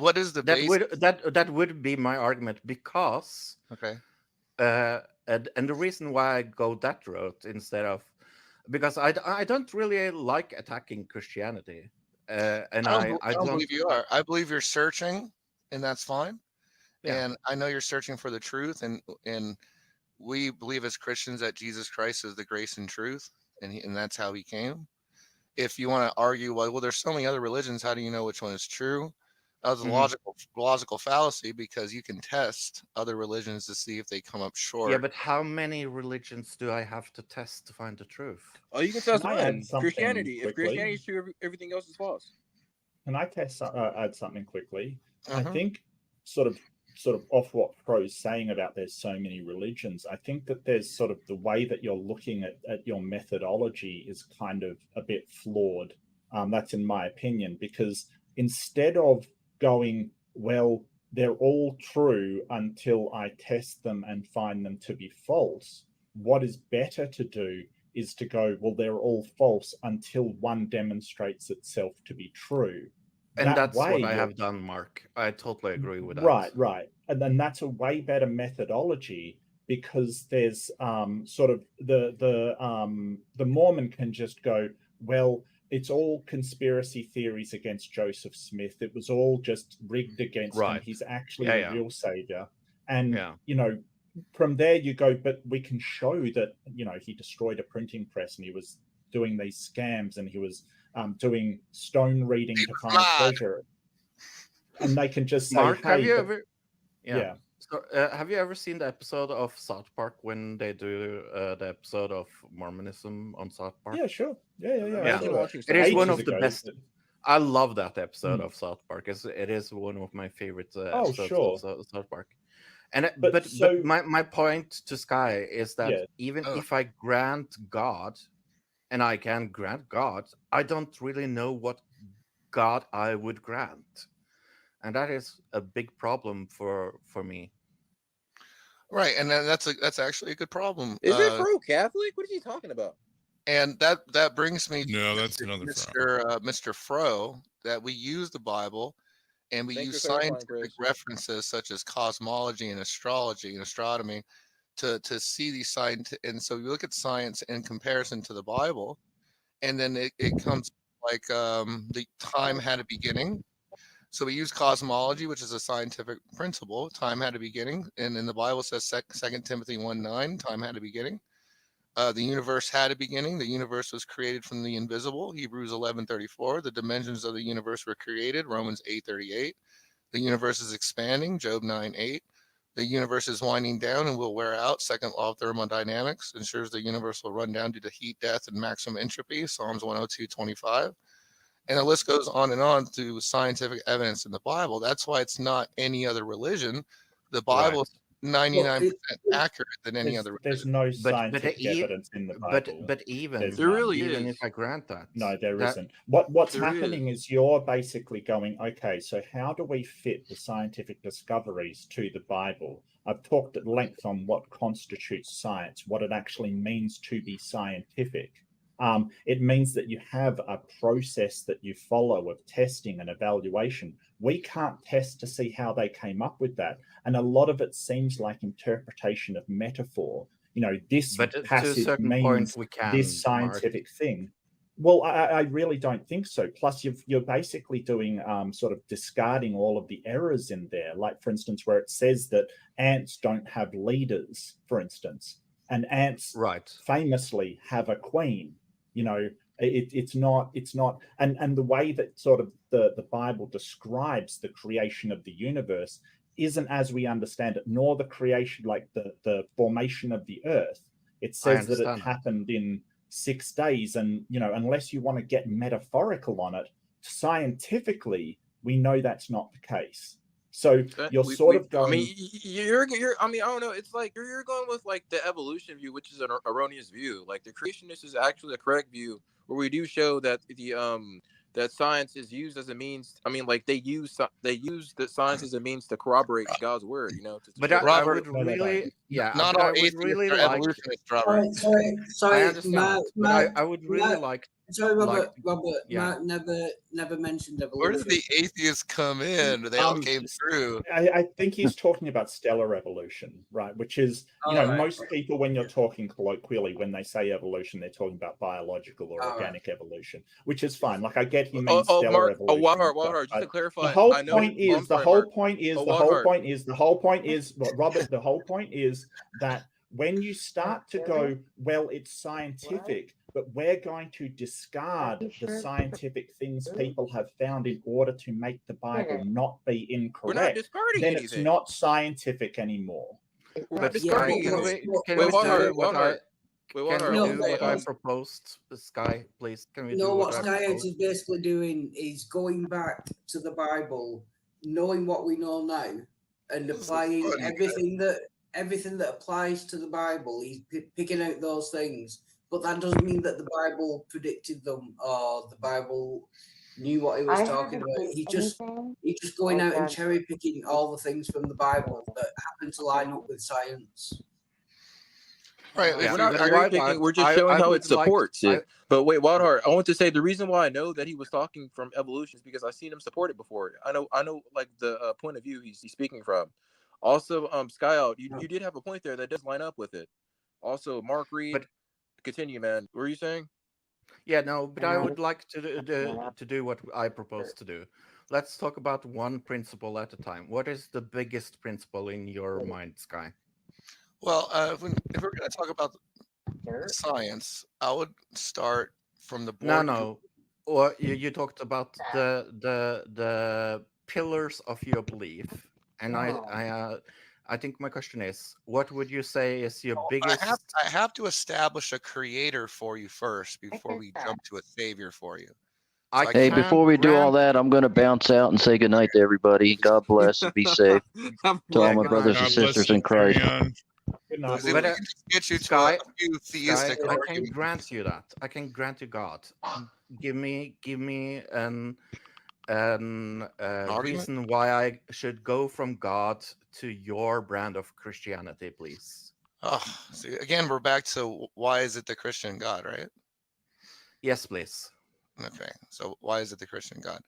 what is the base? That would be my argument, because Okay. and the reason why I go that route instead of, because I don't really like attacking Christianity, and I I don't don't. believe you are. I believe you're searching, and that's fine. Yeah. And I know you're searching for the truth, and we believe as Christians that Jesus Christ is the grace and truth, and that's how he came. If you want to argue, well, there's so many other religions, how do you know which one is true? That was a Mhm. logical fallacy, because you can test other religions to see if they come up Yeah, short. but how many religions do I have to test to find the truth? Oh, you can Can test I add one. something Christianity. If quickly? Christianity is true, everything else is false. Can I add something quickly? I Mhm. think sort of off what Pro's saying about there's so many religions, I think that there's sort of the way that you're looking at your methodology is kind of a bit flawed. That's in my opinion, because instead of going, well, they're all true until I test them and find them to be false, what is better to do is to go, well, they're all false until one demonstrates itself to be true. And That that's way what I you're have done, Mark. I totally agree with that. right. And then that's a way better methodology, because there's sort of the Mormon can just go, well, it's all conspiracy theories against Joseph Smith. It was all just rigged against him. Right. He's actually Yeah, the yeah. real savior. And Yeah. from there you go, but we can show that he destroyed a printing press, and he was doing these scams, and he was doing stone reading to find treasure. And they can just say, Mark, hey, have you ever? yeah. So, have you ever seen the episode of South Park when they do the episode of Mormonism on South Park? Yeah, sure. Yeah. Yeah. I do watching It is one ages of the ago, best. but- I love that episode of South Park. It is one of my favorite episodes sure. of South Park. And But my point to Sky is that Yeah. even if I grant God, and I can grant God, I don't really know what God I would grant, and that is a big problem for me. Right, and then that's actually a good problem. Is it pro-Catholic? What is he talking about? And that brings me to No, that's another Mr. Fro, that we use the Bible, and we use scientific references such as cosmology and astrology and astronomy to see these science. And so you look at science in comparison to the Bible, and then it comes like the time had a beginning. So we use cosmology, which is a scientific principle. Time had a beginning, and in the Bible says 2 Timothy 1:9, time had a beginning. The universe had a beginning. The universe was created from the invisible. Hebrews 11:34. The dimensions of the universe were created. Romans 8:38. The universe is expanding. Job 9:8. The universe is winding down and will wear out. Second law of thermodynamics ensures the universe will run down due to heat, death, and maximum entropy. Psalms 102:25. And the list goes on through scientific evidence in the Bible. That's why it's not any other religion. The Bible is 99% accurate than any other religion. There's no scientific evidence in the Bible. But even there really even is. if I grant that, no, there isn't. What's there happening is you're basically going, okay, so how do we fit the scientific discoveries to the Bible? I've talked at length on what constitutes science, what it actually means to be scientific. It means that you have a process that you follow of testing and evaluation. We can't test to see how they came up with that. And a lot of it seems like interpretation of metaphor. This passage means this scientific thing. Well, I really don't think so. Plus, you're basically doing sort of discarding all of the errors in there. Like, for instance, where it says that ants don't have leaders, for instance, and ants famously have a queen. It's not, and the way that sort of the Bible describes the creation of the universe isn't as we understand it, nor the creation, like the formation of the earth. It says that it happened in 6 days, and unless you want to get metaphorical on it, scientifically we know that's not the case. So you're sort of going. I mean, you're. I mean, I don't know. It's like you're going with like the evolution view, which is an erroneous view. Like the creationist is actually a correct view, where we do show that that science is used as a means. I mean, like they use the science as a means to corroborate God's word. But I would really, not all atheists are evolutionists, Robert. Sorry. I understand. I would really like sorry, Robert. like, Robert, yeah. Mark never mentioned evolution. Where did the atheists come in? They all came through. I think he's talking about stellar evolution, right? Which is, most people, when you're talking colloquially, when they say evolution, they're talking about biological or organic evolution, which is fine. Like, I get he means stellar evolution. Wildheart, just to clarify, the whole point is, the whole point is, Robert, the whole point is that when you start to go, well, it's scientific, but we're going to discard the scientific things people have found in order to make the Bible not be incorrect, we're not discarding then anything. it's not scientific anymore. We're not discarding anything. Wait, Can we do what I proposed, Sky, please? Can we do what Sky is basically doing is going back to the Bible, knowing what we know now, and applying everything that applies to the Bible. He's picking out those things, but that doesn't mean that the Bible predicted them or the Bible knew what he was talking about. He's just going out and cherry picking all the things from the Bible that happen to line up with science. Right. We're not cherry picking. We're just showing how it supports it. But wait, Wildheart, I want to say the reason why I know that he was talking from evolution is because I've seen him support it before. I know, like the point of view he's speaking from. Also, Sky Out, you did have a point there that does line up with it. Also, Mark Reid, continue, man. What were you saying? Yeah, no, but I would like to do what I propose to do. Let's talk about one principle at a time. What is the biggest principle in your mind, Sky? Well, if we're going to talk about science, I would start from the board. No. Or you talked about the pillars of your belief, and I think my question is, what would you say is your biggest? I have to establish a creator for you first before we jump to a savior for you. So hey, before we do all that, I'm going to bounce out and say goodnight to everybody. God bless and be safe to all my brothers and sisters in Christ. Get you to Sky, a few theistic I can grant you that. I can grant you God. Give me an reason why I should go from God to your brand of Christianity, please. Oh, see, again, we're back to why is it the Christian God, right? Yes, please. Okay, so why is it the Christian God?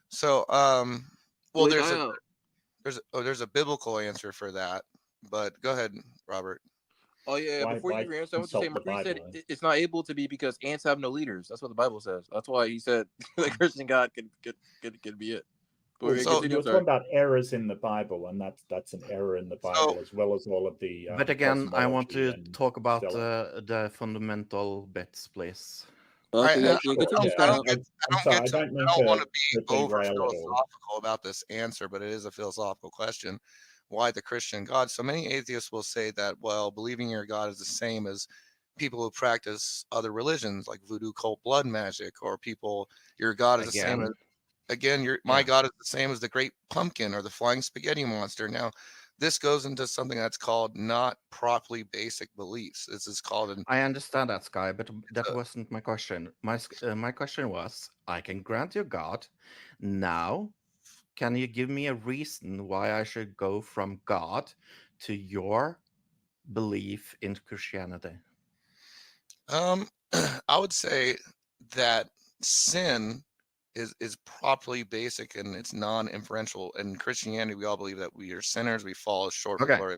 So, well, there's a biblical answer for that, but go ahead, Robert. Oh yeah, before you answer, I want to say Marie said it's not able to be because ants have no leaders. That's what the Bible says. That's why he said the Christian God could be it. So you're talking about errors in the Bible, and that's an error in the Bible, as well as all of the. But again, I want to talk about the fundamental bits, please. I don't want to be over philosophical about this answer, but it is a philosophical question. Why the Christian God? So many atheists will say that, well, believing your God is the same as people who practice other religions like voodoo, cult, blood magic, or your God is the same as, my God is the same as the great pumpkin or the flying spaghetti monster. Now, this goes into something that's called not properly basic beliefs. This is called I understand that, Sky, but that wasn't my question. My question was, I can grant you God. Now, can you give me a reason why I should go from God to your belief in Christianity? I would say that sin is properly basic and it's non-inferential. In Christianity, we all believe that we are sinners, we fall short of the glory.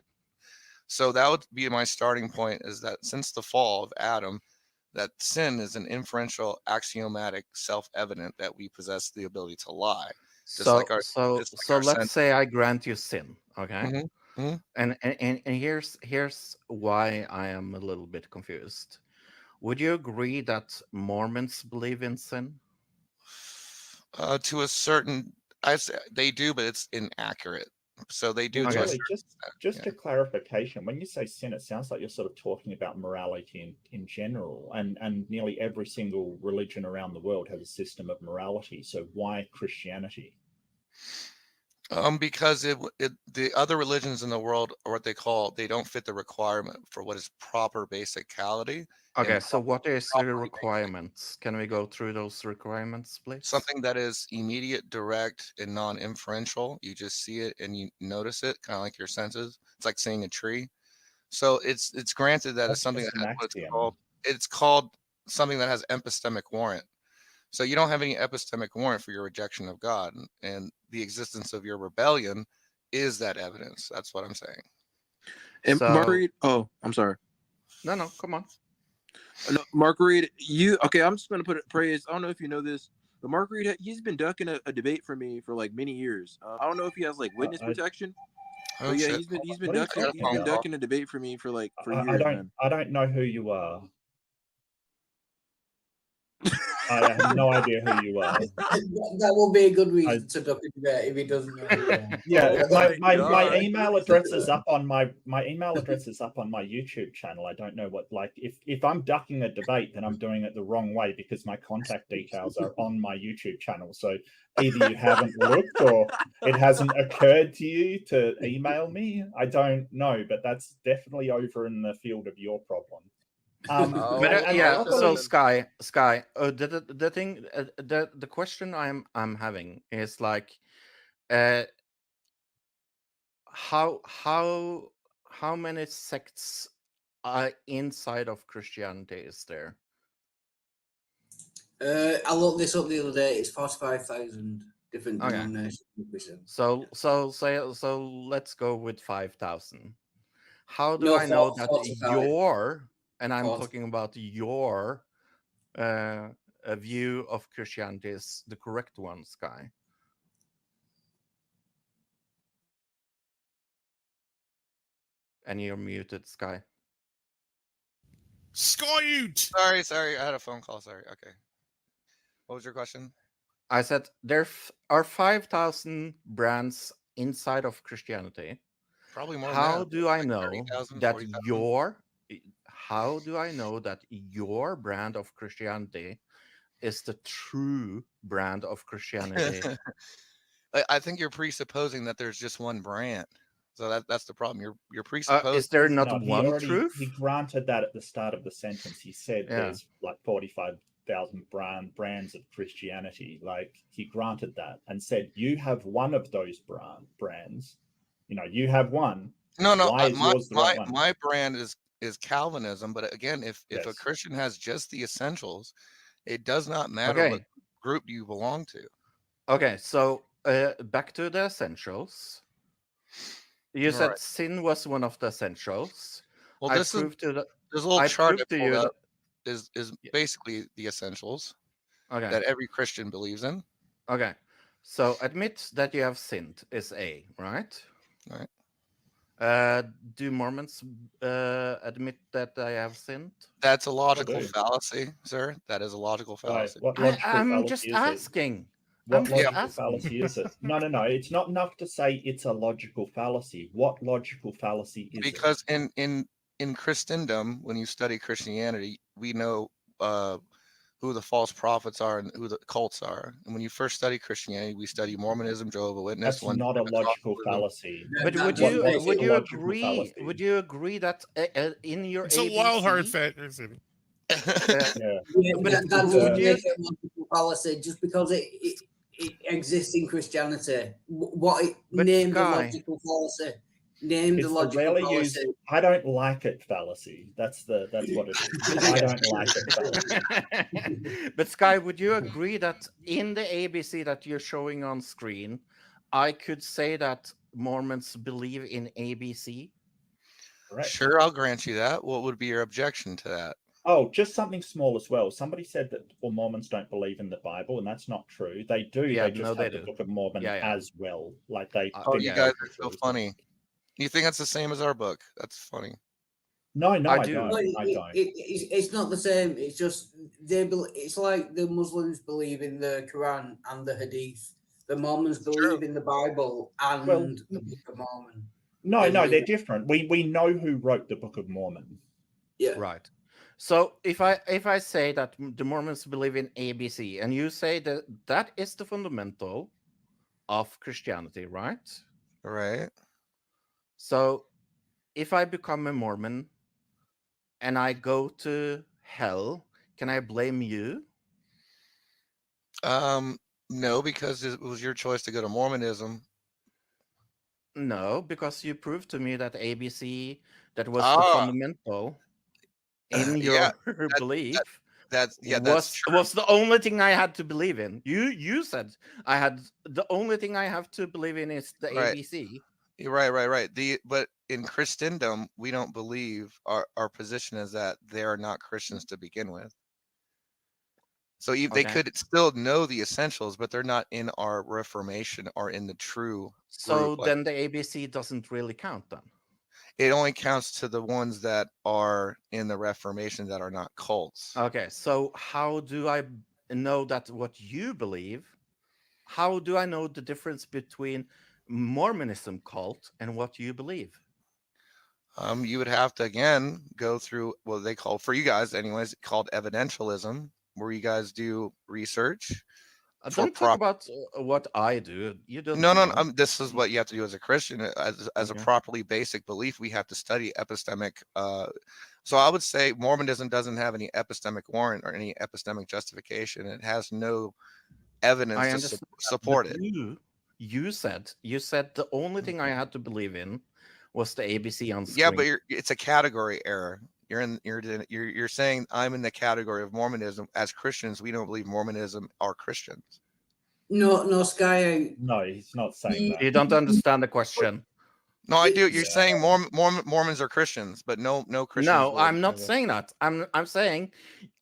So that would be my starting point, is that since the fall of Adam, that sin is an inferential, axiomatic, self-evident that we possess the ability to lie. So let's say I grant you sin, okay? Mm-hmm. And here's why I am a little bit confused. Would you agree that Mormons believe in sin? To a certain, they do, but it's inaccurate. So they do. Just a clarification. When you say sin, it sounds like you're sort of talking about morality in general, and nearly every single religion around the world has a system of morality. So why Christianity? Because the other religions in the world are what they don't fit the requirement for what is proper basicality. Okay, so what is the requirements? Can we go through those requirements, please? Something that is immediate, direct, and non-inferential. You just see it and you notice it, kind of like your senses. It's like seeing a tree. So it's granted that it's something that has what's called something that has epistemic warrant. So you don't have any epistemic warrant for your rejection of God, and the existence of your rebellion is that evidence. That's what I'm saying. And So- Mark Reid, oh, I'm sorry. No, come on. No, Mark Reid, I'm just gonna put it praise. I don't know if you know this, but Mark Reid, he's been ducking a debate for me for like many years. I don't know if he has like witness protection. Oh, But yeah, shit. he's been What are you ducking talking about? a debate for me for years, I man. don't know who you are. I have no idea who you are. That will be a good reason to duck a debate if he doesn't know. Yeah, Oh my God. email address is up on my email address is up on my YouTube channel. I don't know what, like, if I'm ducking a debate, then I'm doing it the wrong way because my contact details are on my YouTube channel. So either you haven't looked or it hasn't occurred to you to email me. I don't know, but that's definitely over in the field of your problem. So Sky, the thing, the question I'm having is like, how many sects are inside of Christianity is there? I looked this up the other day. It's 45,000 different denominations. So let's go with 5,000. How do I know that 45. your, and I'm 40. talking about your view of Christianity is the correct one, Sky? And you're muted, Sky. Skyute! Sorry, I had a phone call. Sorry. Okay. What was your question? I said there are 5,000 brands inside of Christianity. Probably more. How do I know 30,000, that 40,000? how do I know that your brand of Christianity is the true brand of Christianity? I think you're presupposing that there's just one brand. So that's the problem. You're presupposing. Is there not one truth? He granted that at the start of the sentence. He said there's like 45,000 brands of Christianity. Like, he granted that and said you have one of those brands. You know, you have one. No. Why is yours the right one? My brand is Calvinism. But again, if a Christian has just the essentials, it does not matter what group you belong to. Okay, so back to the essentials. You said sin was one of the essentials. Well, this little chart I pulled up is basically the essentials that every Christian believes in. Okay, so admit that you have sinned is A, right? Right. Do Mormons admit that they have sinned? That's a logical fallacy, sir. That is a logical fallacy. I'm just asking. What logical fallacy is it? No. It's not enough to say it's a logical fallacy. What logical fallacy is it? Because in Christendom, when you study Christianity, we know who the false prophets are and who the cults are. And when you first study Christianity, we study Mormonism, Jehovah's Witness. That's not a logical fallacy. But would you agree? Would you agree that in your it's a wild heart fantasy? That doesn't make it a logical fallacy just because it exists in Christianity. Name the logical fallacy. Name the logical fallacy. I don't like it fallacy. That's what it is. I don't like it fallacy. But Sky, would you agree that in the ABC that you're showing on screen, I could say that Mormons believe in ABC? Correct. Sure, I'll grant you that. What would be your objection to that? Oh, just something small as well. Somebody said that Mormons don't believe in the Bible, and that's not true. They do. Yeah, they just have the Book of Mormon as well. Like they. You guys are so funny. You think that's the same as our book? That's funny. No, I do. No, I don't. It's not the same. It's just it's like the Muslims believe in the Quran and the Hadith. The Mormons believe in the Bible and the Book of Mormon. No, they're different. We know who wrote the Book of Mormon. Yeah. Right. So if I say that the Mormons believe in ABC, and you say that is the fundamental of Christianity, right? Right. So if I become a Mormon and I go to hell, can I blame you? No, because it was your choice to go to Mormonism. No, because you proved to me that ABC, that was the fundamental in your belief. that's true. Was the only thing I had to believe in. You said I had the only thing I have to believe in is the ABC. You're right. But in Christendom, we don't believe our position is that they are not Christians to begin with. So they could still know the essentials, but they're not in our Reformation or in the true. So group. then the ABC doesn't really count then. It only counts to the ones that are in the Reformation that are not cults. Okay, so how do I know that what you believe? How do I know the difference between Mormonism cult and what you believe? You would have to again go through what they call, for you guys anyways, called evidentialism, where you guys do research. Don't talk about what I do. You don't. No. This is what you have to do as a Christian, as a properly basic belief. We have to study epistemic. So I would say Mormonism doesn't have any epistemic warrant or any epistemic justification. It has no evidence to support it. You said the only thing I had to believe in was the ABC on screen. Yeah, but it's a category error. You're saying I'm in the category of Mormonism. As Christians, we don't believe Mormonism are Christians. No, Sky. No, he's not saying that. You don't understand the question. No, I do. You're saying Mormons are Christians, but no Christians. No, I'm not saying that. I'm saying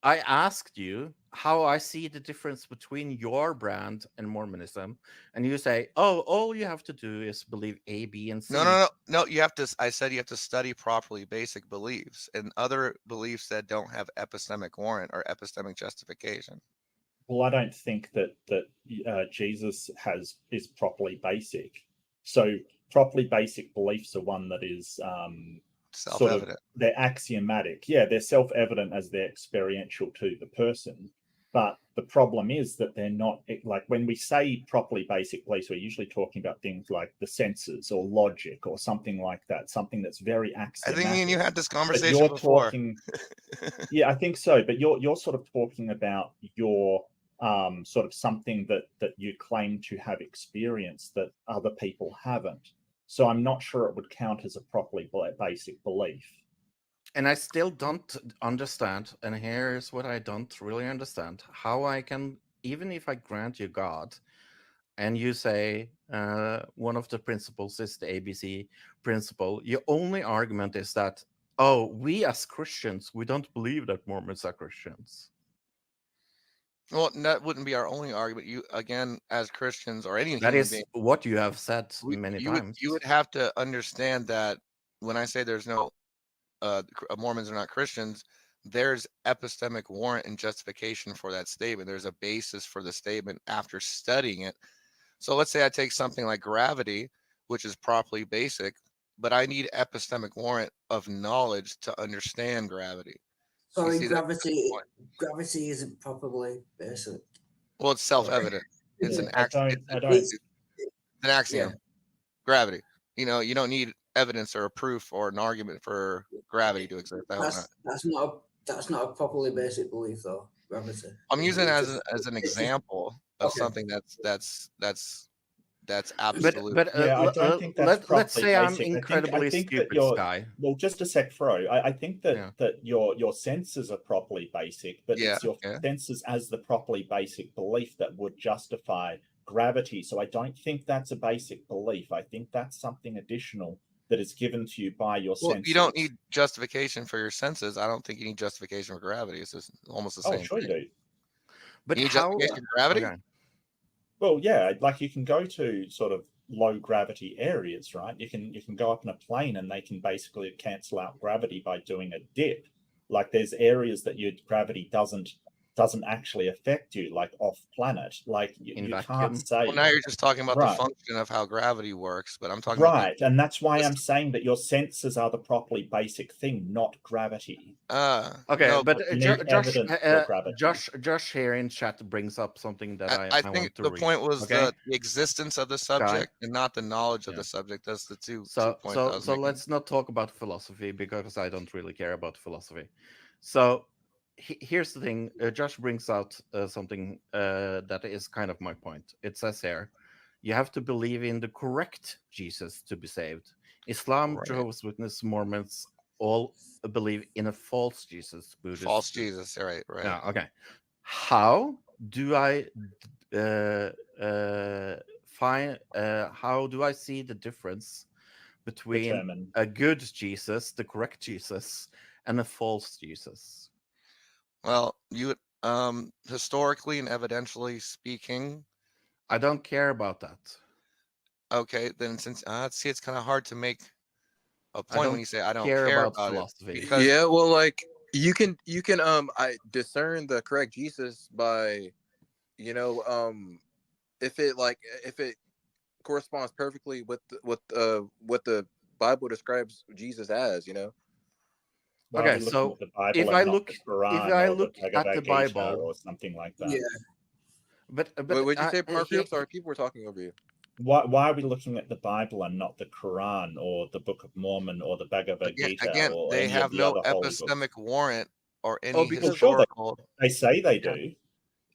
I asked you how I see the difference between your brand and Mormonism, and you say, "Oh, all you have to do is believe A, B, and C." No. You have to. I said you have to study properly basic beliefs and other beliefs that don't have epistemic warrant or epistemic justification. Well, I don't think that Jesus is properly basic. So properly basic beliefs are one that is self-evident. They're axiomatic. Yeah, they're self-evident as they're experiential to the person. But the problem is that they're not, like when we say properly basic beliefs, we're usually talking about things like the senses or logic or something like that, something that's very axiomatic. I think me and you had this conversation before. Yeah, I think so. But you're sort of talking about your sort of something that you claim to have experienced that other people haven't. So I'm not sure it would count as a properly basic belief. And I still don't understand, and here's what I don't really understand, how I can, even if I grant you God, and you say one of the principles is the ABC principle, your only argument is that, oh, we as Christians, we don't believe that Mormons are Christians. Well, that wouldn't be our only argument. You, again, as Christians or any that is being, what you have said many times. You would have to understand that when I say there's no Mormons are not Christians, there's epistemic warrant and justification for that statement. There's a basis for the statement after studying it. So let's say I take something like gravity, which is properly basic, but I need epistemic warrant of knowledge to understand gravity. Sorry, gravity isn't properly basic. Well, it's self-evident. It's an axiom. It's an axiom. Yeah. Gravity. You don't need evidence or a proof or an argument for gravity to exist. That's not a properly basic belief, though. Gravity. I'm using it as an example of something that's absolute. But I don't think that's let's say basic. I'm incredibly stupid, Sky. Well, just a sec, Fro. I think that your senses are properly basic, but it's your senses as the properly basic belief that would justify gravity. So I don't think that's a basic belief. I think that's something additional that is given to you by your senses. You don't need justification for your senses. I don't think you need justification for gravity. It's just almost the same. Oh, sure you do. But you need justification for gravity? Okay. Well, yeah, like you can go to sort of low gravity areas, right? You can go up in a plane and they can basically cancel out gravity by doing a dip. Like there's areas that your gravity doesn't actually affect you, like off planet. Like you can't say. Well, now you're just talking about the function of how gravity works, but I'm talking about and that's why I'm saying that your senses are the properly basic thing, not gravity. Okay, no, but Josh here in chat brings up something that I think the point was the existence of the subject and not the knowledge of the subject. That's the two points. So let's not talk about philosophy because I don't really care about philosophy. So here's the thing. Josh brings out something that is kind of my point. It says here, you have to believe in the correct Jesus to be saved. Islam, Jehovah's Witness, Mormons all believe in a false Jesus. Buddhist. False Jesus. Right. Yeah. Okay. How do I find? How do I see the difference between a good Jesus, the correct Jesus, and a false Jesus? Well, you historically and evidentially speaking, I don't care about that. Okay, then since see, it's kind of hard to make a point when you say I don't care about philosophy. it. Because Yeah, well, like you can I discern the correct Jesus by, you know, if it corresponds perfectly with what the Bible describes Jesus as, you know. Okay, so if I look at the Bible or something like that, but Wait, would you say, Marky? I'm sorry, people were talking over you. Why are we looking at the Bible and not the Quran or the Book of Mormon or the Bhagavad Gita? Again, or they any have of the no other holy epistemic books? warrant or any Because historical. they say they do.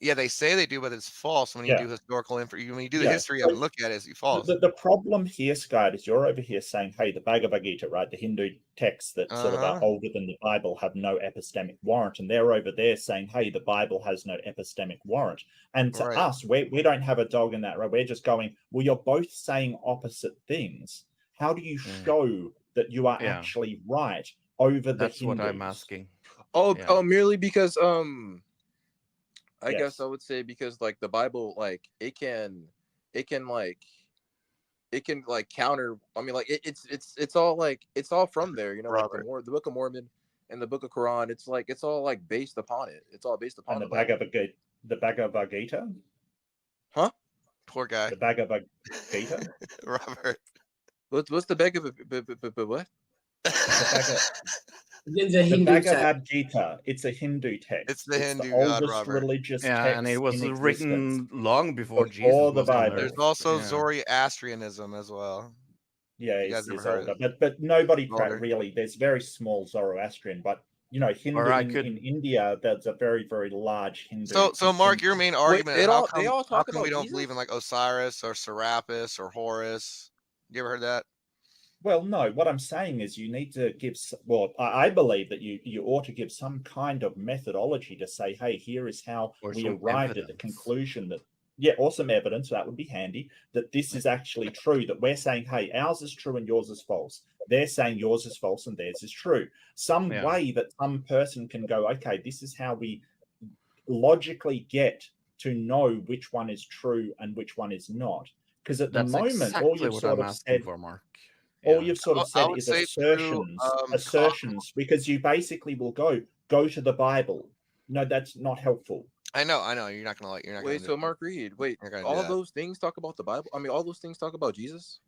Yeah, they say they do, but it's false when you do historical info. When you do the history of it and look at it, it's false. The problem here, Scott, is you're over here saying, hey, the Bhagavad Gita, right, the Hindu texts that sort of are older than the Bible have no epistemic warrant. And they're over there saying, hey, the Bible has no epistemic warrant. And to us, we don't have a dog in that, right? We're just going, well, you're both saying opposite things. How do you show that you are actually right over the Hindus? What I'm asking. Oh, merely because I guess I would say because like the Bible, like it can counter. I mean, like it's all from there, you know, like the Book of Mormon and the Book of Quran. It's all like based upon it. It's all based upon the Bhagavad Gita. Huh? Poor guy. The Bhagavad Gita. Robert. What's the Bhagavad what? The Bhagavad Gita. It's a Hindu text. It's the Hindu oldest God, Robert. religious text. And it was written long before Jesus the was on Bible. There's also Zoroastrianism as well. Yeah, it's older, but nobody really. There's very small Zoroastrian, but you know, Hindu in India, there's a very, very large Hindu. So Mark, your main argument: how come we don't Jesus? believe in like Osiris or Serapis or Horus? You ever heard that? Well, no. What I'm saying is you need to give. Well, I believe that you ought to give some kind of methodology to say, hey, here is how we arrived at the conclusion that. Yeah, or some evidence, that would be handy, that this is actually true, that we're saying, hey, ours is true and yours is false. They're saying yours is false and theirs is true. Some way that some person can go, okay, this is how we logically get to know which one is true and which one is not. Because at the moment, all you've sort of said, all you've sort of said is assertions, because you basically will go to the Bible. No, that's not helpful. I know. You're not gonna like. You're not. Wait, so Mark Reid. Wait, all those things talk about the Bible. I mean, all those things talk about Jesus.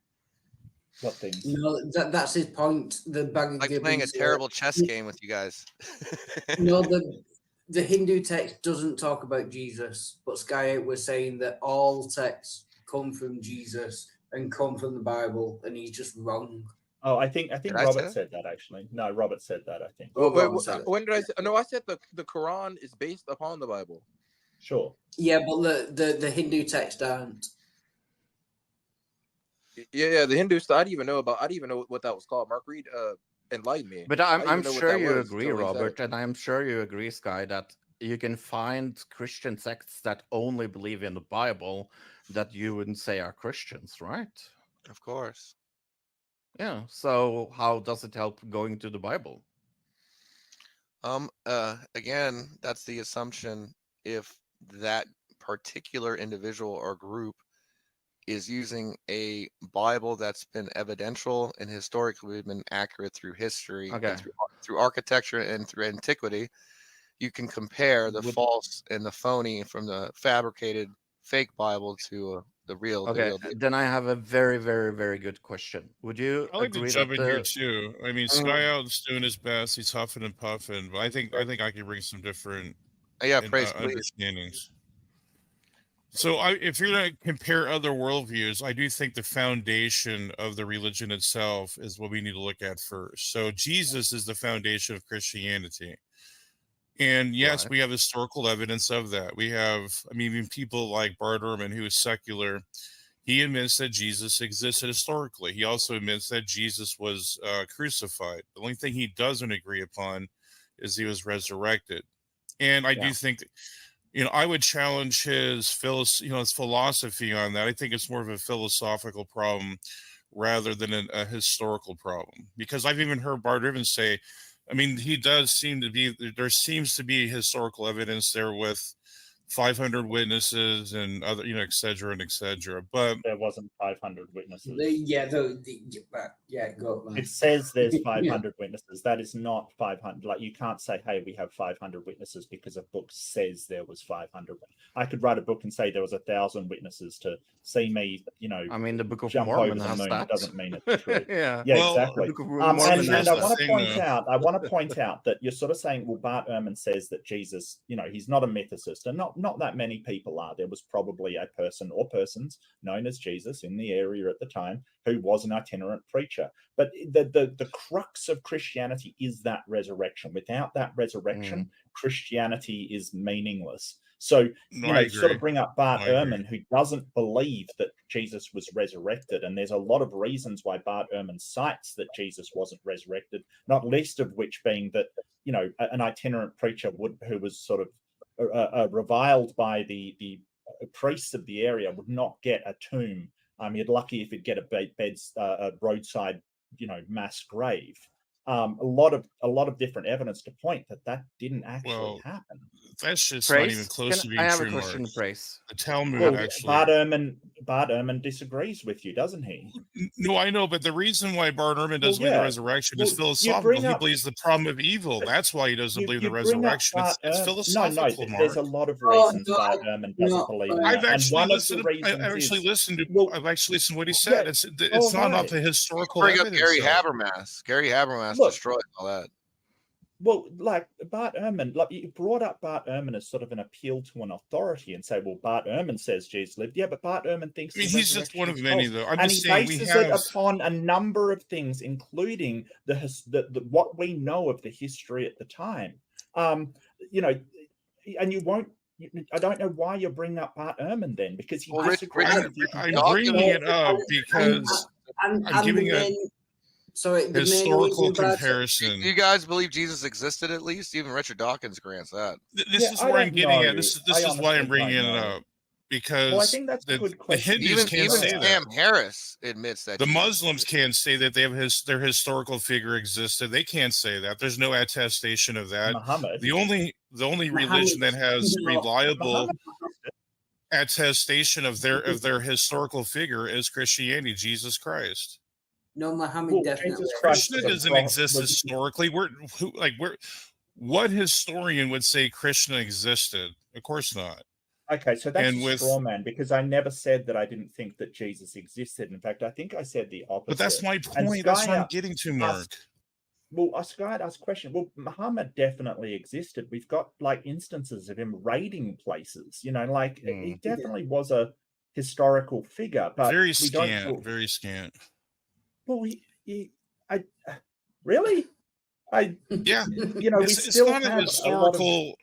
What things? No, that's his point. The like playing a terrible chess game with you guys. No, the Hindu text doesn't talk about Jesus, but Sky was saying that all texts come from Jesus and come from the Bible, and he's just wrong. Oh, I think Robert said that actually. No, Robert said that, I think. When did I say? No, I said the Quran is based upon the Bible. Sure. Yeah, but the Hindu texts aren't. Yeah, the Hindu stuff. I didn't even know what that was called. Mark Reid enlightened me. But I'm sure you agree, Robert, and I'm sure you agree, Sky, that you can find Christian sects that only believe in the Bible that you wouldn't say are Christians, right? Of course. Yeah. So how does it help going to the Bible? Again, that's the assumption. If that particular individual or group is using a Bible that's been evidential and historically been accurate through history, and through architecture and through antiquity, you can compare the false and the phony from the fabricated fake Bible to the real. Okay, then I have a very, very, very good question. Would you I like agree to jump that in here too? I mean, Sky Out's doing his best. He's huffing and puffing, but I think I can bring some different understandings. So if you're going to compare other worldviews, I do think the foundation of the religion itself is what we need to look at first. So Jesus is the foundation of Christianity. And yes, we have historical evidence of that. We have, I mean, even people like Bart Ehrman, who is secular, He admits that Jesus existed historically. He also admits that Jesus was crucified. The only thing he doesn't agree upon is he was resurrected. And I do think, I would challenge his philosophy on that. I think it's more of a philosophical problem rather than a historical problem. Because I've even heard Bart Ehrman say, I mean, there seems to be historical evidence there with 500 witnesses and other, et cetera and et cetera. But there wasn't 500 witnesses. Go. It says there's 500 witnesses. That is not 500. Like, you can't say, hey, we have 500 witnesses because a book says there was 500. I could write a book and say there was 1,000 witnesses to see me, I mean, the Book of jump Mormon over the has moon. that. It doesn't mean it's true. Yeah, exactly. And I want to point out that you're sort of saying, well, Bart Ehrman says that Jesus, he's not a mythicist, and not that many people are. There was probably a person or persons known as Jesus in the area at the time who was an itinerant preacher. But the crux of Christianity is that resurrection. Without that resurrection, Christianity is meaningless. So, sort of bring up Bart Ehrman, who doesn't believe that Jesus was resurrected. And there's a lot of reasons why Bart Ehrman cites that Jesus wasn't resurrected, not least of which being that, an itinerant preacher who was sort of reviled by the priests of the area would not get a tomb. You're lucky if you'd get a roadside, mass grave. A lot of different evidence to point that didn't actually happen. That's just not even close to being true. I have a question, Brace. The Talmud actually. Bart Ehrman disagrees with you, doesn't he? No, I know, but the reason why Bart Ehrman doesn't believe the resurrection is philosophical. He believes the problem of evil. That's why he doesn't believe the resurrection. It's philosophical. No, there's a lot of reasons Bart Ehrman doesn't believe in I've that. actually listened to what he said. It's not off the historical evidence. Gary Habermas. Gary Habermas destroyed all that. Well, like Bart Ehrman, like you brought up Bart Ehrman as sort of an appeal to an authority and say, well, Bart Ehrman says Jesus lived. Yeah, but Bart Ehrman thinks he's just one of many, though. He bases it upon a number of things, including what we know of the history at the time. And you won't. I don't know why you're bringing up Bart Ehrman then, because he disagrees with you. I'm bringing it up because I'm giving a historical comparison. Do you guys believe Jesus existed at least? Even Richard Dawkins grants that. This is where I'm getting at. This is why I'm bringing it up. Because I think that's a good question. Hindus can't say that. Sam Harris admits that. The Muslims can't say that they have their historical figure existed. They can't say that. There's no attestation of that. Muhammad. The only religion that has reliable attestation of their historical figure is Christianity, Jesus Christ. No, Muhammad definitely. Krishna doesn't exist historically. What historian would say Krishna existed? Of course not. Okay, so that's a straw man, because I never said that I didn't think that Jesus existed. In fact, I think I said the opposite. But that's my point. That's what I'm getting to, Mark. Sky asked a question. Well, Muhammad definitely existed. We've got like instances of him raiding places. He definitely was a historical figure. But very scant. Very scant. Well, we still not have a historical.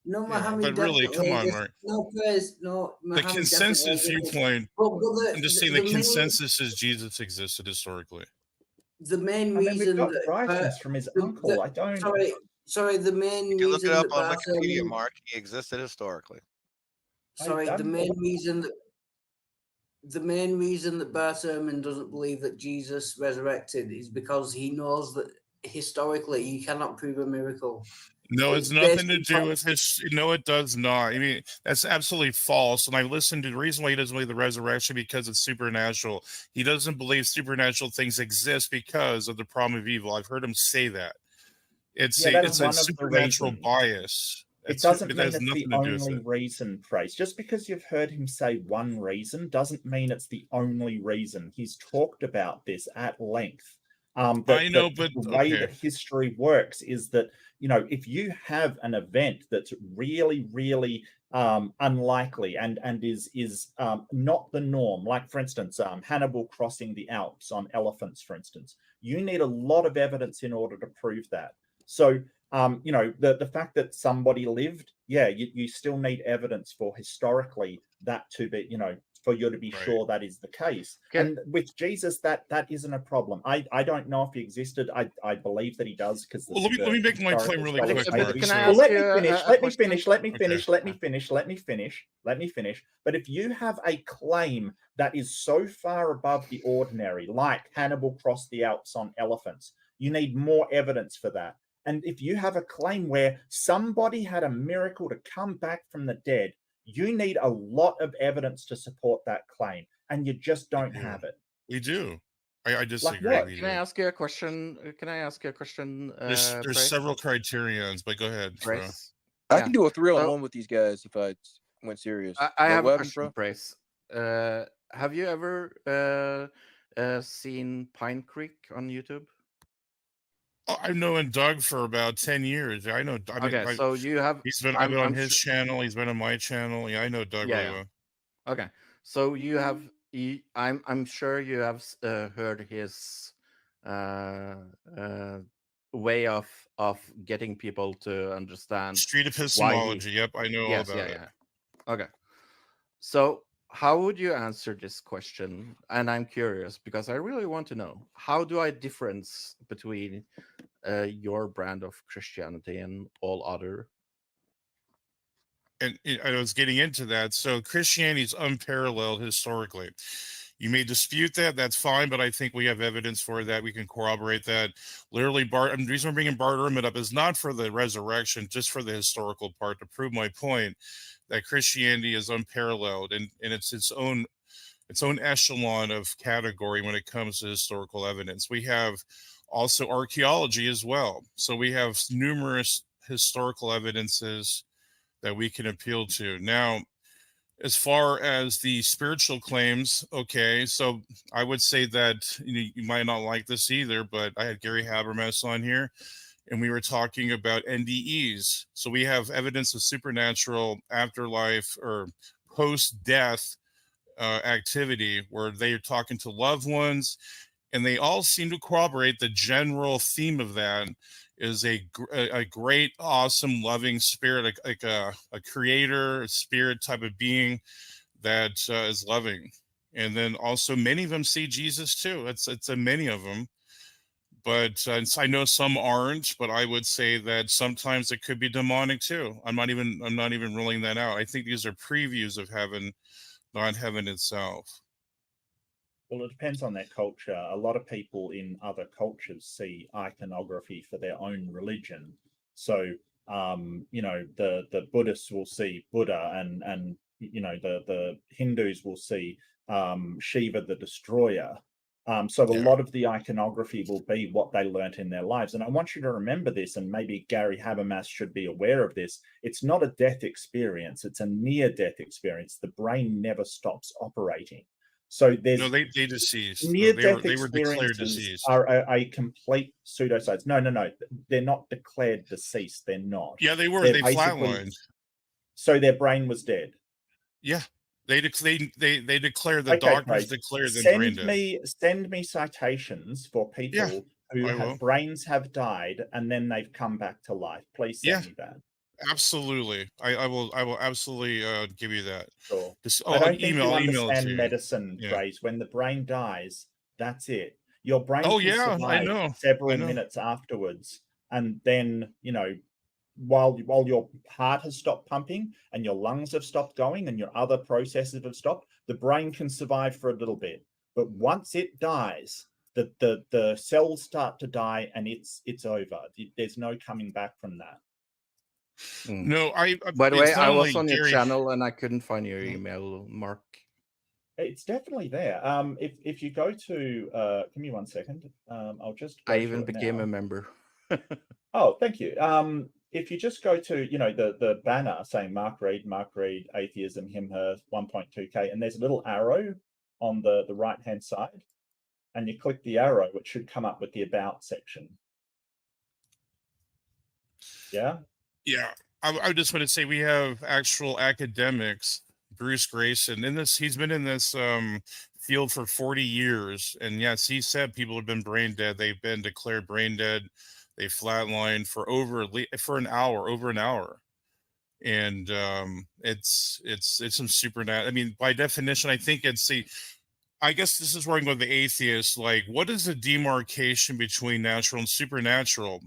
No, Muhammad. But really, come on, Mark. The consensus viewpoint. I'm just saying the consensus is Jesus existed historically. The main reason that writings from his uncle. I don't. Sorry. The main reason. Look it up on Wikipedia, Mark. He existed historically. Sorry, the main reason that Bart Ehrman doesn't believe that Jesus resurrected is because he knows that historically you cannot prove a miracle. No, it's nothing to do with his. No, it does not. I mean, that's absolutely false. And I listened to the reason why he doesn't believe the resurrection because it's supernatural. He doesn't believe supernatural things exist because of the problem of evil. I've heard him say that. It's a supernatural bias. It doesn't mean it's the only reason, Trace. Just because you've heard him say one reason doesn't mean it's the only reason. He's talked about this at length. But the way that history works is that, if you have an event that's really, really unlikely and is not the norm, like, for instance, Hannibal crossing the Alps on elephants, for instance, you need a lot of evidence in order to prove that. So, the fact that somebody lived, you still need evidence for historically that to be, for you to be sure that is the case. And with Jesus, that isn't a problem. I don't know if he existed. I believe that he does, because let me make my claim really quick. Let me finish. But if you have a claim that is so far above the ordinary, like Hannibal crossed the Alps on elephants, you need more evidence for that. And if you have a claim where somebody had a miracle to come back from the dead, you need a lot of evidence to support that claim, and you just don't have it. We do. I disagree. Like can I ask you a question? There's several criterions, but go ahead. I can do a 3-on-1 with these guys if I went serious. I have a question, Brace. Have you ever seen Pine Creek on YouTube? I've known Doug for about 10 years. I know. So you have. I've been on his channel. He's been on my channel. Yeah, I know Doug really well. Okay, so you have. I'm sure you have heard his way of getting people to understand street epistemology. Yep, I know all about it. Okay, so how would you answer this question? And I'm curious because I really want to know, how do I difference between your brand of Christianity and all other? And I was getting into that. So Christianity is unparalleled historically. You may dispute that. That's fine, but I think we have evidence for that. We can corroborate that. Literally, the reason we're bringing Bart Ehrman up is not for the resurrection, just for the historical part, to prove my point that Christianity is unparalleled, and it's its own echelon of category when it comes to historical evidence. We have also archaeology as well. So we have numerous historical evidences that we can appeal to. Now, as far as the spiritual claims, okay, so I would say that you might not like this either, but I had Gary Habermas on here, and we were talking about NDEs. So we have evidence of supernatural afterlife or post-death activity where they are talking to loved ones, and they all seem to corroborate the general theme of that is a great, awesome, loving spirit, like a creator, a spirit type of being that is loving. And then also many of them see Jesus too. It's a many of them, but I know some aren't. But I would say that sometimes it could be demonic too. I'm not even ruling that out. I think these are previews of heaven, not heaven itself. Well, it depends on their culture. A lot of people in other cultures see iconography for their own religion. So, the Buddhists will see Buddha, and the Hindus will see Shiva the Destroyer. So a lot of the iconography will be what they learnt in their lives. And I want you to remember this, and maybe Gary Habermas should be aware of this. It's not a death experience. It's a near-death experience. The brain never stops operating. So there's they deceased. Near-death they were declared deceased. Are a complete pseudoscience. No, they're not declared deceased. They're not. Yeah, they were. They flatlined. So their brain was dead. Yeah, they declared the doctors declared them brain dead. Send me citations for people who have brains have died and then they've come back to life. Please send me that. Absolutely, I will absolutely give you that. Sure. I don't think you understand medicine, Grace. When the brain dies, that's it. Your brain can survive several minutes afterwards, and then while your heart has stopped pumping and your lungs have stopped going and your other processes have stopped, the brain can survive for a little bit. But once it dies, the cells start to die and it's over. There's no coming back from that. No, by the way, I was on your channel and I couldn't find your email, Mark. It's definitely there. If you go to give me 1 second. I'll just I even became a member. Oh, thank you. If you just go to the banner saying Mark Reid, atheism, him, her, 1.2K, and there's a little arrow on the right hand side, and you click the arrow, it should come up with the about section. Yeah. Yeah, I just want to say we have actual academics, Bruce Grayson, he's been in this field for 40 years. And yes, he said people have been brain dead. They've been declared brain dead. They flatlined for over an hour. and it's some supernatural. I mean, by definition, I think I guess this is where I'm going with the atheist. Like, what is the demarcation between natural and supernatural?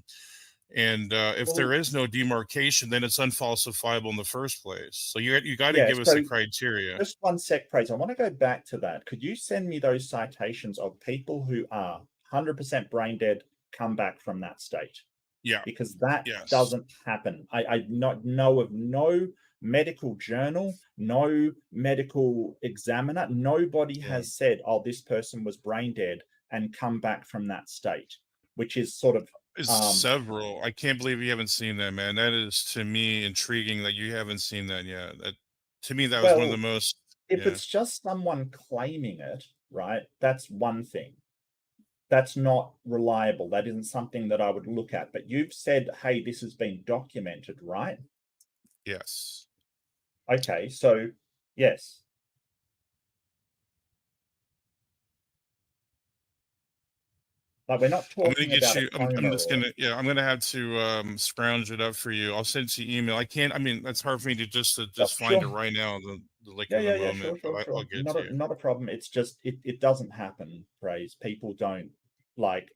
And if there is no demarcation, then it's unfalsifiable in the first place. So you got to give us a criteria. Just one sec, Praise. I want to go back to that. Could you send me those citations of people who are 100% brain dead, come back from that state? Yeah. Because that doesn't happen. I not know of no medical journal, no medical examiner, nobody has said, oh, this person was brain dead and come back from that state, which is sort of several. I can't believe you haven't seen that, man. That is, to me, intriguing that you haven't seen that yet. To me, that was one of the most. If it's just someone claiming it, right, that's one thing. That's not reliable. That isn't something that I would look at. But you've said, hey, this has been documented, right? Yes. Okay, so yes. But we're not talking about I'm gonna have to scrounge it up for you. I'll send you email. I can't. I mean, that's hard for me to just find it right now. The link in the moment. Sure. I'll get to you. Not a problem. It's just it doesn't happen. Praise. People don't, like,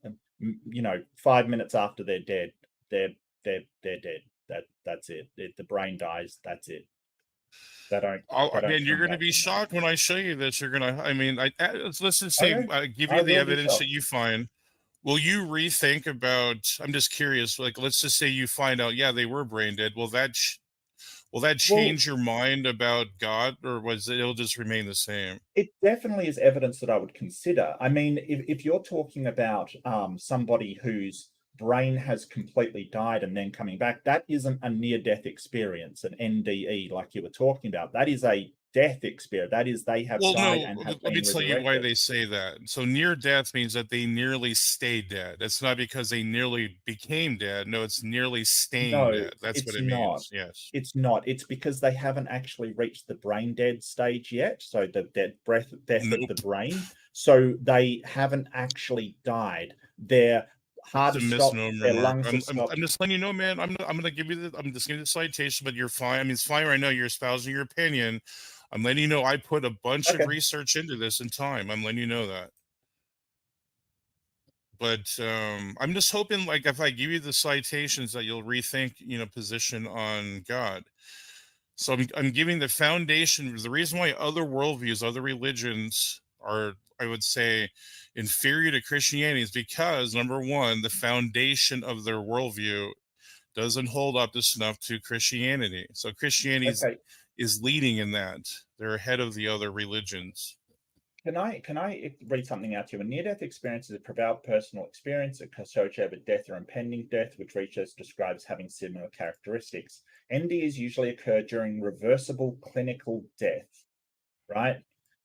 5 minutes after they're dead, they're dead. That's it. The brain dies. That's it. Again, you're going to be shocked when I show you this. You're going to. I mean, let's just say, give you the evidence that you find. Will you rethink about? I'm just curious. Like, let's just say you find out, they were brain dead. Will that change your mind about God, or it'll just remain the same? It definitely is evidence that I would consider. I mean, if you're talking about somebody whose brain has completely died and then coming back, that isn't a near-death experience, an NDE like you were talking about. That is a death experience. That is, they have died and have let me tell you why they say that. So near death means that they nearly stayed dead. It's not because they nearly became dead. No, it's nearly staying dead. That's what it means. Yes. It's not. It's because they haven't actually reached the brain dead stage yet. So the death of the brain. So they haven't actually died. Their heart is stopped, their lungs have stopped. I'm just letting you know, man. I'm going to give you I'm just giving you the citation, but you're fine. I mean, it's fine right now. You're espousing your opinion. I'm letting you know I put a bunch of research into this in time. I'm letting you know that. But I'm just hoping, like, if I give you the citations, that you'll rethink, position on God. So I'm giving the foundation. The reason why other worldviews, other religions are, I would say, inferior to Christianity is because, number one, the foundation of their worldview doesn't hold up to snuff to Christianity. So Christianity is leading in that. They're ahead of the other religions. Can I read something out to you? A near-death experience is a profound personal experience associated with death or impending death, which research describes having similar characteristics. NDEs usually occur during reversible clinical death, right?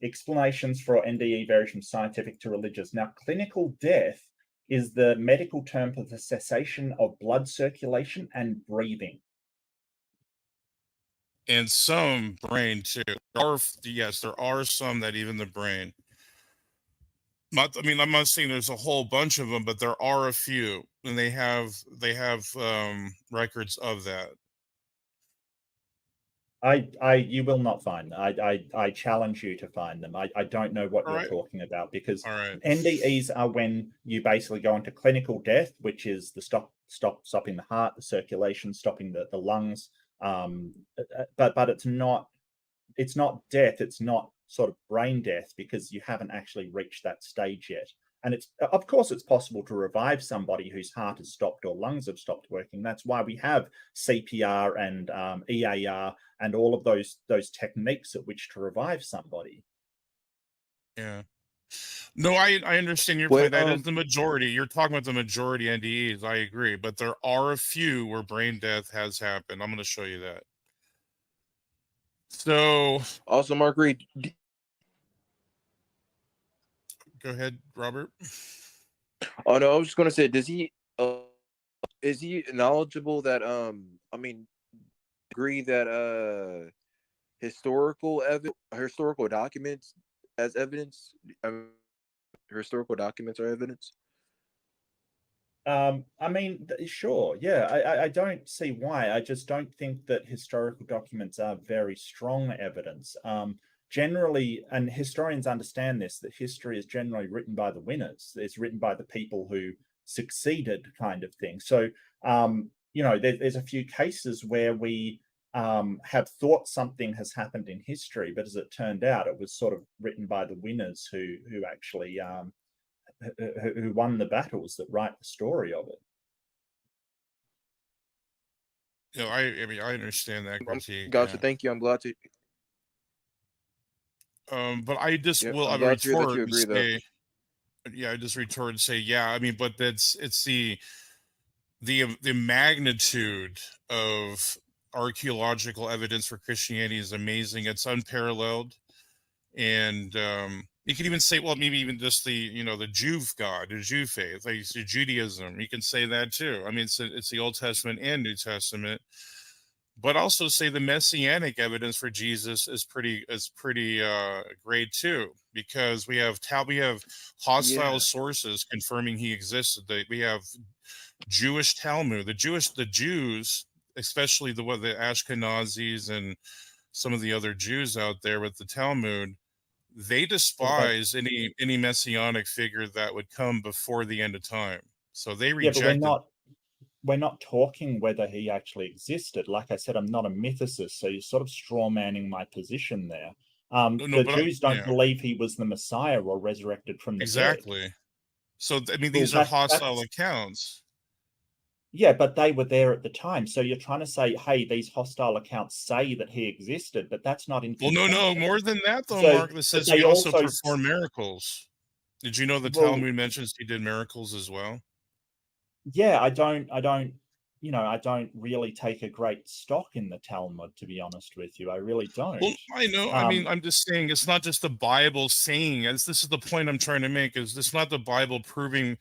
Explanations for NDE vary from scientific to religious. Now, clinical death is the medical term for the cessation of blood circulation and breathing. And some brain too. There are some that even the brain. I'm not saying there's a whole bunch of them, but there are a few, and they have records of that. You will not find them. I challenge you to find them. I don't know what you're talking about, because NDEs are when you basically go into clinical death, which is the stopping the heart, the circulation, stopping the lungs. But it's not death. It's not sort of brain death, because you haven't actually reached that stage yet. And of course it's possible to revive somebody whose heart has stopped or lungs have stopped working. That's why we have CPR and EAR and all of those techniques at which to revive somebody. Yeah. No, I understand your point. That is the majority. You're talking about the majority NDEs. I agree, but there are a few where brain death has happened. I'm going to show you that. So also, Mark Reid. Go ahead, Robert. Oh no, I was just going to say, is he knowledgeable that agree that historical documents as evidence? Historical documents are evidence. I mean, sure, yeah. I don't see why. I just don't think that historical documents are very strong evidence. Generally, and historians understand this, that history is generally written by the winners. It's written by the people who succeeded, kind of thing. So, you know, there's a few cases where we have thought something has happened in history, but as it turned out, it was sort of written by the winners who actually who won the battles, that write the story of it. You know, I mean, I understand that critique. Gotcha. Thank you. I'm glad to. But I just will I'm glad to hear that you agree, say, yeah, I just retort and say, yeah. I mean, but it's the magnitude of archaeological evidence for Christianity is amazing. It's unparalleled, and you can even say, well, maybe even just the the Jew God, the Jew faith, like Judaism. You can say that too. I mean, it's the Old Testament and New Testament, but also say the messianic evidence for Jesus is pretty great too, because we have hostile sources confirming he existed. We have Jewish Talmud, the Jews, especially the Ashkenazis and some of the other Jews out there with the Talmud. They despise any messianic figure that would come before the end of time. So they reject. Yeah, but we're not talking whether he actually existed. Like I said, I'm not a mythicist, so you're sort of straw manning my position there. The Jews don't believe he was the Messiah or resurrected from the dead. Exactly. So I mean, these are hostile accounts. Yeah, but they were there at the time. So you're trying to say, hey, these hostile accounts say that he existed, but that's not in contention. Well, no, more than that, though, so, Mark. This says he also performed miracles. Did you know the Talmud mentions he did miracles as well? Yeah, I don't, you know, I don't really take a great stock in the Talmud, to be honest with you. I really don't. Well, I know. I mean, I'm just saying it's not just the Bible saying, as this is the point I'm trying to make, is this not the Bible proving.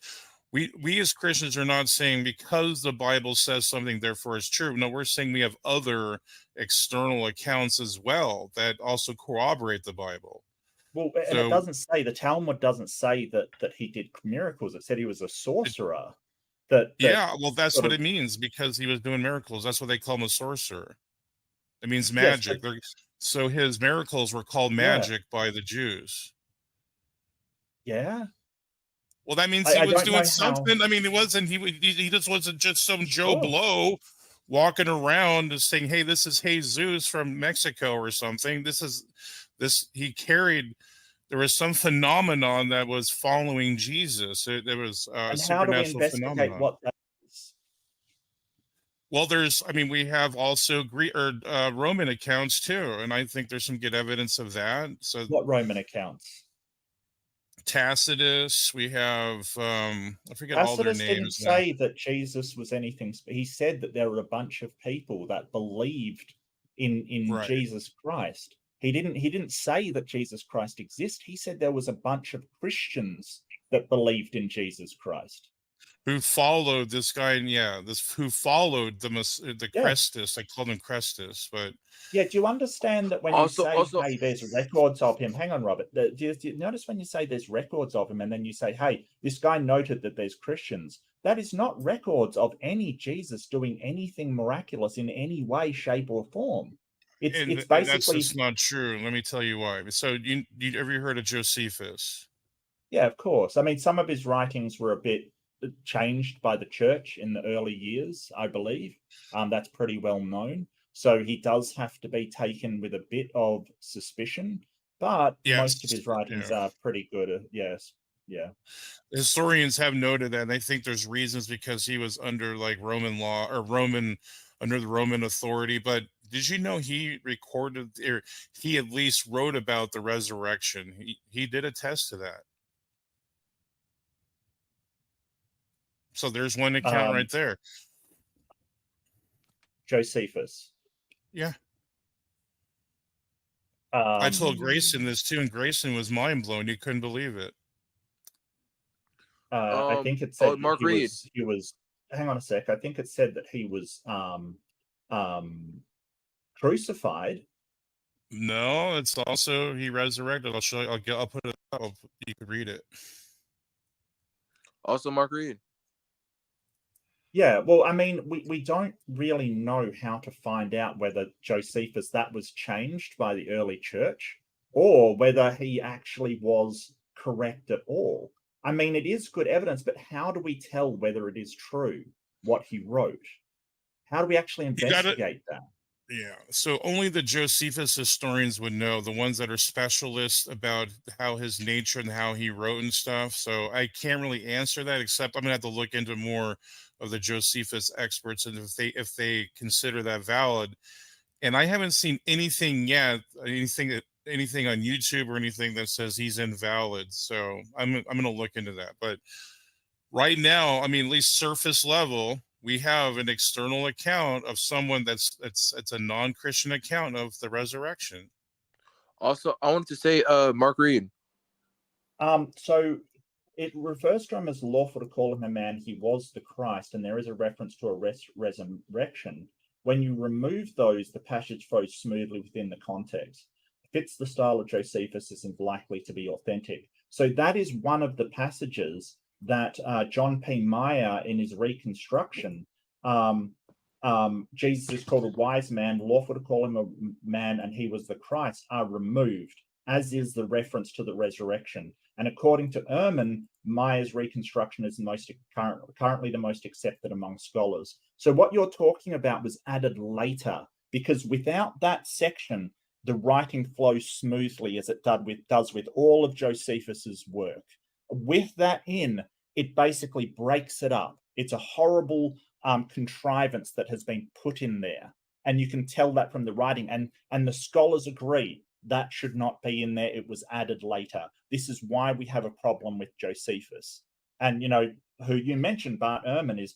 We as Christians are not saying because the Bible says something, therefore it's true. No, we're saying we have other external accounts as well that also corroborate the Bible. Well, and it doesn't say, the Talmud doesn't say that he did miracles. It said he was a sorcerer. Yeah, well, that's what it means, because he was doing miracles. That's what they call him, a sorcerer. It means magic. Yes, so his miracles were called magic by the Jews. Yeah. Well, that means he was doing something. I mean, it wasn't. He just wasn't just some Joe Blow walking around and saying, "Hey, this is Jesus from Mexico" or something. He carried. There was some phenomenon that was following Jesus. There was a supernatural phenomenon. What that is? Well, we have also Greek or Roman accounts too, and I think there's some good evidence of that. So, what Roman accounts? Tacitus, we have I forget all their names. Tacitus didn't say that Jesus was anything. He said that there were a bunch of people that believed in Jesus Christ. He didn't say that Jesus Christ exists. He said there was a bunch of Christians that believed in Jesus Christ, who followed this guy. Who followed the Christus. I called him Christus, but yeah. Do you understand that when you say, "Hey, there's records of him"? Hang on, Robert. Do you notice when you say there's records of him, and then you say, "Hey, this guy noted that there's Christians"? That is not records of any Jesus doing anything miraculous in any way, shape, or form. It's basically, that's just not true. Let me tell you why. So you ever heard of Josephus? Yeah, of course. I mean, some of his writings were a bit changed by the church in the early years, I believe. That's pretty well known. So he does have to be taken with a bit of suspicion, but most of his writings are pretty good. Yes. Yeah. Historians have noted that, and they think there's reasons because he was under like Roman law or under the Roman authority. But did you know he recorded, or he at least wrote about the resurrection? He did attest to that. So there's one account right there. Josephus. Yeah. I told Grayson this too, and Grayson was mind blown. He couldn't believe it. I think it said Mark Reid. He was. Hang on a sec. I think it said that he was crucified. No, it's also he resurrected. I'll show you. I'll put it up. You can read it. Also, Mark Reid. Yeah, well, I mean, we don't really know how to find out whether Josephus, that was changed by the early church, or whether he actually was correct at all. I mean, it is good evidence, but how do we tell whether it is true what he wrote? How do we actually investigate that? Yeah, so only the Josephus historians would know, the ones that are specialists about how his nature and how he wrote and stuff. So I can't really answer that, except I'm gonna have to look into more of the Josephus experts and if they consider that valid. And I haven't seen anything yet, anything on YouTube or anything that says he's invalid. So I'm gonna look into that. But right now, I mean, at least surface level, we have an external account of someone it's a non-Christian account of the resurrection. Also, I wanted to say, Mark Reid. So it refers to him as lawful to call him a man. He was the Christ, and there is a reference to a resurrection. When you remove those, the passage flows smoothly within the context. Fits the style of Josephus, isn't likely to be authentic. So that is one of the passages that John P. Meyer, in his reconstruction, Jesus is called a wise man, lawful to call him a man, and he was the Christ, are removed, as is the reference to the resurrection. And according to Ehrman, Meyer's reconstruction is currently the most accepted among scholars. So what you're talking about was added later, because without that section, the writing flows smoothly as it does with all of Josephus's work. With that in, it basically breaks it up. It's a horrible contrivance that has been put in there. And you can tell that from the writing. And the scholars agree that should not be in there. It was added later. This is why we have a problem with Josephus. And, who you mentioned, Bart Ehrman, is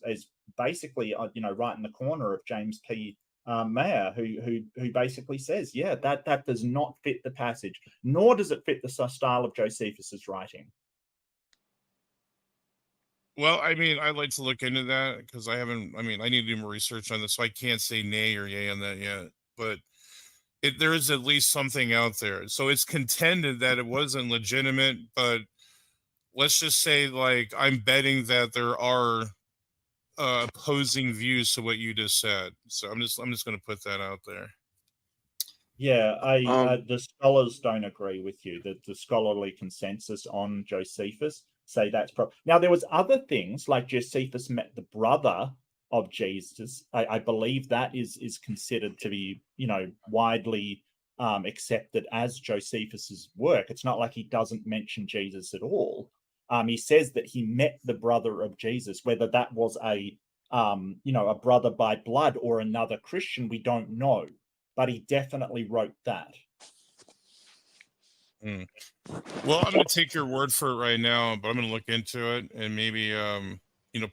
basically, right in the corner of James P. Meyer, who basically says, yeah, that does not fit the passage, nor does it fit the style of Josephus's writing. Well, I mean, I'd like to look into that because I need to do more research on this, so I can't say nay or yay on that yet. But there is at least something out there. So it's contended that it wasn't legitimate, but let's just say, like, I'm betting that there are opposing views to what you just said. So I'm just going to put that out there. Yeah, the scholars don't agree with you. The scholarly consensus on Josephus say that's now there was other things like Josephus met the brother of Jesus. I believe that is considered to be widely accepted as Josephus's work. It's not like he doesn't mention Jesus at all. He says that he met the brother of Jesus. Whether that was a brother by blood or another Christian, we don't know. But he definitely wrote that. Well, I'm going to take your word for it right now, but I'm going to look into it and maybe,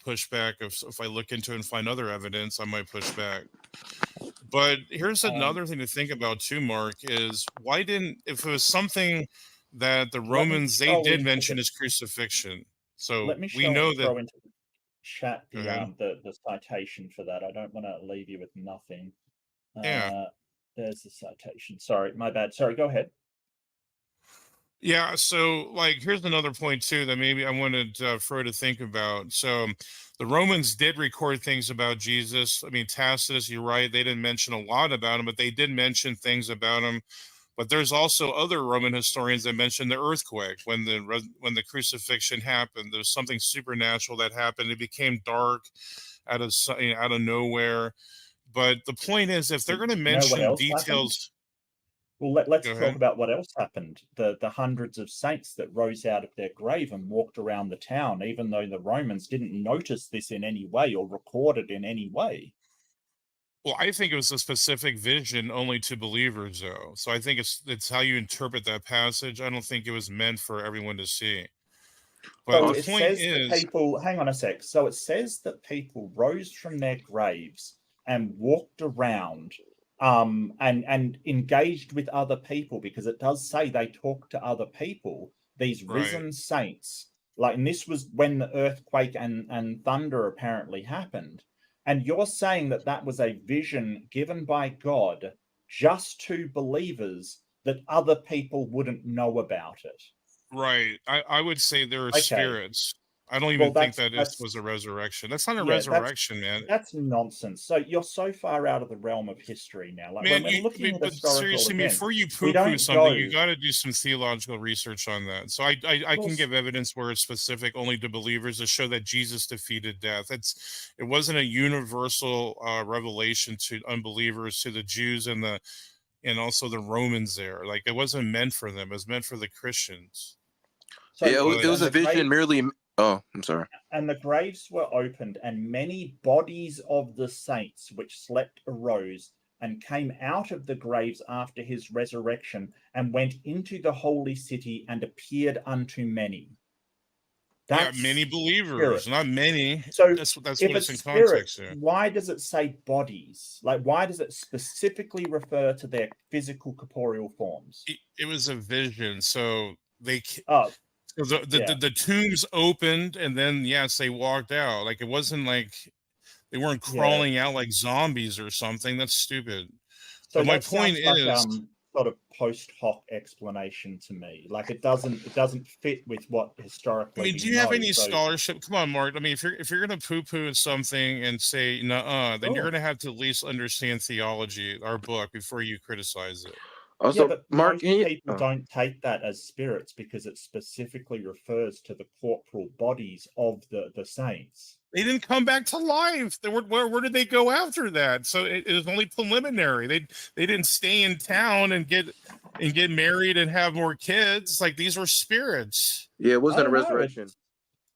push back. If I look into it and find other evidence, I might push back. But here's another thing to think about too, Mark, is if it was something that the Romans, they did mention his crucifixion. So we know that. Into the chat the citation for that. I don't want to leave you with nothing. Yeah. There's the citation. Sorry, my bad. Sorry, go ahead. Yeah, so here's another point too that maybe I wanted Freud to think about. So the Romans did record things about Jesus. I mean, Tacitus, you're right, they didn't mention a lot about him, but they did mention things about him. But there's also other Roman historians that mention the earthquake when the crucifixion happened. There's something supernatural that happened. It became dark out of nowhere. But the point is, if they're going to mention details. Well, let's talk about what else happened. The hundreds of saints that rose out of their grave and walked around the town, even though the Romans didn't notice this in any way or record it in any way. Well, I think it was a specific vision only to believers, though. So I think it's how you interpret that passage. I don't think it was meant for everyone to see. But the point is, hang on a sec. So it says that people rose from their graves and walked around and engaged with other people, because it does say they talked to other people, these risen saints. And this was when the earthquake and thunder apparently happened. And you're saying that was a vision given by God just to believers, that other people wouldn't know about it. Right. I would say there are spirits. I don't even think that this was a resurrection. That's not a resurrection, man. That's nonsense. So you're so far out of the realm of history now. Like, man, when looking at seriously, events, before you poo-poo something, you got to do some theological research on that. So I can give evidence where it's specific only to believers to show that Jesus defeated death. It wasn't a universal revelation to unbelievers, to the Jews and also the Romans there. Like, it wasn't meant for them. It was meant for the Christians. So it was a vision merely. Oh, I'm sorry. And the graves were opened, and many bodies of the saints which slept arose and came out of the graves after his resurrection and went into the holy city and appeared unto many. That's many believers, not many. So that's if what it's in spirits, context there. Why does it say bodies? Like, why does it specifically refer to their physical corporeal forms? It was a vision, so they. So the tombs opened, and then yes, they walked out. Like, it wasn't like they weren't crawling out like zombies or something. That's stupid. So but my point is, sort of post hoc explanation to me. Like, it doesn't fit with what historically. I mean, do you have any scholarship? Come on, Mark. I mean, if you're gonna poo-poo something and say nuh-uh, then you're gonna have to at least understand theology, our book, before you criticize it. Also, but Mark, people don't take that as spirits because it specifically refers to the corporal bodies of the saints. They didn't come back to life. Where did they go after that? So it was only preliminary. They didn't stay in town and get married and have more kids. Like, these were spirits. Yeah, it wasn't a resurrection.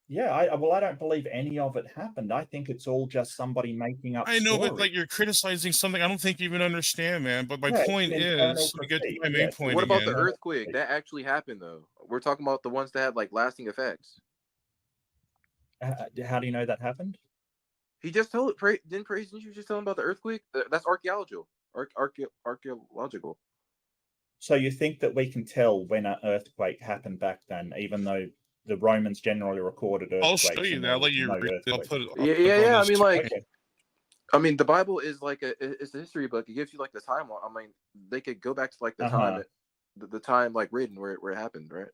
I don't believe any of it happened. I think it's all just somebody making up. I know, stories. But like, you're criticizing something I don't think you even understand, man. But my point is, to get to my main point. What about the earthquake? That actually happened, though. We're talking about the ones that had like lasting effects. How do you know that happened? He just told it. Didn't you just tell him about the earthquake? That's archaeological. Archaeological. So you think that we can tell when an earthquake happened back then, even though the Romans generally recorded earthquakes? I'll show you that. I'll let you read it. I mean, like, I mean, the Bible is like it's a history book. It gives you like the timeline. I mean, they could go back to like the time, the time like written where it happened, right?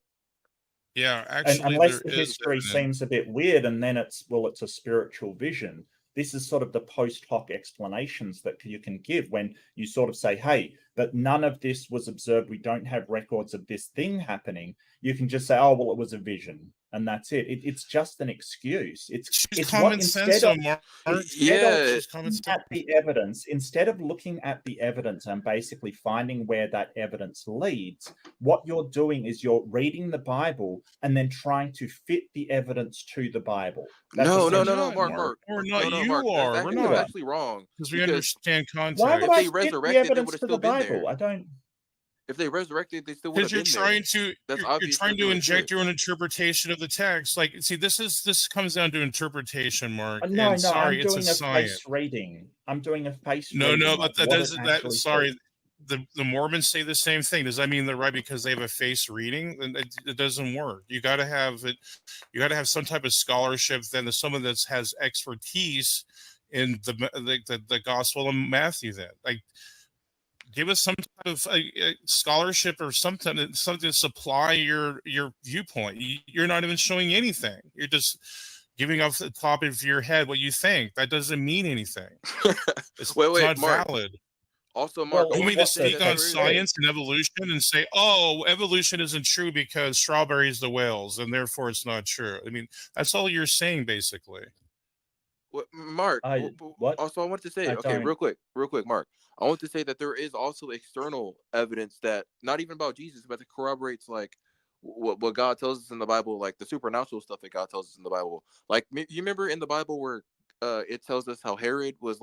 Yeah, actually, and unless the history seems a bit weird, and then it's a spiritual vision. This is sort of the post hoc explanations that you can give when you sort of say, hey, but none of this was observed. We don't have records of this thing happening. You can just say, oh, well, it was a vision. And that's it. It's just an excuse. It's common sense. Instead of looking at the evidence and basically finding where that evidence leads, what you're doing is you're reading the Bible and then trying to fit the evidence to the Bible. No, Mark. We're not. We're not actually wrong because we understand context. Why would I fit the evidence to the Bible? I don't. If they resurrected, they still would have been there. You're trying to inject your own interpretation of the text. Like, see, this comes down to interpretation, Mark. No, sorry, I'm doing a face reading. I'm doing a face reading. No, but that doesn't. Sorry, the Mormons say the same thing. Does that mean they're right because they have a face reading? It doesn't work. You got to have it. You got to have some type of scholarship. Then someone that has expertise in the Gospel of Matthew. Then, like, give us some type of scholarship or something to supply your viewpoint. You're not even showing anything. You're just giving off the top of your head what you think. That doesn't mean anything. It's not Mark. valid. Also, Mark, you want me to speak on science and evolution and say, oh, evolution isn't true because strawberries the whales, and therefore it's not true? I mean, that's all you're saying, basically. Mark, what? Also, I wanted to say, real quick, Mark. I want to say that there is also external evidence that not even about Jesus, but that corroborates like what God tells us in the Bible, like the supernatural stuff that God tells us in the Bible. Like, you remember in the Bible where it tells us how Herod was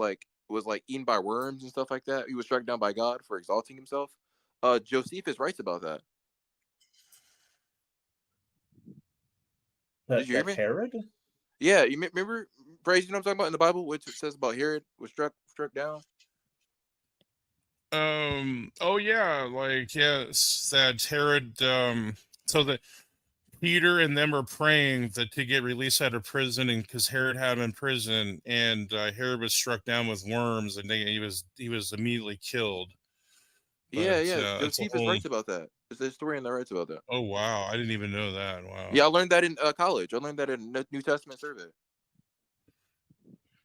eaten by worms and stuff like that. He was struck down by God for exalting himself. Josephus writes about that. Did you hear me? Herod? Yeah, you remember, Praise, you know what I'm talking about in the Bible, which it says about Herod was struck down? Oh yeah, like, yes, that Herod, so that Peter and them are praying that to get released out of prison, and because Herod had him in prison, and Herod was struck down with worms, and he was immediately killed. But, Josephus writes about that. It's a historian that writes about that. Oh wow, I didn't even know that. Wow. Yeah, I learned that in college. I learned that in New Testament survey.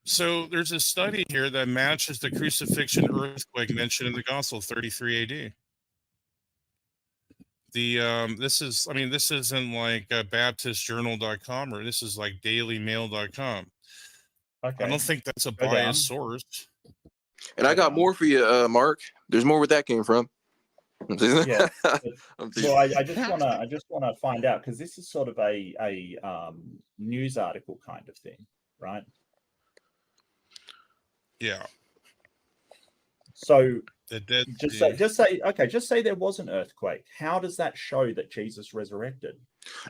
So there's a study here that matches the crucifixion earthquake mentioned in the Gospel, 33 AD. This isn't like baptistjournal.com, or this is like dailymail.com. Okay. I don't think that's a biased source. And I got more for you, Mark. There's more where that came from. Yeah. Well, I just wanna find out, because this is sort of a news article kind of thing, right? Yeah. So just say there was an earthquake. How does that show that Jesus resurrected?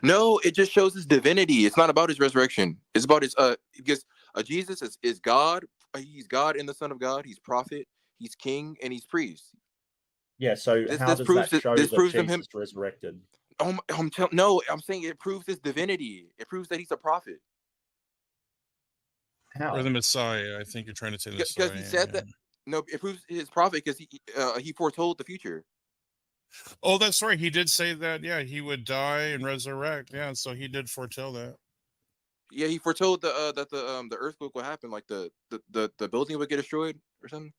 No, it just shows his divinity. It's not about his resurrection. It's about his because Jesus is God. He's God and the Son of God. He's prophet. He's king, and he's priest. Yeah. So how does that show that Jesus resurrected? No, I'm saying it proves his divinity. It proves that he's a prophet. How? Or the Messiah. I think you're trying to say the Messiah. Because he said that. No, it proves his prophet because he foretold the future. Oh, that's right. He did say that. Yeah, he would die and resurrect. Yeah, so he did foretell that. Yeah, he foretold that the earthquake would happen, like the building would get destroyed or something.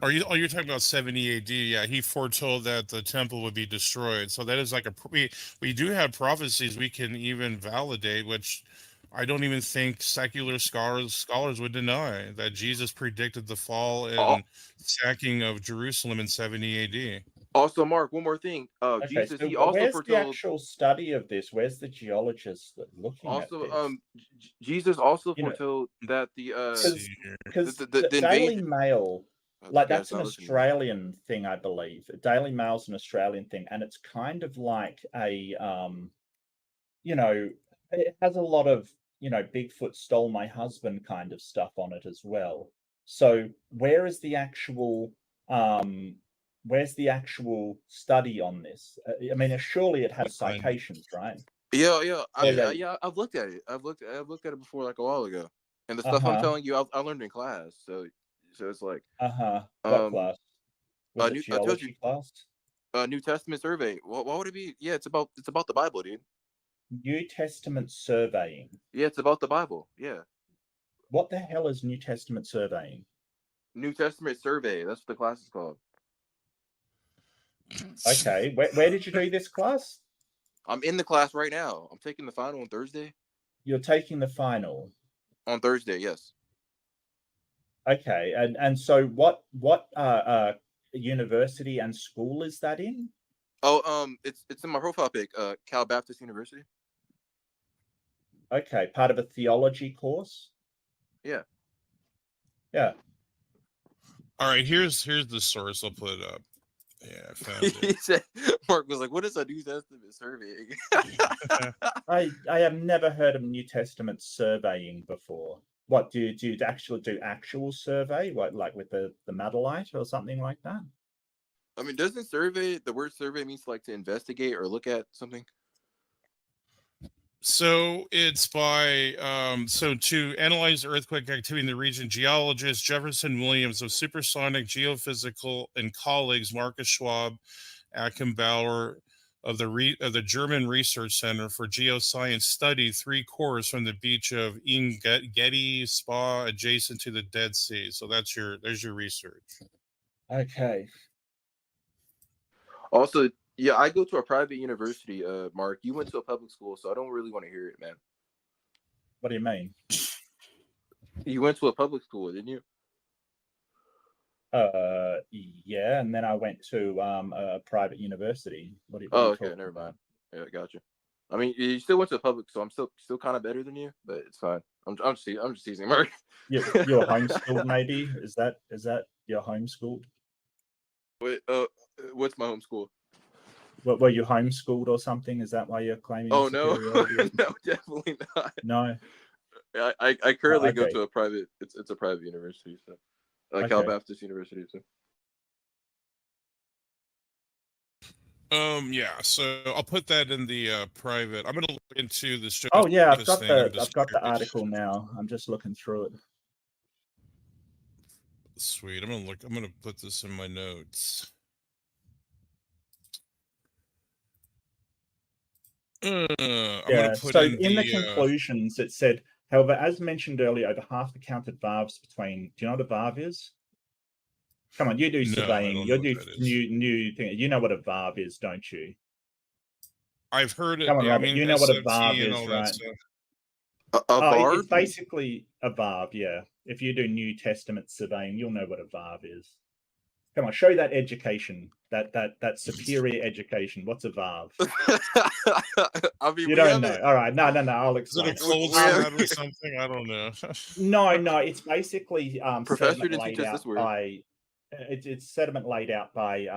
Are you talking about 70 AD? Yeah, he foretold that the temple would be destroyed. So that is like we do have prophecies we can even validate, which I don't even think secular scholars would deny, that Jesus predicted the fall and sacking of Jerusalem in 70 AD. Also, Mark, one more thing. Jesus, so he also where's foretold the actual study of this? Where's the geologists that looking at this? Jesus also foretold that because the Daily Mail, like that's an Australian thing, I believe. Daily Mail's an Australian thing, and it's kind of like a it has a lot of Bigfoot stole my husband kind of stuff on it as well. So where is the actual where's the actual study on this? I mean, surely it has citations, right? Yeah. I've looked at it. I've looked at it before, like a while ago. And the stuff I'm telling you, I learned in class. So it's like what class? Was it geology class? New Testament survey. What would it be? Yeah, it's about the Bible, dude. New Testament surveying. Yeah, it's about the Bible. Yeah. What the hell is New Testament surveying? New Testament survey. That's what the class is called. Okay. Where did you do this class? I'm in the class right now. I'm taking the final on Thursday. You're taking the final on Thursday, yes. Okay. And so what university and school is that in? Oh, it's in my profile pic, Cal Baptist University. Okay, part of a theology course? Yeah. Yeah. All right, here's the source. I'll put it up. Yeah, I found it. He said, Mark was like, what is a New Testament surveying? I have never heard of New Testament surveying before. What, do you actually do actual survey? What, like with the Madalite or something like that? I mean, doesn't the word survey means like to investigate or look at something? So it's by to analyze earthquake activity in the region, geologist Jefferson Williams of Supersonic Geophysical and colleagues Marcus Schwab, Ackenbauer of the German Research Center for Geoscience studied 3 cores from the beach of Getty Spa adjacent to the Dead Sea. So there's your research. Okay. Also, yeah, I go to a private university, Mark. You went to a public school, so I don't really want to hear it, man. What do you mean? You went to a public school, didn't you? Yeah, and then I went to a private university. What are okay, never mind. Yeah, gotcha. I mean, you still went to a public, so I'm still kind of better than you, but it's fine. I'm just teasing, Mark. You're homeschooled, maybe? Is that your homeschooled? Wait, what's my homeschool? What, were you homeschooled or something? Is that why you're claiming? Oh no, no, definitely not. No, I currently go to a private. It's a private university, so Cal Baptist University. So. Yeah. So I'll put that in the private. I'm gonna look into this. Oh yeah, I've got the article now. I'm just looking through it. Sweet. I'm gonna put this in my notes. Yeah. So in the conclusions, it said, however, as mentioned earlier, over half the counted varves between. Do you know what a varve is? Come on, you do surveying. You do new thing. You know what a varve is, don't you? I've heard it. Come on, yeah, Robert. I mean, You know what a SFT varve and is, all right? A varve? It's basically a varve. Yeah. If you do New Testament surveying, you'll know what a varve is. Come on, show that education, that superior education. What's a varve? I mean, you don't know. All right, no. I'll explain. Is it a cold stab or something? I don't know. No. It's basically Professor didn't teach us this word. It's sediment laid out by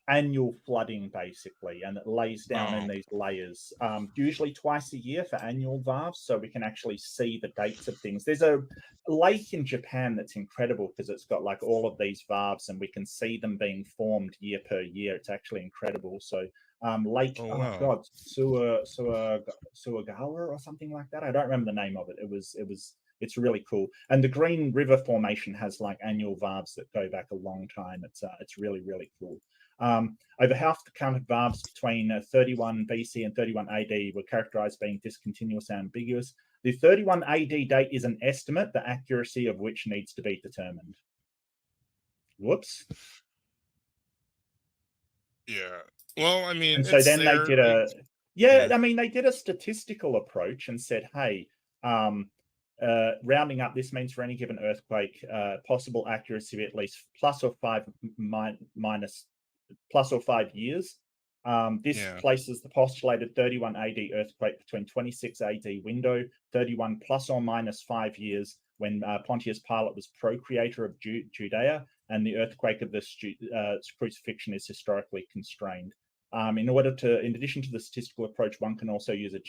annual flooding, basically, and it lays down in these layers, usually twice a year for annual varves, so we can actually see the dates of things. There's a lake in Japan that's incredible because it's got like all of these varves, and we can see them being formed year per year. It's actually incredible. So Lake, Suagawa or something like that. I don't remember the name of it. It's really cool. And the Green River Formation has like annual varves that go back a long time. It's really, really cool. Over half the counted varves between 31 BC and 31 AD were characterized being discontinuous and ambiguous. The 31 AD date is an estimate, the accuracy of which needs to be determined. Whoops. Yeah. Well, I mean, and so then they did they did a statistical approach and said, hey, rounding up, this means for any given earthquake, possible accuracy of at least plus or 5 years. This places the postulated 31 AD earthquake between 26 AD window, 31 plus or minus 5 years when Pontius Pilate was procreator of Judea, and the earthquake of the crucifixion is historically constrained. In addition to the statistical approach, one can also use a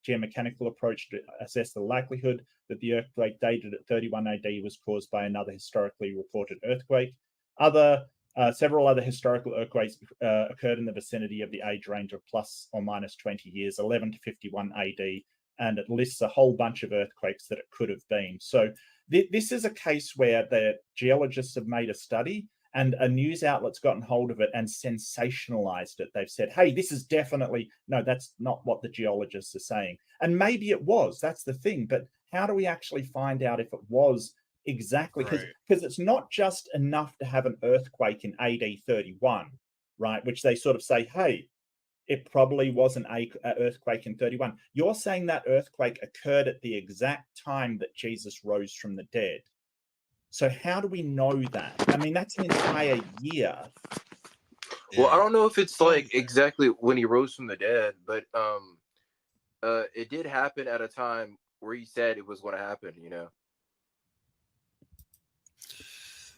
geomechanical approach to assess the likelihood that the earthquake dated at 31 AD was caused by another historically reported earthquake. Several other historical earthquakes occurred in the vicinity of the age range of plus or minus 20 years, 11 to 51 AD, and it lists a whole bunch of earthquakes that it could have been. So this is a case where the geologists have made a study and a news outlet's gotten hold of it and sensationalized it. They've said, hey, this is definitely, no, that's not what the geologists are saying. And maybe it was, that's the thing. But how do we actually find out if it was exactly? Because it's not just enough to have an earthquake in AD 31, right? Which they sort of say, hey, it probably wasn't an earthquake in 31. You're saying that earthquake occurred at the exact time that Jesus rose from the dead. So how do we know that? I mean, that's an entire year. Well, I don't know if it's like exactly when he rose from the dead, but it did happen at a time where he said it was going to happen, you know?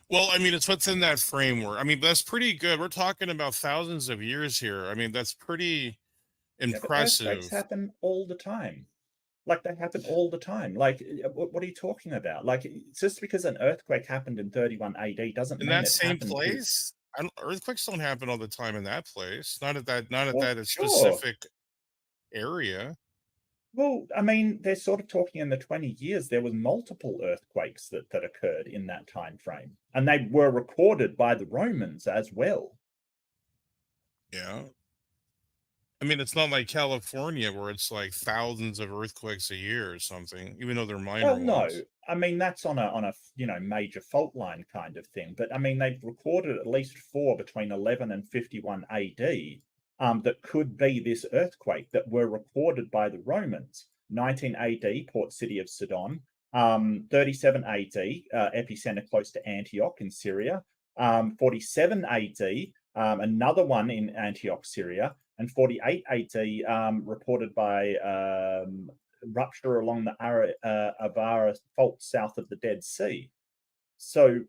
Well, I mean, it's what's in that framework. I mean, that's pretty good. We're talking about thousands of years here. I mean, that's pretty impressive. Earthquakes happen all the time. Like, they happen all the time. Like, what are you talking about? Like, just because an earthquake happened in 31 AD doesn't mean in that same place. Earthquakes don't happen all the time in that place. Not at that specific area. Well, I mean, they're sort of talking in the 20 years. There was multiple earthquakes that occurred in that time frame, and they were recorded by the Romans as well. Yeah. I mean, it's not like California where it's like thousands of earthquakes a year or something, even though they're minor ones. No, I mean, that's on a major fault line kind of thing. But I mean, they've recorded at least 4 between 11 and 51 AD that could be this earthquake that were recorded by the Romans. 19 AD, port city of Sidon. 37 AD, epicenter close to Antioch in Syria. 47 AD, another one in Antioch, Syria. And 48 AD, reported by rupture along the Avara fault south of the Dead Sea. So,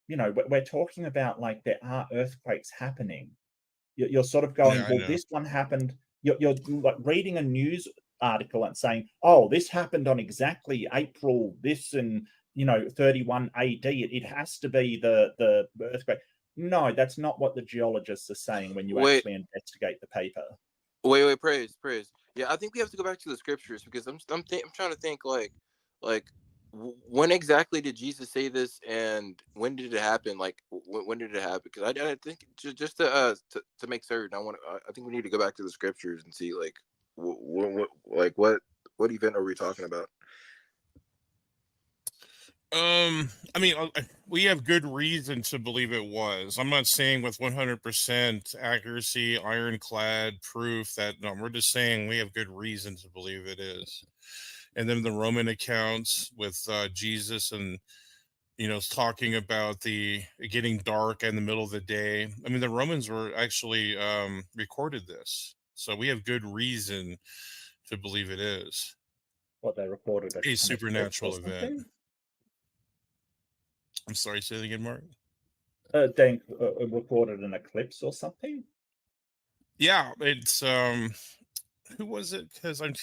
we're talking about like there are earthquakes happening. You're sort of going, this one happened. You're like reading a news article and saying, oh, this happened on exactly April this and 31 AD. It has to be the earthquake. No, that's not what the geologists are saying when you actually investigate the paper. Wait, praise. Yeah, I think we have to go back to the scriptures because I'm trying to think like when exactly did Jesus say this, and when did it happen? Like, when did it happen? Because I think just to make certain, I think we need to go back to the scriptures and see like what event are we talking about? I mean, we have good reason to believe it was. I'm not saying with 100% accuracy, ironclad proof that no. We're just saying we have good reason to believe it is. And then the Roman accounts with Jesus and talking about the getting dark in the middle of the day. I mean, the Romans were actually recorded this, so we have good reason to believe it is. What they recorded a supernatural event. I'm sorry, say that again, Mark. They recorded an eclipse or something. Yeah, it's who was it? Because I'm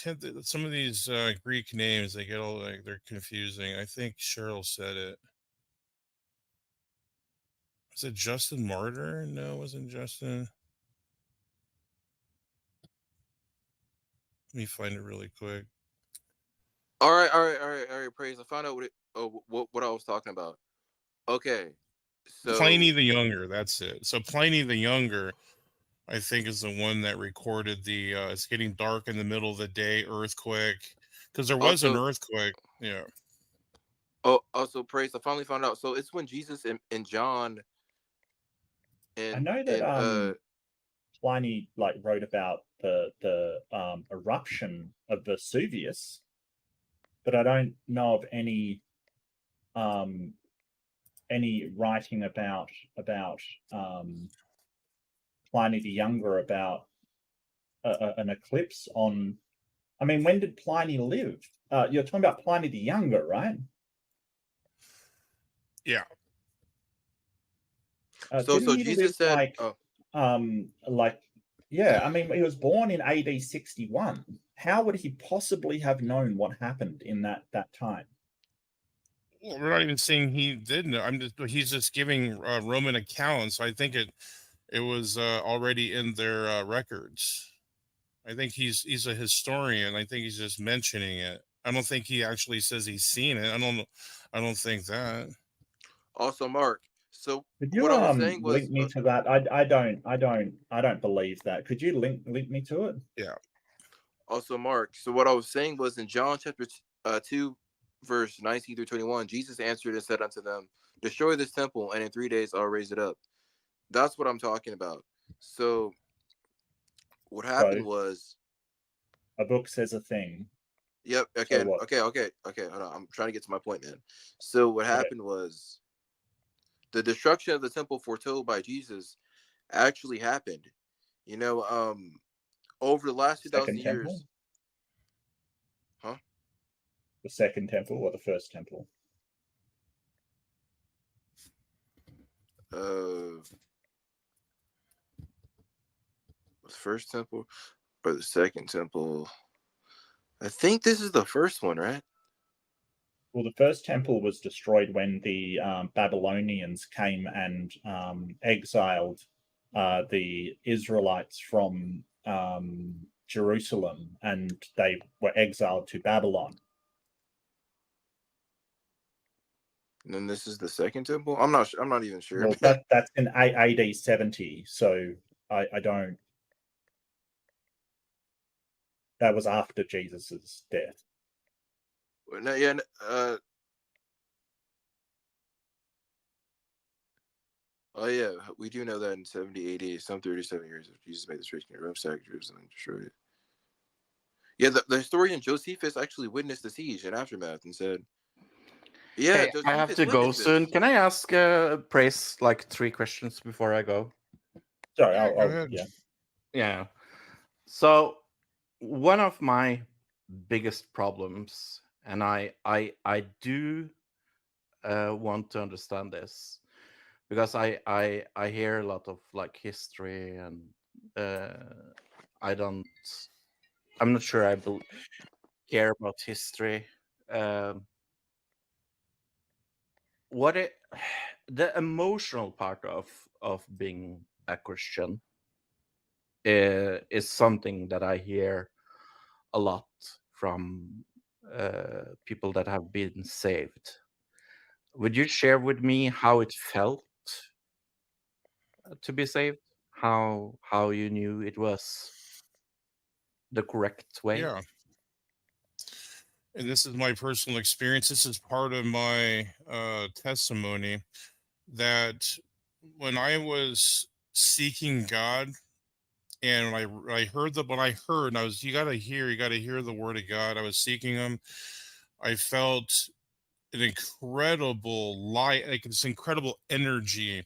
some of these Greek names, they get all like they're confusing. I think Cheryl said it. Was it Justin Martyr? No, it wasn't Justin. Let me find it really quick. All right. Praise. I found out what I was talking about. Okay, so Pliny the Younger. That's it. So Pliny the Younger, I think, is the one that recorded the it's getting dark in the middle of the day earthquake, because there was an earthquake. Yeah. Also, Praise. I finally found out. So it's when Jesus and John. And I know that Pliny wrote about the eruption of Vesuvius, but I don't know of any writing about Pliny the Younger about an eclipse on. I mean, when did Pliny live? You're talking about Pliny the Younger, right? Yeah. So Jesus said, yeah. I mean, he was born in AD 61. How would he possibly have known what happened in that time? Well, we're not even saying he didn't. He's just giving Roman accounts. I think it was already in their records. I think he's a historian. I think he's just mentioning it. I don't think he actually says he's seen it. I don't think that. Also, Mark. So could you what I was saying was link me to that? I don't believe that. Could you link me to it? Yeah. Also, Mark. So what I was saying was in John chapter 2, verse 19 through 21, Jesus answered and said unto them, "Destroy this temple, and in 3 days I'll raise it up." That's what I'm talking about. So what happened was a book says a thing. Yep. Okay. So okay. Hold on. I'm trying to get to my point, man. So what happened was the destruction of the temple foretold by Jesus actually happened. Over the last 2,000 years. Huh? The second temple or the first temple? The first temple or the second temple? I think this is the first one, right? Well, the first temple was destroyed when the Babylonians came and exiled the Israelites from Jerusalem, and they were exiled to Babylon. And then this is the second temple. I'm not even sure. Well, that's in AD 70. So I don't. That was after Jesus's death. No, yeah. Oh yeah, we do know that in 70 AD, some 37 years of Jesus made the straight in Rome, sacked Jerusalem, and destroyed it. Yeah, the historian Josephus actually witnessed the siege and aftermath and said, "Yeah, hey, I have to go soon. Can I ask Praise 3 questions before I go?" Sorry, yeah. So one of my biggest problems, and I do want to understand this, because I hear a lot of history, and I'm not sure I care about history. The emotional part of being a Christian is something that I hear a lot from people that have been saved. Would you share with me how it felt to be saved? How you knew it was the correct way? Yeah. And this is my personal experience. This is part of my testimony, that when I was seeking God, and I heard what I heard, and I was, you got to hear the word of God. I was seeking him. I felt an incredible light, like this incredible energy.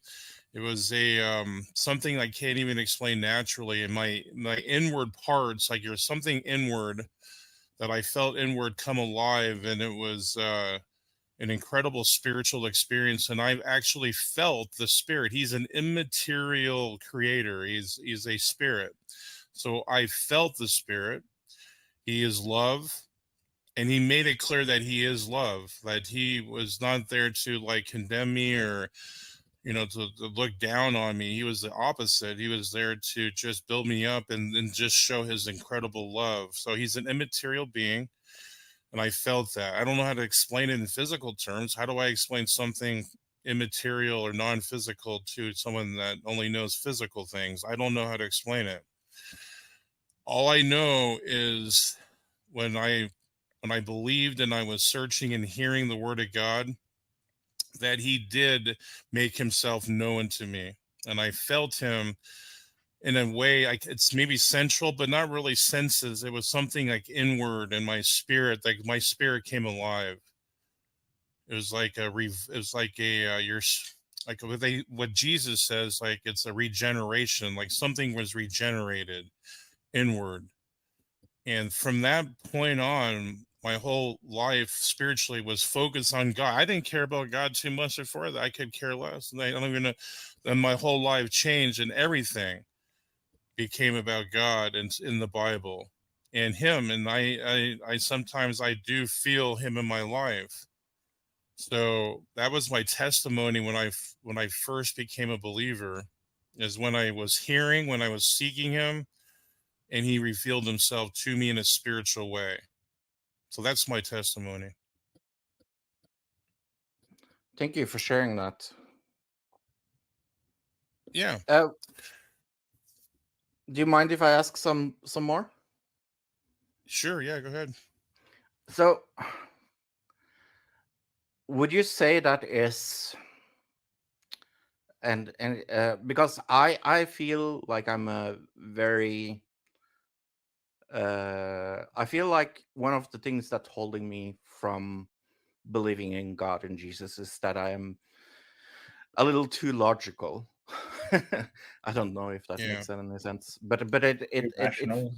It was a something I can't even explain naturally. In my inward parts, like there's something inward that I felt inward come alive, and it was an incredible spiritual experience. And I've actually felt the Spirit. He's an immaterial creator. He's a spirit. So I felt the Spirit. He is love. And he made it clear that he is love, that he was not there to like condemn me or, you know, to look down on me. He was the opposite. He was there to just build me up and just show his incredible love. So he's an immaterial being. And I felt that. I don't know how to explain it in physical terms. How do I explain something immaterial or non-physical to someone that only knows physical things? I don't know how to explain it. All I know is when I believed and I was searching and hearing the word of God, that he did make himself known to me. And I felt him in a way, it's maybe central, but not really senses. It was something like inward in my spirit, like my spirit came alive. It was like what Jesus says, like it's a regeneration, like something was regenerated inward. And from that point on, my whole life spiritually was focused on God. I didn't care about God too much before that. I could care less. And I don't even know. Then my whole life changed, and everything became about God and in the Bible and him. And I sometimes I do feel him in my life. So that was my testimony when I first became a believer, is when I was seeking him, and he revealed himself to me in a spiritual way. So that's my testimony. Thank you for sharing that. Yeah. Do you mind if I ask some more? Sure. Yeah, go ahead. So, would you say that is, and because I feel like I'm a very I feel like one of the things that's holding me from believing in God and Jesus is that I am a little too logical. I don't know if that makes any sense, but it rational.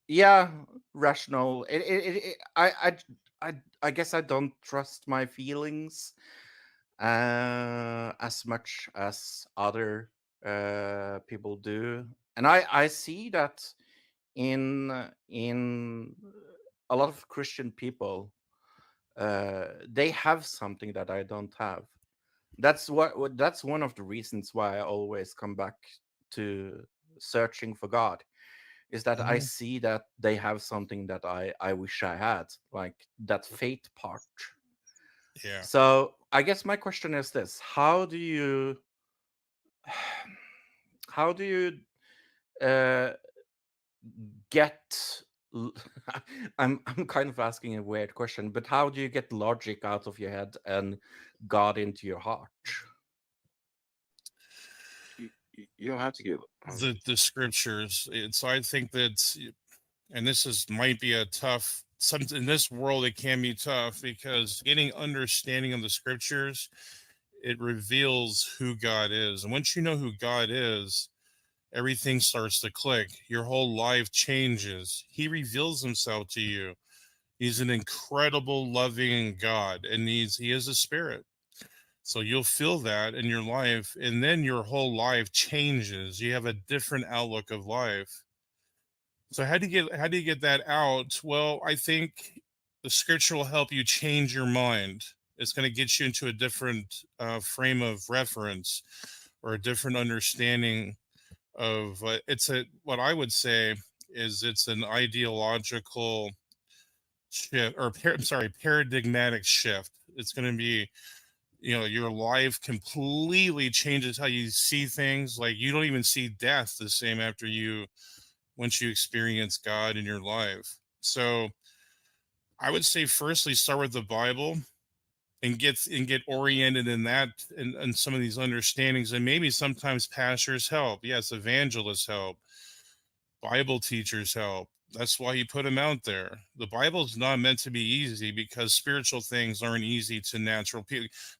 Yeah, rational. I guess I don't trust my feelings as much as other people do, and I see that in a lot of Christian people. They have something that I don't have. That's one of the reasons why I always come back to searching for God, is that I see that they have something that I wish I had, like that faith part. Yeah. So I guess my question is this: how do you get I'm kind of asking a weird question, but how do you get logic out of your head and God into your heart? You don't have to get the scriptures. So I think that, and this might be a tough. In this world, it can be tough because getting understanding of the scriptures, it reveals who God is, and once you know who God is, everything starts to click. Your whole life changes. He reveals himself to you. He's an incredible, loving God, and he is a spirit. So you'll feel that in your life, and then your whole life changes. You have a different outlook of life. So how do you get that out? Well, I think the scripture will help you change your mind. It's going to get you into a different frame of reference, or a different understanding of what I would say is it's an ideological shift, or paradigmatic shift. It's going to be, your life completely changes how you see things. Like, you don't even see death the same once you experience God in your life. So I would say, firstly, start with the Bible and get oriented in that, and some of these understandings, and maybe sometimes pastors help. Yes, evangelists help, Bible teachers help. That's why you put them out there. The Bible's not meant to be easy, because spiritual things aren't easy to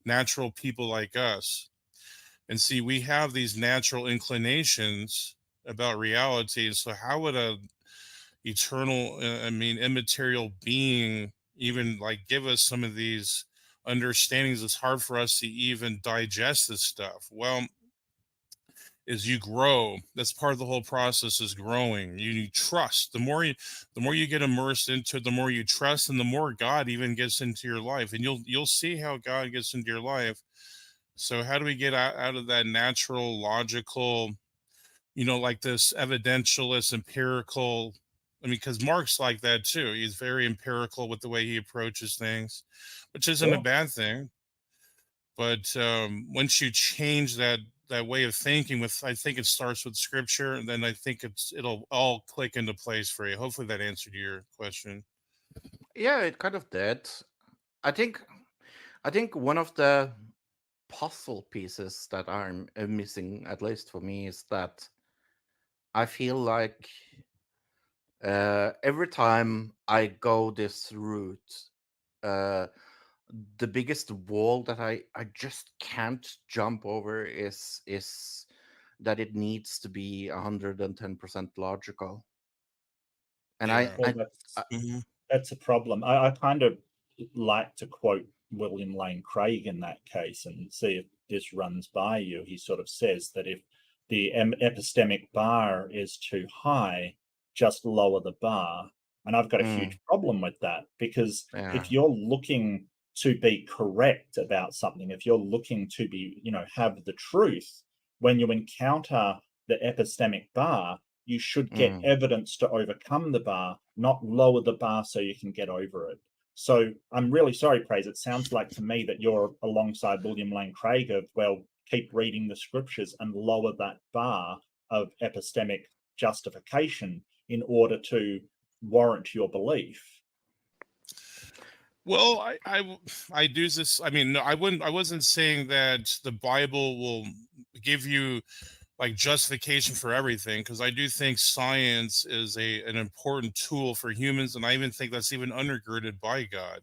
natural people like us. And see, we have these natural inclinations about reality. So how would a eternal, immaterial being even give us some of these understandings? It's hard for us to even digest this stuff. Well, as you grow, that's part of the whole process, is growing. You trust. The more you get immersed into it, the more you trust, and the more God even gets into your life, and you'll see how God gets into your life. So how do we get out of that natural, logical, like this evidentialist, empirical? Because Mark's like that too. He's very empirical with the way he approaches things, which isn't a bad thing. But once you change that way of thinking, I think it starts with Scripture, and then I think it'll all click into place for you. Hopefully that answered your question. Yeah, it kind of did. I think one of the puzzle pieces that are missing, at least for me, is that I feel like every time I go this route, the biggest wall that I just can't jump over is that it needs to be 110% logical. And that's a problem. I kind of like to quote William Lane Craig in that case and see if this runs by you. He sort of says that if the epistemic bar is too high, just lower the bar. And I've got a huge problem with that, because if you're looking to be correct about something, if you're looking to be, have the truth, when you encounter the epistemic bar, you should get evidence to overcome the bar, not lower the bar so you can get over it. So I'm really sorry, Praise. It sounds like to me that you're alongside William Lane Craig of, well, keep reading the scriptures and lower that bar of epistemic justification in order to warrant your belief. Well, I do this. No, I wasn't saying that the Bible will give you justification for everything, because I do think science is an important tool for humans, and I even think that's even undergirded by God.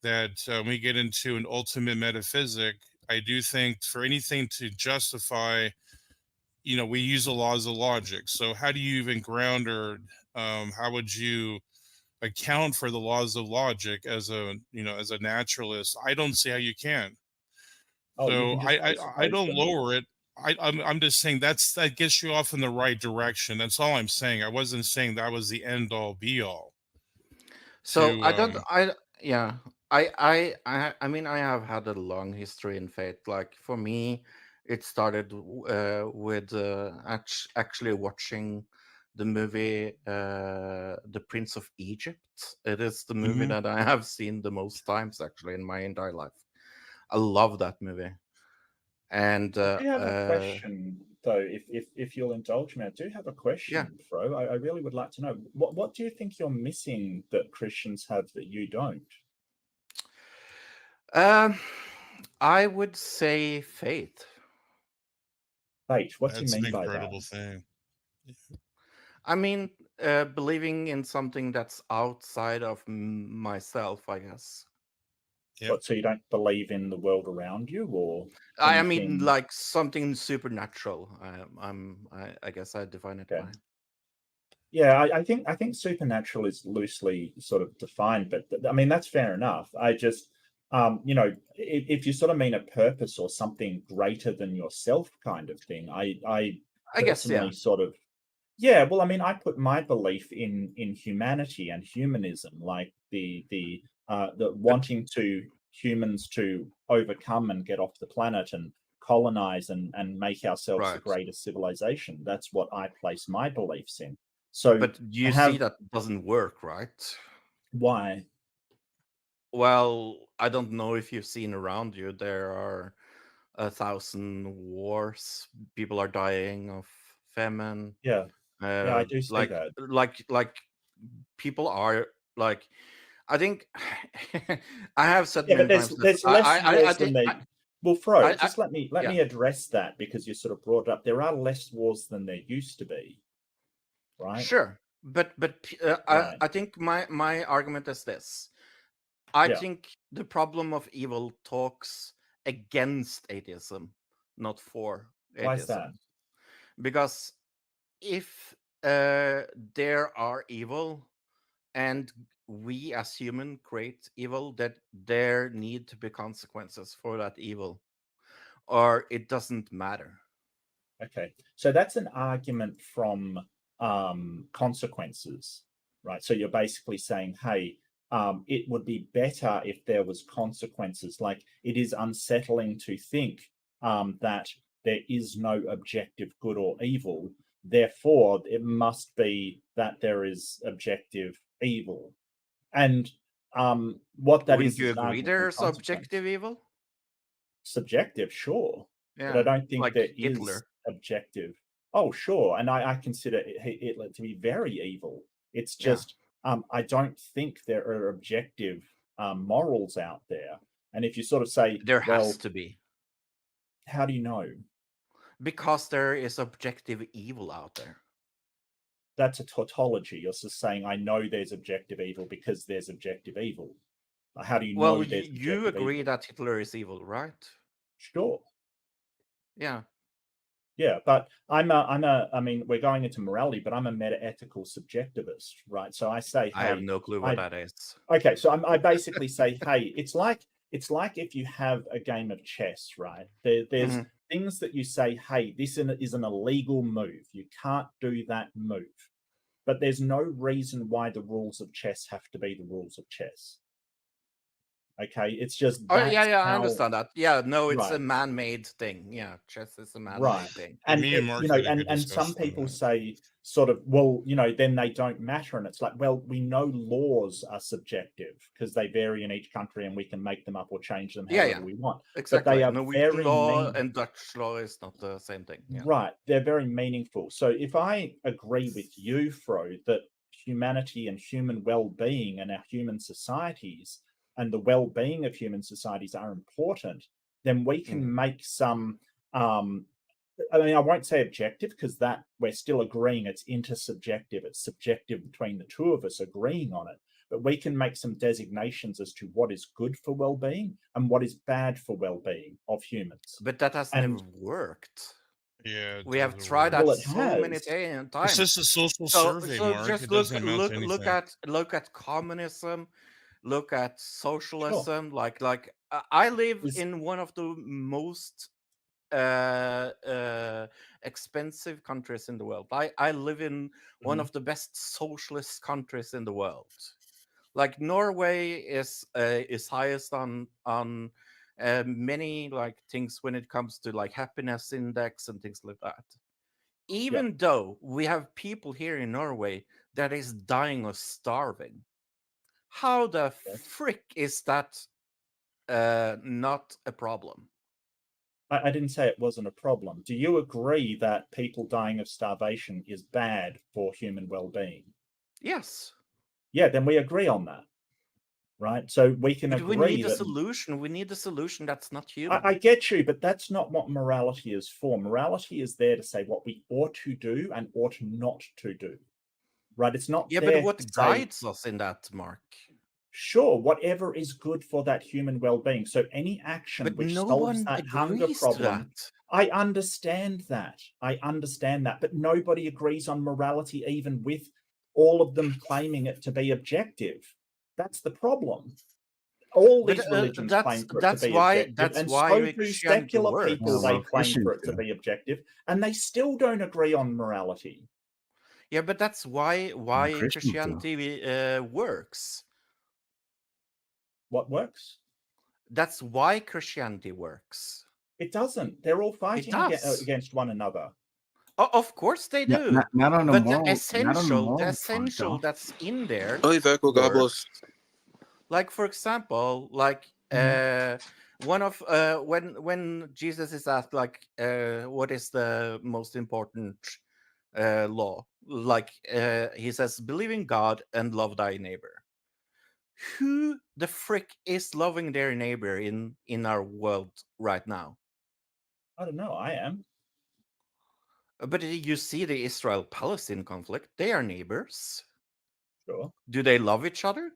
That when we get into an ultimate metaphysic, I do think for anything to justify, we use the laws of logic. So how do you even ground, or how would you account for the laws of logic as a naturalist? I don't see how you can. So I don't lower it. I'm just saying that gets you off in the right direction. That's all I'm saying. I wasn't saying that was the end all be all. So I have had a long history in faith. Like, for me, it started with actually watching the movie The Prince of Egypt. It is the movie that I have seen the most times, actually, in my entire life. I love that movie. And I have a question, though, if you'll indulge me. I do have a question, Fro. I really would like to know, what do you think you're missing that Christians have that you don't? I would say faith. Faith? What do you mean by that? That's an incredible thing. I mean, believing in something that's outside of myself, I guess. What, so you don't believe in the world around you, or I mean, like something supernatural. I guess I define it by. Yeah, I think supernatural is loosely sort of defined, but I mean that's fair enough. I just, if you sort of mean a purpose or something greater than yourself kind of thing, I guess sort of. Yeah, well, I mean, I put my belief in humanity and humanism, like the wanting humans to overcome and get off the planet and colonize and make ourselves the greatest civilization. That's what I place my beliefs in. So, but you see that doesn't work, right? Why? Well, I don't know if you've seen around you. There are 1,000 wars. People are dying of famine. Yeah, I do see that. Like people are like. I think I have said Yeah, many but times. there's less wars than there. Well, Fro, just let me address that, because you sort of brought it up. There are less wars than there used to be, right? Sure, but Right. I think my argument is this. I think the problem of evil talks against atheism, not for atheism. Why is that? Because if there are evil and we as human create evil, that there need to be consequences for that evil, or it doesn't matter. Okay, so that's an argument from consequences, right? So you're basically saying, hey, it would be better if there was consequences. Like, it is unsettling to think that there is no objective good or evil. Therefore, it must be that there is objective evil. And what that Wouldn't is you an agree argument there's from objective evil? Subjective, sure. Yeah, But I don't think like there Hitler. is objective. Oh, sure. And I consider Hitler to be very evil. It's just, I don't think there are objective morals out there. And if you sort of say, there has to be. How do you know? Because there is objective evil out there. That's a tautology. You're just saying, I know there's objective evil because there's objective evil. How do you know there's objective evil? You agree that Hitler is evil, right? Sure. Yeah. Yeah, but I mean, we're going into morality, but I'm a meta-ethical subjectivist, right? So I say, hey, I have no clue what that is. Okay, so I basically say, hey, it's like if you have a game of chess, right? There's things that you say, hey, this is an illegal move. You can't do that move. But there's no reason why the rules of chess have to be the rules of chess. Okay, it's just I understand that. Yeah, no, it's a man-made thing. Yeah, chess is a man-made thing. And and some people say sort of, well, then they don't matter, and it's like, well, we know laws are subjective because they vary in each country, and we can make them up or change them however we want. Exactly. But they are Norwegian law and Dutch law is not the same thing. Yeah. Right, they're very meaningful. So if I agree with you, Fro, that humanity and human well-being and our human societies and the well-being of human societies are important, then we can make some I mean, I won't say objective, because that we're still agreeing it's intersubjective, it's subjective between the two of us agreeing on it, but we can make some designations as to what is good for well-being and what is bad for well-being of humans. But that has never worked. Yeah, we have tried that so many times. It's just a social survey, Mark. Just it doesn't amount to anything. look at communism, look at socialism. Sure. I live in one of the most expensive countries in the world. I live in one of the best socialist countries in the world. Like Norway is highest on many things when it comes to happiness index and things like that. Even though we have people here in Norway that is dying of starving, how the frick is that not a problem? I didn't say it wasn't a problem. Do you agree that people dying of starvation is bad for human well-being? Yes. Yeah, then we agree on that, right? So we can agree. We need a solution. We need a solution that's not human. I get you, but that's not what morality is for. Morality is there to say what we ought to do and ought not to do, right? It's not. Yeah, but what guides us in that, Mark? Sure, whatever is good for that human well-being. So any action which solves that hunger problem. I understand that. But nobody agrees on morality, even with all of them claiming it to be objective. That's the problem. All these religions claim for it to be objective, and so do secular people. They claim for it to be objective, and they still don't agree on morality. Yeah, but that's why Christianity works. What works? That's why Christianity works. It doesn't. They're all fighting against one another. Of course they do. Not on the but moral, the essential front, that's in there. Oh, Echo, God bless. Like, for example, like one of when Jesus is asked, like, what is the most important law? Like, he says, believe in God and love thy neighbor. Who the frick is loving their neighbor in our world right now? I don't know. I am. But you see the Israel-Palestine conflict. They are neighbors. Sure. Do they love each other?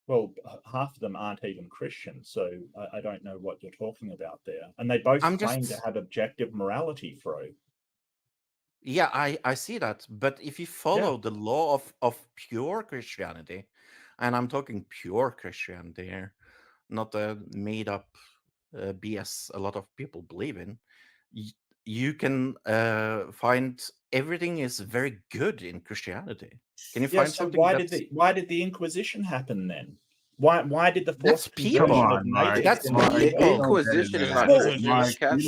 Well, half of them aren't even Christian, so I don't know what you're talking about there. And they both claim to have objective morality, Fro. Yeah, I see that. But if you follow the law of pure Christianity, and I'm talking pure Christianity here, not the made-up BS a lot of people believe in, you can find everything is very good in Christianity. Can you find something? Why did the Inquisition happen then? Why did the forced conversion of natives? That's Inquisition is not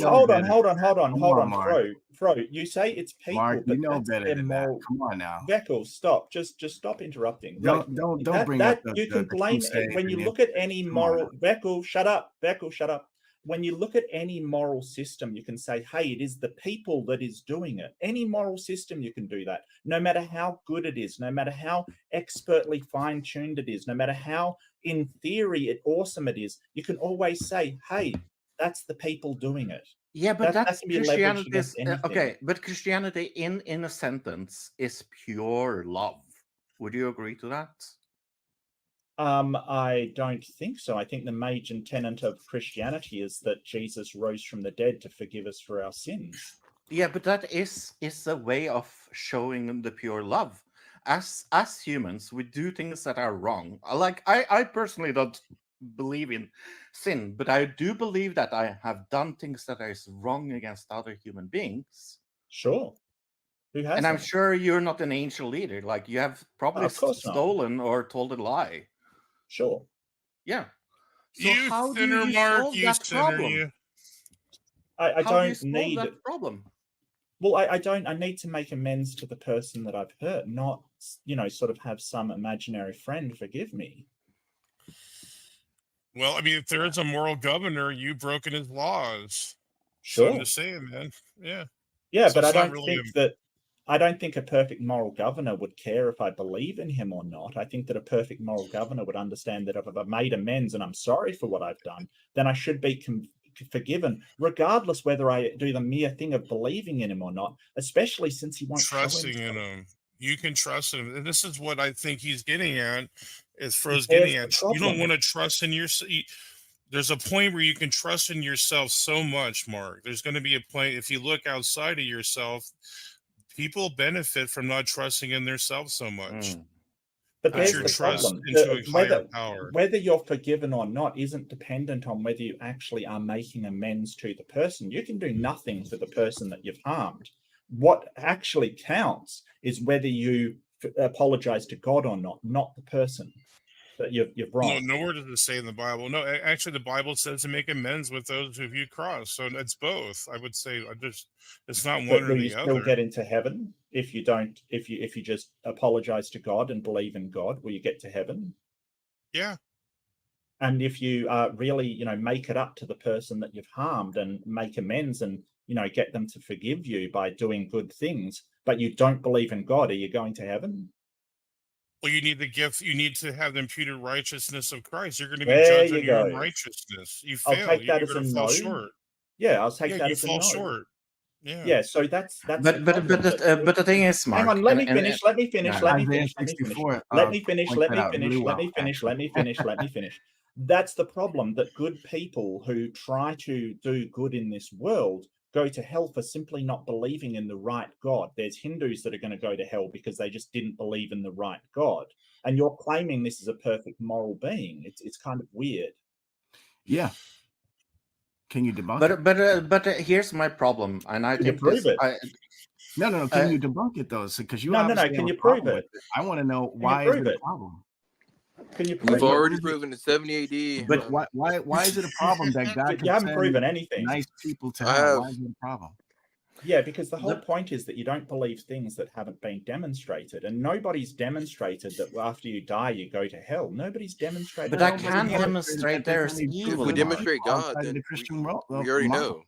Hold on, Fro. You say it's people, Mark, but you know that's better than that. Come on now. Veckle, stop. Just stop interrupting. Don't bring up you can blame it when you look at any moral. Veckle, shut up. Veckle, shut up. When you look at any moral system, you can say, hey, it is the people that is doing it. Any moral system, you can do that. No matter how good it is, no matter how expertly fine-tuned it is, no matter how, in theory, awesome it is, you can always say, hey, that's the people doing it. Yeah, but that's Christianity. Okay, but Christianity in a sentence is pure love. Would you agree to that? I don't think so. I think the major tenet of Christianity is that Jesus rose from the dead to forgive us for our sins. Yeah, but that is a way of showing the pure love. As humans, we do things that are wrong. Like, I personally don't believe in sin, but I do believe that I have done things that is wrong against other human beings. Sure. Who hasn't? And I'm sure you're not an angel either. Like, you have probably stolen or told a lie. Sure. Yeah. So you how sinner, do you Mark, solve you that sinner, problem? you. I how don't do you need solve that problem. Well, I need to make amends to the person that I've hurt, not, sort of have some imaginary friend forgive me. Well, I mean, if there is a moral governor, you've broken his laws. Sure. So I'm just saying, man. Yeah. Yeah, so but I don't think a perfect moral governor would care if I believe in him or not. I think that a perfect moral governor would understand that if I've made amends and I'm sorry for what I've done, then I should be forgiven, regardless whether I do the mere thing of believing in him or not, especially since he won't trusting in him. You can trust him. And this is what I think he's getting at, is Fro's getting at. You don't want to trust in yourself. There's a point where you can trust in yourself so much, Mark. There's going to be a point, if you look outside of yourself, people benefit from not trusting in themselves so much. But there's the problem. Into a higher power. Whether you're forgiven or not isn't dependent on whether you actually are making amends to the person. You can do nothing for the person that you've harmed. What actually counts is whether you apologize to God or not the person that you've wronged. No, nowhere does it say in the Bible. No, actually, the Bible says to make amends with those who you cross. So it's both. I would say it's not one or the other. Will you still get into heaven if you don't? If you just apologize to God and believe in God, will you get to heaven? Yeah. And if you really, make it up to the person that you've harmed and make amends and get them to forgive you by doing good things, but you don't believe in God, are you going to heaven? Well, you need the gift. You need to have the imputed righteousness of Christ. You're going to be judged on your own righteousness. You fail. I'll take that as a no. Short. Yeah, I'll take that as a no. You fall short. Yeah. Yeah. So that's. But the thing is, Mark. Hang on. Let me finish. Let me finish. That's the problem. That good people who try to do good in this world go to hell for simply not believing in the right God. There's Hindus that are going to go to hell because they just didn't believe in the right God. And you're claiming this is a perfect moral being. It's kind of weird. Yeah. Can you debunk it? But here's my problem, and I think prove it. No. Can you debunk it though? Because you no. Can you prove it? I want to know why is it a problem. Can you prove We've already proven in 70 AD. But why is it a problem that God you haven't proven anything? Nice people to hell. Why is it a problem? Yeah, because the whole point is that you don't believe things that haven't been demonstrated, and nobody's demonstrated that after you die you go to hell. Nobody's demonstrated. But I can demonstrate there's evil. If we demonstrate God, then the Christian world, we already know.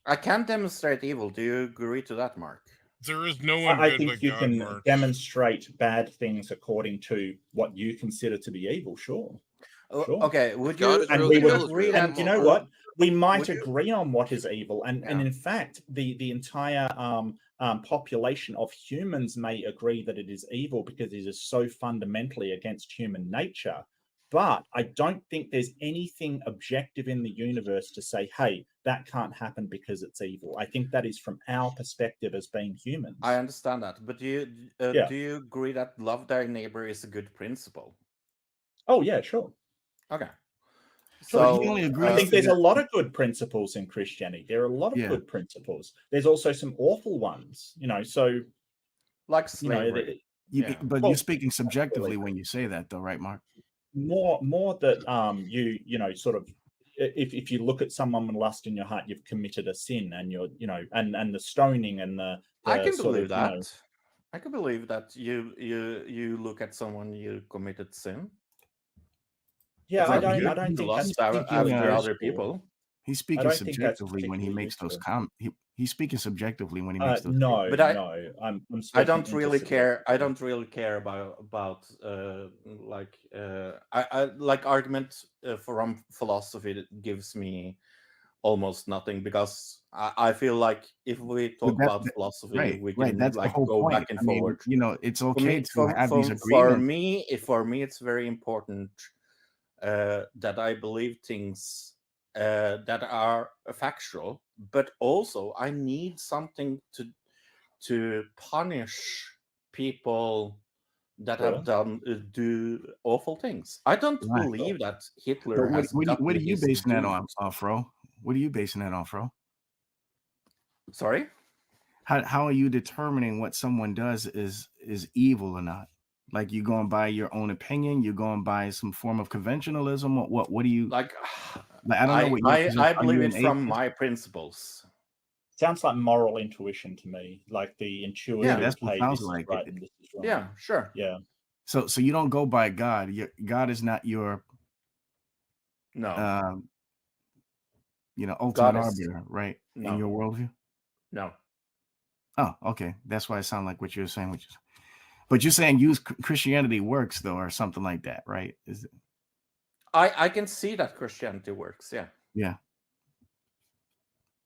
I can demonstrate evil. Do you agree to that, Mark? There is no one. I think you can demonstrate bad things according to what you consider to be evil. Sure. Okay. Would you? And we would agree. And you know what? We might agree on what is evil, and in fact, the entire population of humans may agree that it is evil because it is so fundamentally against human nature. But I don't think there's anything objective in the universe to say, hey, that can't happen because it's evil. I think that is from our perspective as being humans. I understand that. But do you agree that love thy neighbor is a good principle? Oh, yeah, sure. Okay. So I think there's a lot of good principles in Christianity. There are a lot of good principles. There's also some awful ones, so like slavery. But you're speaking subjectively when you say that, though, right, Mark? More that you sort of, if you look at someone with lust in your heart, you've committed a sin, and you're and the stoning and the I can believe that. I can believe that you look at someone, you committed sin. Yeah, I don't think that's other people. He's speaking subjectively when he makes those comments. He's speaking subjectively when he makes those. No, I'm I don't really care. I don't really care about I like argument from philosophy that gives me almost nothing, because I feel like if we talk about philosophy, we can go back and forward. It's okay to have these agreements. For me, it's very important that I believe things that are factual, but also I need something to punish people that have do awful things. I don't believe that Hitler has. What are you basing that on, Fro? What are you basing that on, Fro? Sorry? How are you determining what someone does is evil or not? Like, you going by your own opinion? You're going by some form of conventionalism? What do you like? I don't know. I believe it from my principles. Sounds like moral intuition to me, like the intuitive. Yeah, that's what it sounds like. Right, and this is wrong. Yeah, sure. Yeah. So you don't go by God. God is not your ultimate arbiter, right? No. In your worldview. No. Oh, okay. That's why it sounds like what you're saying. But you're saying Christianity works, though, or something like that, right? Is it? I can see that Christianity works. Yeah. Yeah.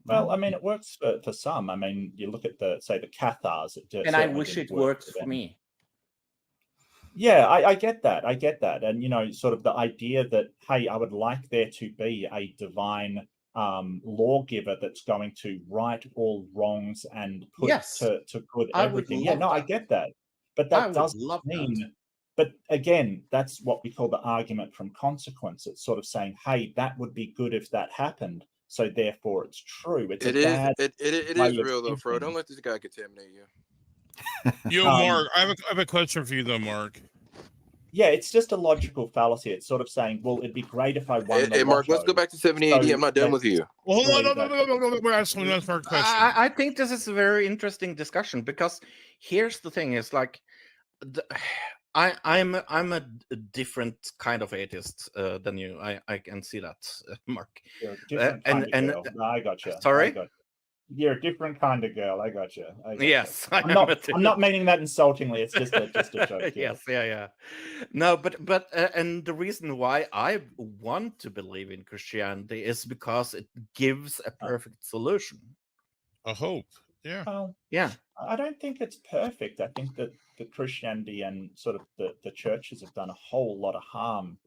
Well, I mean, it works for some. I mean, you look at the Cathars. And I wish it worked for me. Yeah, I get that. And, sort of the idea that, hey, I would like there to be a divine lawgiver that's going to right all wrongs and put to good everything. Yeah, no, I get that. But that doesn't mean... But again, that's what we call the argument from consequence. It's sort of saying, hey, that would be good if that happened, so therefore it's true. It is real, though, Fro. Don't let this guy contaminate you. Yo, Mark, I have a question for you, though, Mark. Yeah, it's just a logical fallacy. It's sort of saying, well, it'd be great if I won. Hey, Mark, let's go back to 70 AD. I'm not done with you. Well, hold on. No. We're asking one more question. I think this is a very interesting discussion, because here's the thing: is like, I'm a different kind of atheist than you. I can see that, Mark. You're a different kind of girl. I got you. Sorry. You're a different kind of girl. I got you. Yes, I'm not meaning that insultingly. It's just a joke. Yes, yeah. No, but and the reason why I want to believe in Christianity is because it gives a perfect solution. A hope. Yeah. Well, yeah. I don't think it's perfect. I think that the Christianity and sort of the churches have done a whole lot of harm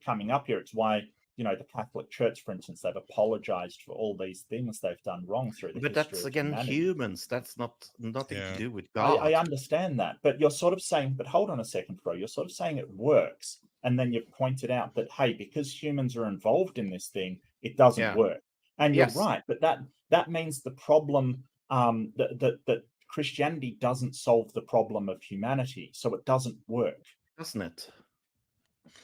coming up here. It's why, the Catholic Church, for instance, they've apologized for all these things they've done wrong through the history. But that's, again, humanity. Humans. That's nothing to do with God. I understand that. But you're sort of saying, but hold on a second, Fro. You're sort of saying it works. And then you've pointed out that, hey, because humans are involved in this thing, it doesn't work. And you're right. But that means the problem, that Christianity doesn't solve the problem of humanity. So it doesn't work. Doesn't it?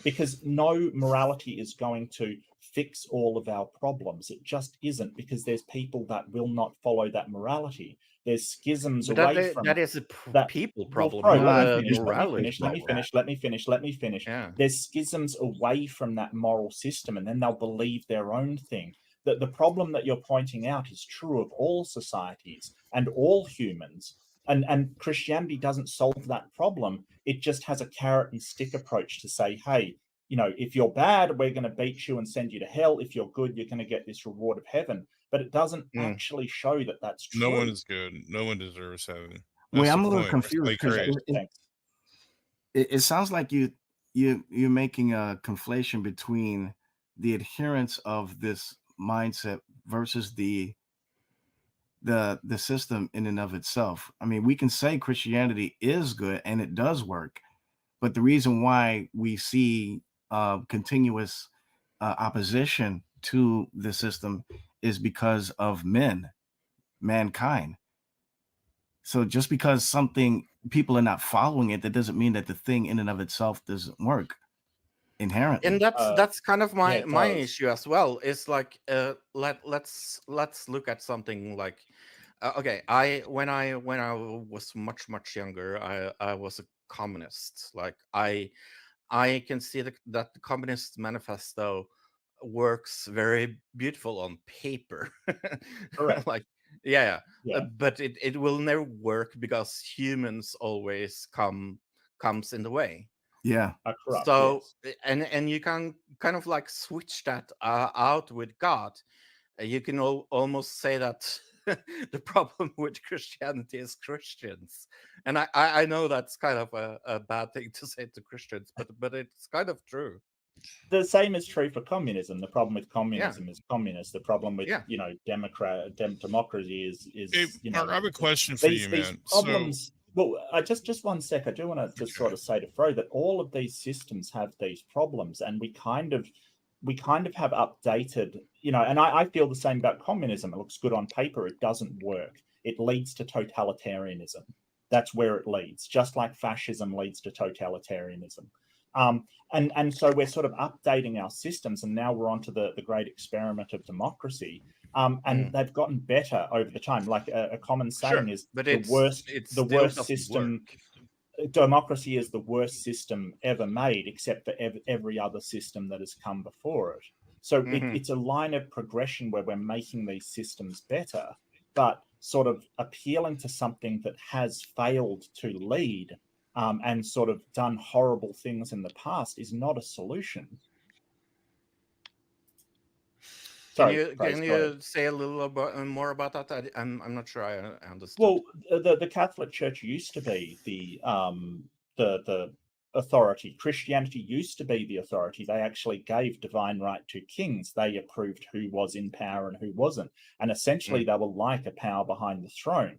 because no morality is going to fix all of our problems. It just isn't, because there's people that will not follow that morality. There's schisms away from that is a that people well, problem, bro, not let a me finish. morality Let me problem. finish. Let me finish. Let me finish. Yeah. There's schisms away from that moral system, and then they'll believe their own thing. The problem that you're pointing out is true of all societies and all humans. And Christianity doesn't solve that problem. It just has a carrot and stick approach to say, hey, you know, if you're bad, we're going to beat you and send you to hell. If you're good, you're going to get this reward of heaven. But it doesn't actually show that that's true. No one is good. No one deserves heaven. Wait, I'm a little confused because it sounds like you're making a conflation between the adherence of this mindset versus the system in and of itself. I mean, we can say Christianity is good and it does work, but the reason why we see continuous opposition to the system is because of mankind. So just because people are not following it, that doesn't mean that the thing in and of itself doesn't work inherently. And that's kind of my issue as well. It's like let's look at something like okay, when I was much younger, I was a communist. Like I can see that the Communist Manifesto works very beautiful on paper. Like yeah. But it will never work because humans always comes in the way. Yeah. Corrupt, so yes. and you can kind of like switch that out with God. You can almost say that the problem with Christianity is Christians, and I know that's kind of a bad thing to say to Christians, but it's kind of true. The same is true for communism. The problem with communism is communist. The problem with democracy is you know. Mark, I have a question for you, man. These problems. Well, just 1 sec. I do want to just sort of say to Fro that all of these systems have these problems, and we kind of have updated, you know, and I feel the same about communism. It looks good on paper. It doesn't work. It leads to totalitarianism. That's where it leads, just like fascism leads to totalitarianism. And so we're sort of updating our systems, and now we're onto the great experiment of democracy. And they've gotten better over the time. Like a common saying is the worst system. Democracy is the worst system ever made, except for every other system that has come before it. So it's a line of progression where we're making these systems better, but sort of appealing to something that has failed to lead and sort of done horrible things in the past is not a solution. Can you say a little more about that? I'm not sure I understood. Well, the Catholic Church used to be the authority. Christianity used to be the authority. They actually gave divine right to kings. They approved who was in power and who wasn't, and essentially they were like a power behind the throne.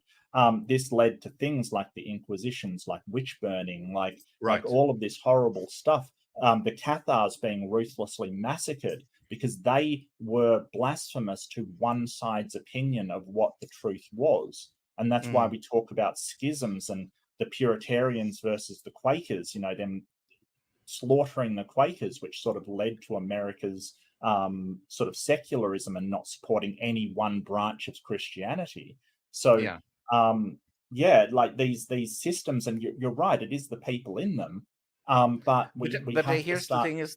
This led to things like the Inquisitions, like witch burning, like all of this horrible stuff. The Cathars being ruthlessly massacred because they were blasphemous to one side's opinion of what the truth was. And that's why we talk about schisms and the Puritarians versus the Quakers, you know, them slaughtering the Quakers, which sort of led to America's sort of secularism and not supporting any one branch of Christianity. So, like these systems, and you're right, it is the people in them. But here's the thing is,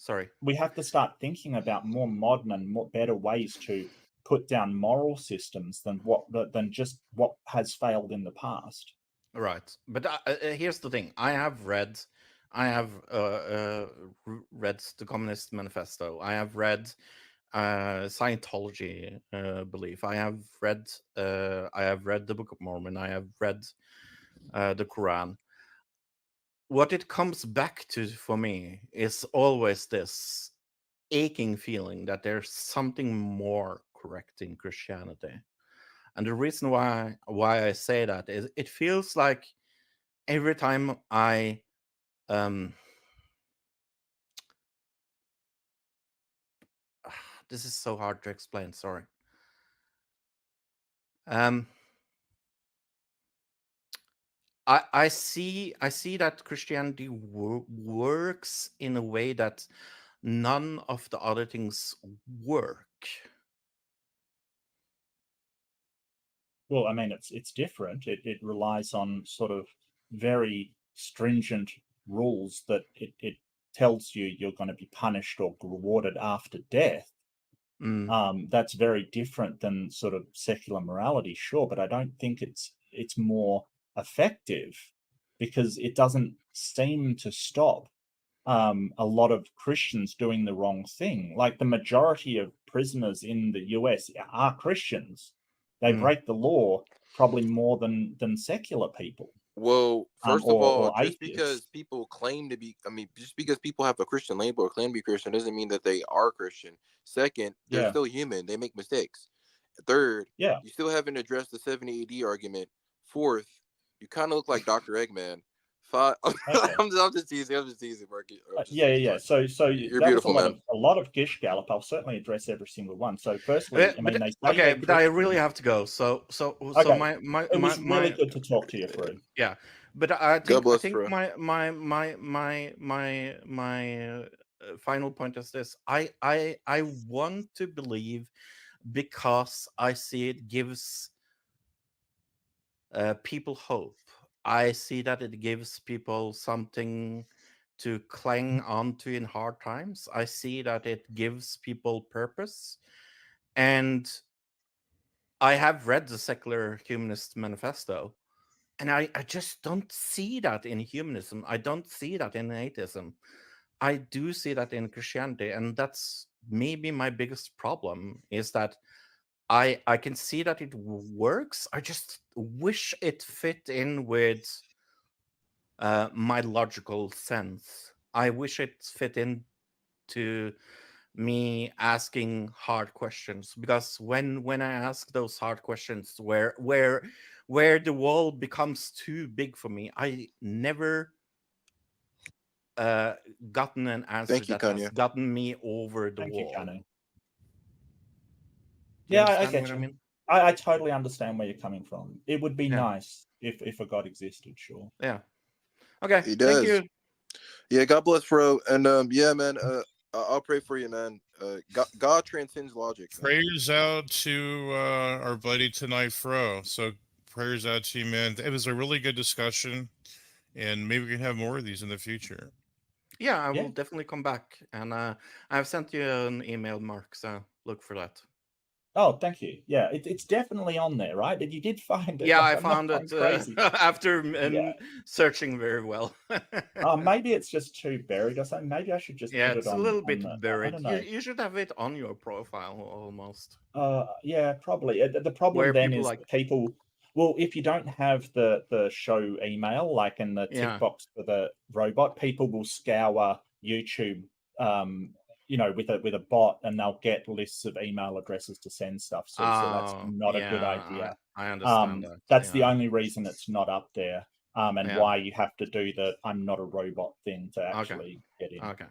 sorry. We have to start thinking about more modern and more better ways to put down moral systems than just what has failed in the past. Right, but here's the thing: I have read the Communist Manifesto. I have read Scientology belief. I have read the Book of Mormon. I have read the Quran. What it comes back to for me is always this aching feeling that there's something more correct in Christianity. And the reason why I say that is it feels like every time I this is so hard to explain, sorry. I see that Christianity works in a way that none of the other things work. Well, I mean, it's different. It relies on sort of very stringent rules that it tells you you're going to be punished or rewarded after death. That's very different than sort of secular morality, sure, but I don't think it's more effective because it doesn't seem to stop a lot of Christians doing the wrong thing. Like the majority of prisoners in the US are Christians. They break the law probably more than secular people. Well, first of all, just atheists. because people claim to be, just because people have a Christian label or claim to be Christian doesn't mean that they are Christian. Second, they're still human. They make mistakes. Third, you still haven't addressed the 70 AD argument. Fourth, you kind of look like Dr. Eggman. Five, I'm just teasing, Mark. So you're that beautiful, was man. A lot of gish gallop. I'll certainly address every single one. So firstly, I mean, they say okay, but I really have to go. So my it was really good to talk to you, Reid. Yeah, but I think my final point is this: I want to believe because I see it gives people hope. I see that it gives people something to cling onto in hard times. I see that it gives people purpose. And I have read the Secular Humanist Manifesto, and I just don't see that in humanism. I don't see that in atheism. I do see that in Christianity, and that's maybe my biggest problem, is that I can see that it works. I just wish it fit in with my logical sense. I wish it fit into me asking hard questions, because when I ask those hard questions, where the wall becomes too big for me, I never gotten an answer that has gotten me over the wall. Yeah, I get you. I mean? I totally understand where you're coming from. It would be nice if a God existed, sure. Yeah. Okay. He does. Thank you. Yeah, God bless, bro. And yeah, man, I'll pray for you, man. God transcends logic. Prayers out to our buddy tonight, Fro. So prayers out to you, man. It was a really good discussion, and maybe we can have more of these in the future. Yeah, I will definitely come back. And I've sent you an email, Mark, so look for that. Oh, thank you. Yeah, it's definitely on there, right? And you did find it. Yeah, I found it after searching very well. Maybe it's just too buried or something. Maybe I should just put it on. It's a little bit buried. You should have it on your profile almost. Yeah, probably. The problem then is people. Well, if you don't have the show email, like in the tick box for the robot, people will scour YouTube. With a bot, and they'll get lists of email addresses to send stuff. So that's not a good idea. I understand that. That's the only reason it's not up there, and why you have to do the "I'm not a robot" thing to actually get in. Okay,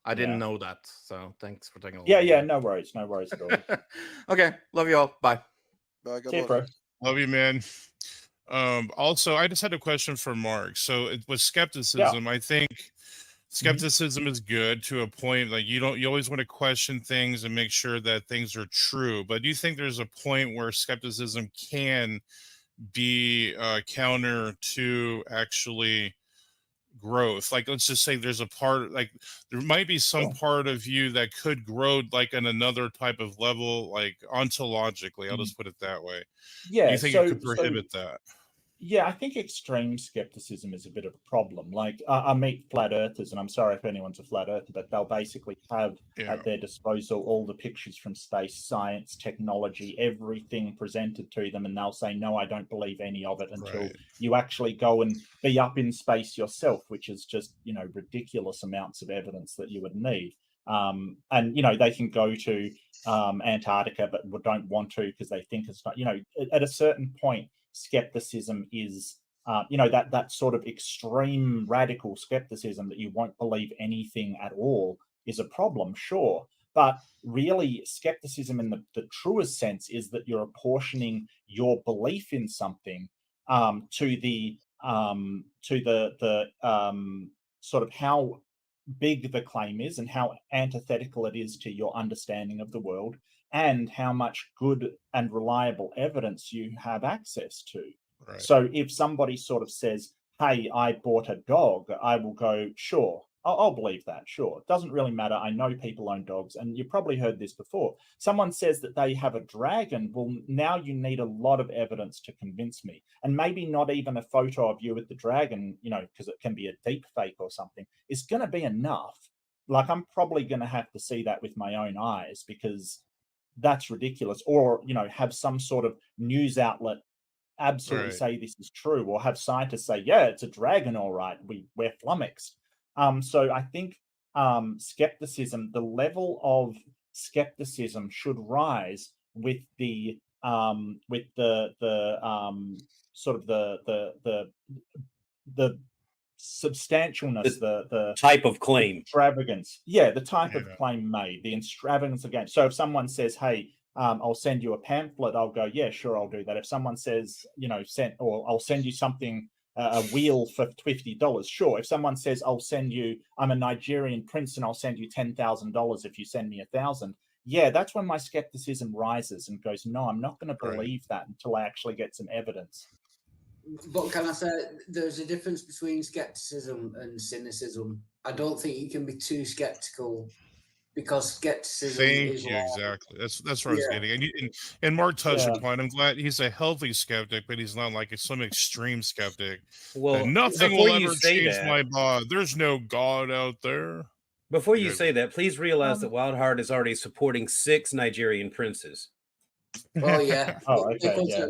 I didn't know that, so thanks for taking a look. Yeah, no worries at all. Okay, love you all. Bye. Bye. See you, bro. Love you, man. Also, I just had a question for Mark. So with skepticism, I think skepticism is good to a point. Like you always want to question things and make sure that things are true. But do you think there's a point where skepticism can be counter to actually growth? Like, let's just say there's a part, like there might be some part of you that could grow like in another type of level, like ontologically. I'll just put it that way. Yeah. Do you think it could prohibit that? Yeah, I think extreme skepticism is a bit of a problem. Like I meet flat earthers, and I'm sorry if anyone's a flat earther, but they'll basically have at their disposal all the pictures from space, science, technology, everything presented to them, and they'll say, no, I don't believe any of it until you actually go and be up in space yourself, which is just, ridiculous amounts of evidence that you would need. And, they can go to Antarctica, but don't want to because they think it's not, at a certain point, skepticism is that sort of extreme radical skepticism that you won't believe anything at all is a problem, sure, but really skepticism in the truest sense is that you're apportioning your belief in something to the sort of how big the claim is and how antithetical it is to your understanding of the world, and how much good and reliable evidence you have access to. Right. So if somebody sort of says, hey, I bought a dog, I will go, sure, I'll believe that, sure. It doesn't really matter. I know people own dogs, and you've probably heard this before. Someone says that they have a dragon. Well, now you need a lot of evidence to convince me. And maybe not even a photo of you with the dragon, you know, because it can be a deep fake or something, is going to be enough. Like, I'm probably going to have to see that with my own eyes, because that's ridiculous. Or, you know, have some sort of news outlet absolutely say this is true, or have scientists say, yeah, it's a dragon, all right, we're flummoxed. So I think skepticism, the level of skepticism should rise with the sort of the substantialness, the type of claim, extravagance. Yeah, the type of claim made, the extravagance again. So if someone says, hey, I'll send you a pamphlet, I'll go, yeah, sure, I'll do that. If someone says, you know, I'll send you something, a wheel for $50, sure. If someone says, I'm a Nigerian prince and I'll send you $10,000 if you send me 1,000, yeah, that's when my skepticism rises and goes, no, I'm not going to believe that until I actually get some evidence. But can I say, there's a difference between skepticism and cynicism. I don't think you can be too skeptical, because skepticism is exactly. That's what I was getting. And Mark touched upon. I'm glad he's a healthy skeptic, but he's not like some extreme skeptic. Well, nothing will ever change my God. There's no God out there. Before you say that, please realize that Wildheart is already supporting 6 Nigerian princes. Oh yeah. Okay. Yeah.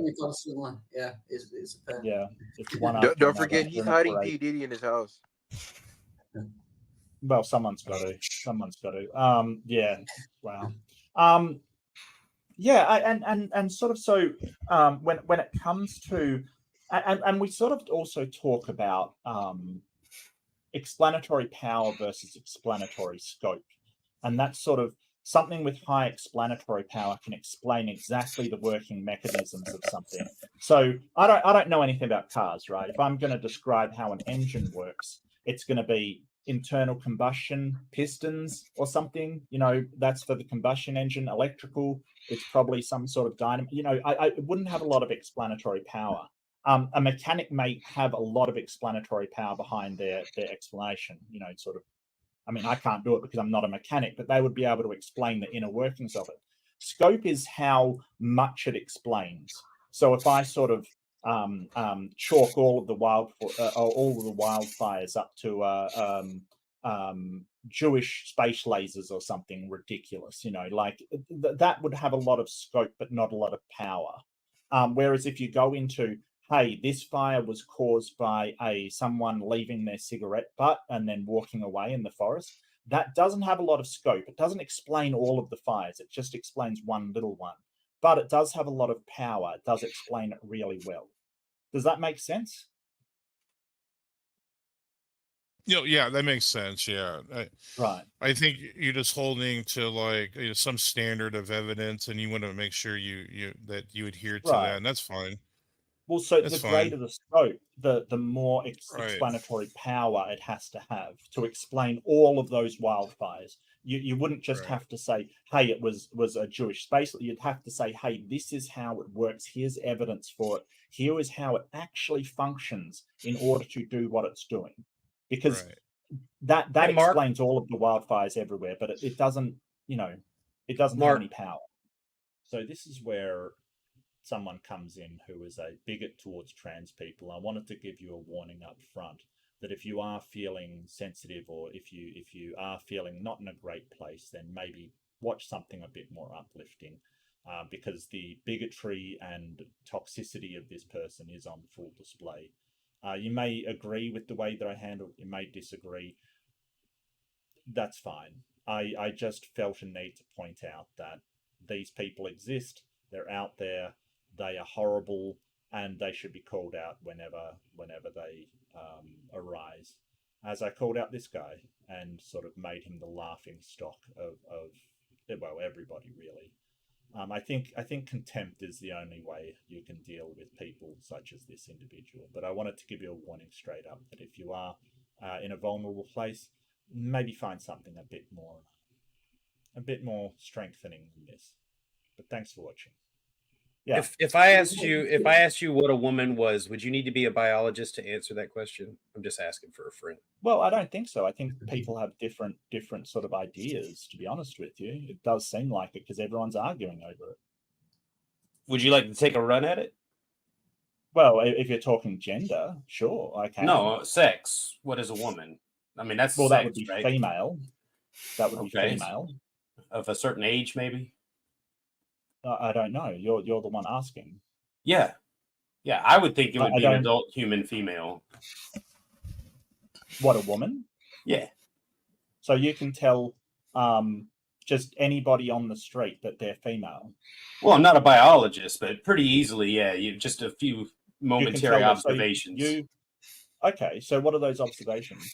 It's a pair. Yeah. It's one don't forget, he's hiding P. Diddy in his house. Well, someone's got to. Yeah. Wow. Yeah, and sort of, so when it comes to, and we sort of also talk about explanatory power versus explanatory scope, and that's sort of something with high explanatory power can explain exactly the working mechanisms of something. So I don't know anything about cars, right? If I'm going to describe how an engine works, it's going to be internal combustion pistons or something, you know, that's for the combustion engine. Electrical, it's probably some sort of dynamo, you know, I wouldn't have a lot of explanatory power. A mechanic may have a lot of explanatory power behind their explanation, you know, sort of. I mean, I can't do it because I'm not a mechanic, but they would be able to explain the inner workings of it. Scope is how much it explains. So if I sort of chalk all of the wildfires up to Jewish space lasers or something ridiculous, you know, like that would have a lot of scope but not a lot of power. Whereas if you go into, hey, this fire was caused by someone leaving their cigarette butt and then walking away in the forest, that doesn't have a lot of scope. It doesn't explain all of the fires. It just explains one little one. But it does have a lot of power. It does explain it really well. Does that make sense? Yeah, that makes sense. Yeah. Right. I think you're just holding to like some standard of evidence, and you want to make sure that you adhere to that, and that's fine. Well, so the greater the scope, the more explanatory power it has to have to explain all of those wildfires. You wouldn't just have to say, hey, it was a Jewish space. You'd have to say, hey, this is how it works. Here's evidence for it. Here is how it actually functions in order to do what it's doing. Because that explains all of the wildfires everywhere, but it doesn't, you know, it doesn't have any power. So this is where someone comes in who is a bigot towards trans people. I wanted to give you a warning up front that if you are feeling sensitive, or if you are feeling not in a great place, then maybe watch something a bit more uplifting, because the bigotry and toxicity of this person is on full display. You may agree with the way that I handle it, you may disagree. That's fine. I just felt a need to point out that these people exist, they're out there, they are horrible, and they should be called out whenever they arise. As I called out this guy and sort of made him the laughing stock of everybody, really. I think contempt is the only way you can deal with people such as this individual. But I wanted to give you a warning straight up that if you are in a vulnerable place, maybe find something a bit more strengthening than this. But thanks for watching. Yeah. If I asked you what a woman was, would you need to be a biologist to answer that question? I'm just asking for a friend. Well, I don't think so. I think people have different sort of ideas, to be honest with you. It does seem like it because everyone's arguing over it. Would you like to take a run at it? Well, if you're talking gender, sure, I can. No, sex. What is a woman? I mean, that's that would be right? female. That would be female. Of a certain age, maybe? I don't know. You're the one asking. Yeah. I would think it would be an adult human female. What, a woman? Yeah. So you can tell just anybody on the street that they're female. Well, I'm not a biologist, but pretty easily, yeah. You just a few momentary observations. Okay, so what are those observations?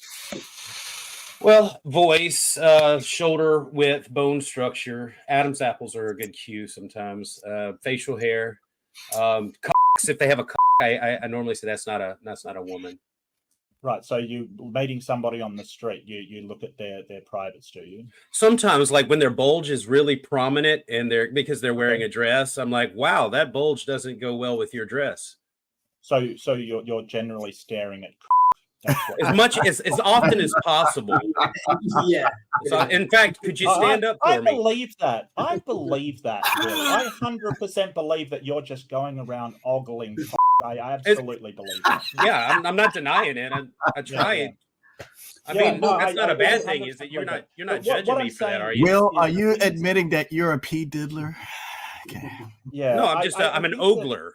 Well, voice, shoulder width, bone structure. Adam's apples are a good cue sometimes. Facial hair, cocks. If they have a cock, I normally say that's not a woman. Right. So you meeting somebody on the street, you look at their privates, do you? Sometimes, like when their bulge is really prominent and because they're wearing a dress, I'm like, wow, that bulge doesn't go well with your dress. So you're generally staring at as often as possible. Yeah. So, in fact, could you stand up for me? I believe that. I 100% believe that you're just going around ogling. I absolutely believe that. Yeah, I'm not denying it. I try. I mean, that's not a bad thing, is that you're not judging me for that, are you? Will, are you admitting that you're a pea diddler? Okay. Yeah. No, I'm an ogler.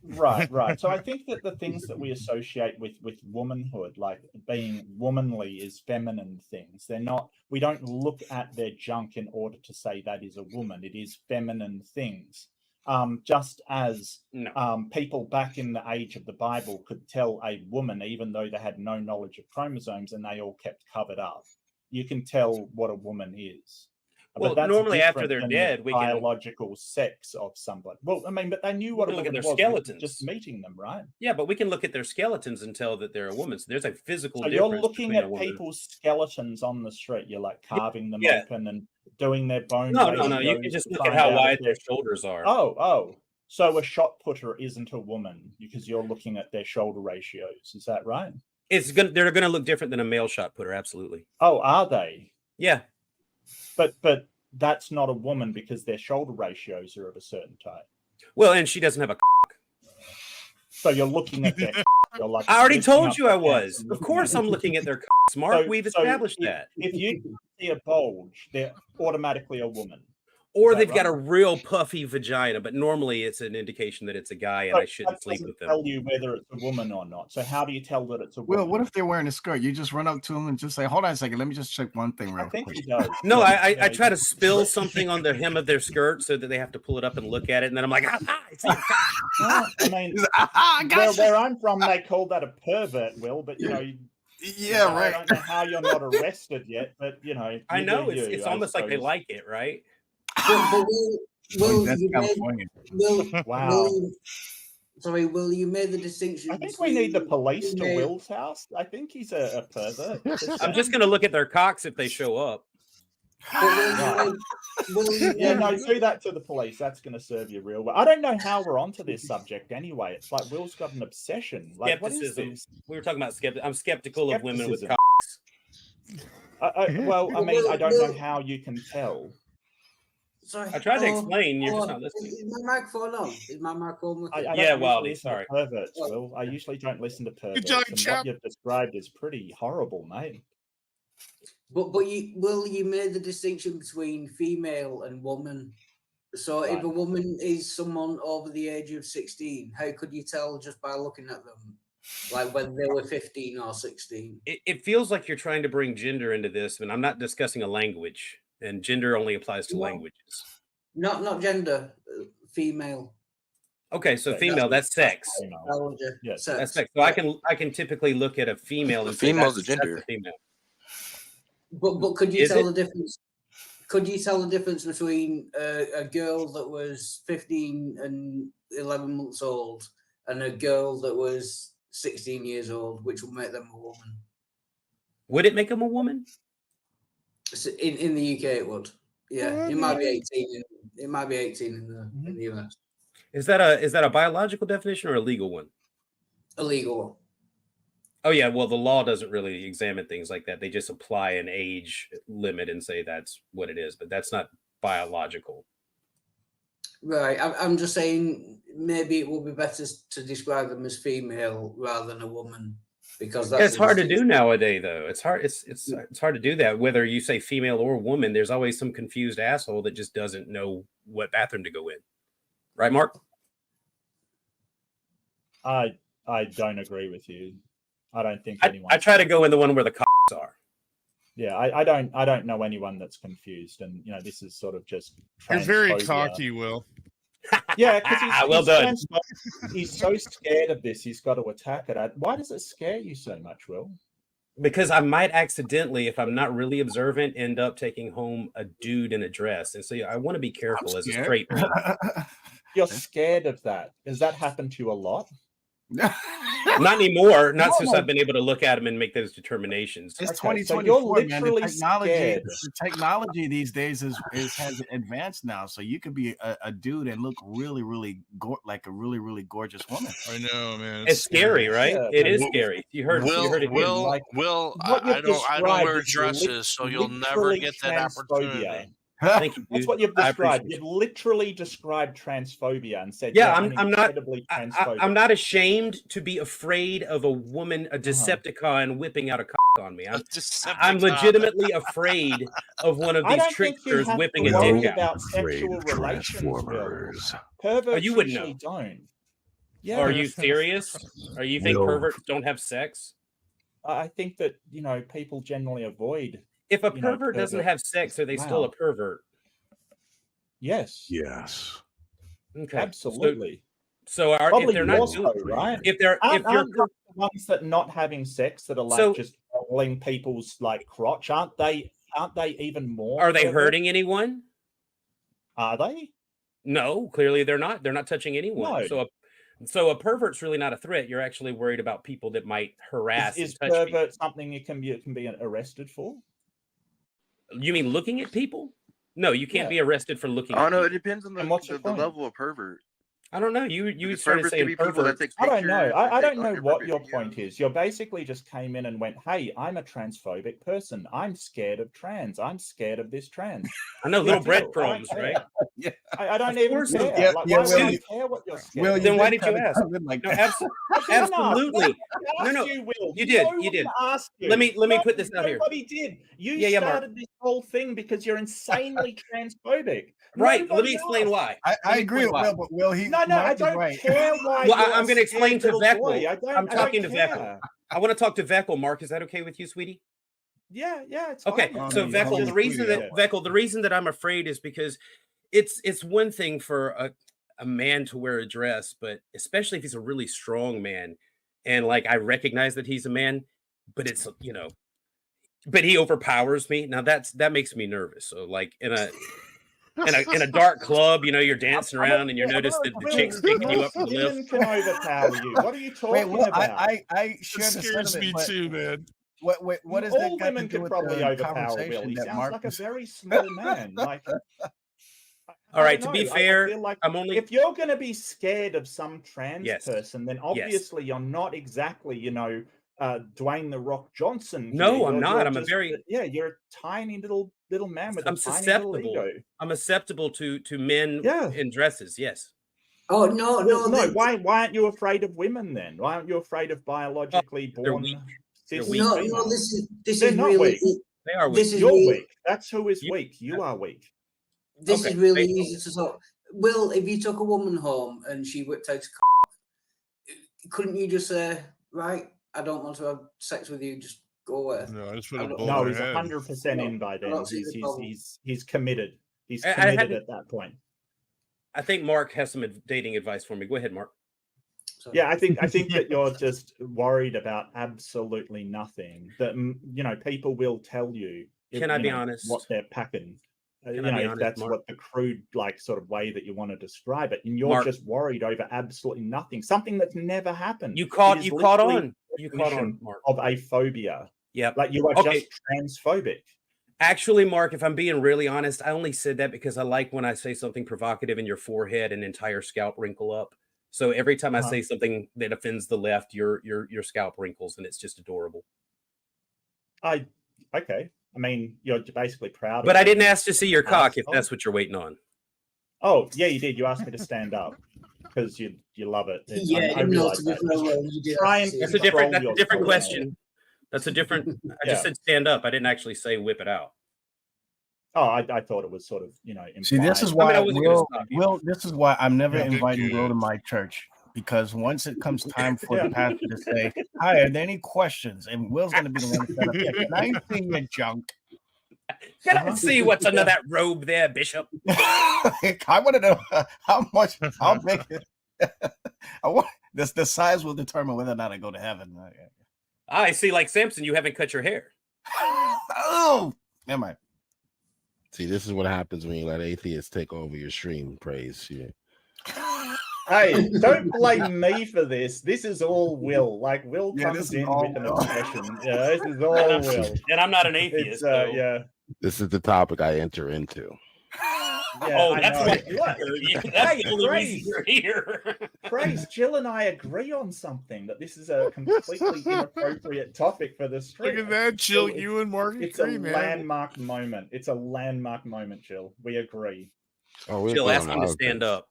Right. So I think that the things that we associate with womanhood, like being womanly, is feminine things. We don't look at their junk in order to say that is a woman. It is feminine things. Just as people back in the age of the Bible could tell a woman, even though they had no knowledge of chromosomes and they all kept covered up, you can tell what a woman is. Well, normally after they're dead, we biological sex of somebody. Well, I mean, but they knew what a woman was. Skeletons. Just meeting them, right? Yeah, but we can look at their skeletons and tell that they're a woman. So there's a physical difference. You're looking at people's skeletons on the street. You're like carving them open and doing their bone. No. You can just look at how wide their shoulders are. Oh. So a shot putter isn't a woman because you're looking at their shoulder ratios. Is that right? They're going to look different than a male shot putter. Absolutely. Oh, are they? Yeah. But that's not a woman because their shoulder ratios are of a certain type. Well, and she doesn't have a cock. So you're looking at their you're like, I already told you I was. Of course I'm looking at their cocks, Mark. We've established that. If you see a bulge, they're automatically a woman. Or they've got a real puffy vagina, but normally it's an indication that it's a guy and I shouldn't sleep with them. Tell you whether it's a woman or not. So how do you tell that it's a woman? Well, what if they're wearing a skirt? You just run up to them and just say, "Hold on a second, let me just check one thing real quick." He does. No, I try to spill something on the hem of their skirt so that they have to pull it up and look at it, and then I'm like, I mean, where I'm from, they call that a pervert, Will, but right. I don't know how you're not arrested yet, but I know it's almost like they like it, right? Will, that's California. Will, you made the distinction. I think we need the police to Will's house. I think he's a pervert. I'm just going to look at their cocks if they show up. No, do that to the police. That's going to serve you real well. I don't know how we're onto this subject anyway. It's like Will's got an obsession. Like, skepticism. What is this? We were talking about I'm skeptical of women with cocks. I don't know how you can tell. Sorry. I tried to explain. You're just not listening. Is my microphone on? Is my microphone on? Yeah, Wally, sorry. Perverts, Will. I usually don't listen to perverts. What you've described is pretty horrible, mate. But you made the distinction between female and woman. So if a woman is someone over the age of 16, how could you tell just by looking at them? Like whether they were 15 or 16? It feels like you're trying to bring gender into this, and I'm not discussing a language. And gender only applies to languages. Not gender, female. Okay, so female, that's sex. Yes, that's sex. So I can typically look at a female and female's a gender. Female. But could you tell the difference? Could you tell the difference between a girl that was 15 and 11 months old and a girl that was 16 years old, which would make them a woman? Would it make them a woman? In the UK, it would. Yeah, it might be 18. It might be 18 in the US. Is that a biological definition or a legal one? A legal one. Oh yeah, well the law doesn't really examine things like that. They just apply an age limit and say that's what it is, but that's not biological. Right. I'm just saying maybe it would be better to describe them as female rather than a woman, because that's it's hard to do nowadays though. It's hard. It's hard to do that. Whether you say female or woman, there's always some confused asshole that just doesn't know what bathroom to go in. Right, Mark? I don't agree with you. I don't think anyone. I try to go in the one where the cocks are. Yeah, I don't know anyone that's confused, and this is sort of just. You're very cocky, Will. Yeah, because well done. He's so scared of this. He's got to attack it. Why does it scare you so much, Will? Because I might accidentally, if I'm not really observant, end up taking home a dude in a dress, and so I want to be careful as a straight man. You're scared of that. Does that happen to you a lot? Not anymore. Not since I've been able to look at them and make those determinations. It's 2024, man. The technology these days has advanced now, so you could be a dude and look really, really like a really, really gorgeous woman. I know, man. It's scary, right? Yeah. It is scary. You heard it. Will, I don't wear dresses, so you'll never get that opportunity. Thank you, dude. That's what you've described. You've literally described transphobia and said, "Yeah, I'm not ashamed to be afraid of a woman, a Decepticon whipping out a cock on me. I'm legitimately afraid of one of these tricksters whipping a dick out." About sexual relations, perverts you wouldn't know. Don't. Yeah. Are you serious? Are you think perverts don't have sex? I think that people generally avoid. If a pervert doesn't have sex, are they still a pervert? Yes. Yes. Okay. Absolutely. So if they're not right? If you're the ones that not having sex that are like just following people's like crotch, aren't they even more? Are they hurting anyone? Are they? No, clearly they're not. They're not touching anyone. No. So a pervert's really not a threat. You're actually worried about people that might harass. Is pervert something you can be arrested for? You mean looking at people? No, you can't be arrested for looking. Oh no, it depends on the level of pervert. I don't know. You started saying pervert. I don't know. I don't know what your point is. You basically just came in and went, "Hey, I'm a transphobic person. I'm scared of trans. I'm scared of this trans." I know, little breadcrumbs, right? Yeah, I don't even care. Yeah, why do you care what you're scared? Well, then why did you ask? Absolutely. No, you did. You did. Let me put this out here. Nobody did. You started this whole thing because you're insanely transphobic. Right. Let me explain why. I agree with Will, but Will, No, I don't care why. Well, I'm going to explain to Veckel. I'm talking to Veckel. I want to talk to Veckel. Mark, is that okay with you, sweetie? Yeah, it's okay. Fine. So Veckel, the reason that I'm afraid is because it's one thing for a man to wear a dress, but especially if he's a really strong man, and like I recognize that he's a man, but it's but he overpowers me. Now that makes me nervous. So like in a dark club, you're dancing around and you notice that the chick's taking you up the lift. Can overpower you. What are you talking about? I share the scares me too, man. What is all women could probably overpower Will? He sounds like a very small man. Like, all right, to be fair, I'm only. If you're going to be scared of some trans person, then obviously you're not exactly, Dwayne the Rock Johnson. No, I'm not. I'm you're a tiny little man with susceptible. Tiny little ego. I'm susceptible to men in dresses. Yes. Oh no. Why aren't you afraid of women then? Why aren't you afraid of biologically born? They're weak. No, this is really weak. They are weak. You're weak. That's who is weak. You are weak. This is really easy to solve. Will, if you took a woman home and she whipped out a couldn't you just say, right, I don't want to have sex with you, just go away? No, he's 100% in by then. He's committed. He's committed at that point. I think Mark has some dating advice for me. Go ahead, Mark. Yeah, I think that you're just worried about absolutely nothing. That people will tell you. Can I be honest? What they're packing. if that's what the crude sort of way that you want to describe it, and you're just worried over absolutely nothing, something that's never happened. You caught on, Mark. Of a phobia. Yeah, you are just transphobic. Actually, Mark, if I'm being really honest, I only said that because I like when I say something provocative in your forehead and entire scalp wrinkle up. So every time I say something that offends the left, your scalp wrinkles, and it's just adorable. Okay. I mean, you're basically proud. But I didn't ask to see your cock, if that's what you're waiting on. Oh yeah, you did. You asked me to stand up because you love it. I realize that. That's a different question. That's a different. I just said stand up. I didn't actually say whip it out. Oh, I thought it was sort of, implied. See, this is why Will. This is why I'm never inviting Will to my church, because once it comes time for the pastor to say, "Hi, are there any questions?" and Will's going to be the one to set up. Can I see your junk? Can I see what's under that robe there, Bishop? I want to know how big. The size will determine whether or not I go to heaven. I see, like Samson, you haven't cut your hair. Oh, never mind. See, this is what happens when you let atheists take over your stream, Praise. Yeah. Hey, don't blame me for this. This is all Will. Will comes in with an obsession. Yeah, this is all Will. And I'm not an atheist. Yeah. This is the topic I enter into. Yeah, that's the only reason you're here. Praise, Jill and I agree on something, that this is a completely inappropriate topic for the stream. Look at that, Jill. You and Mark agree, man. Landmark moment. It's a landmark moment, Jill. We agree. Jill, ask him to stand up.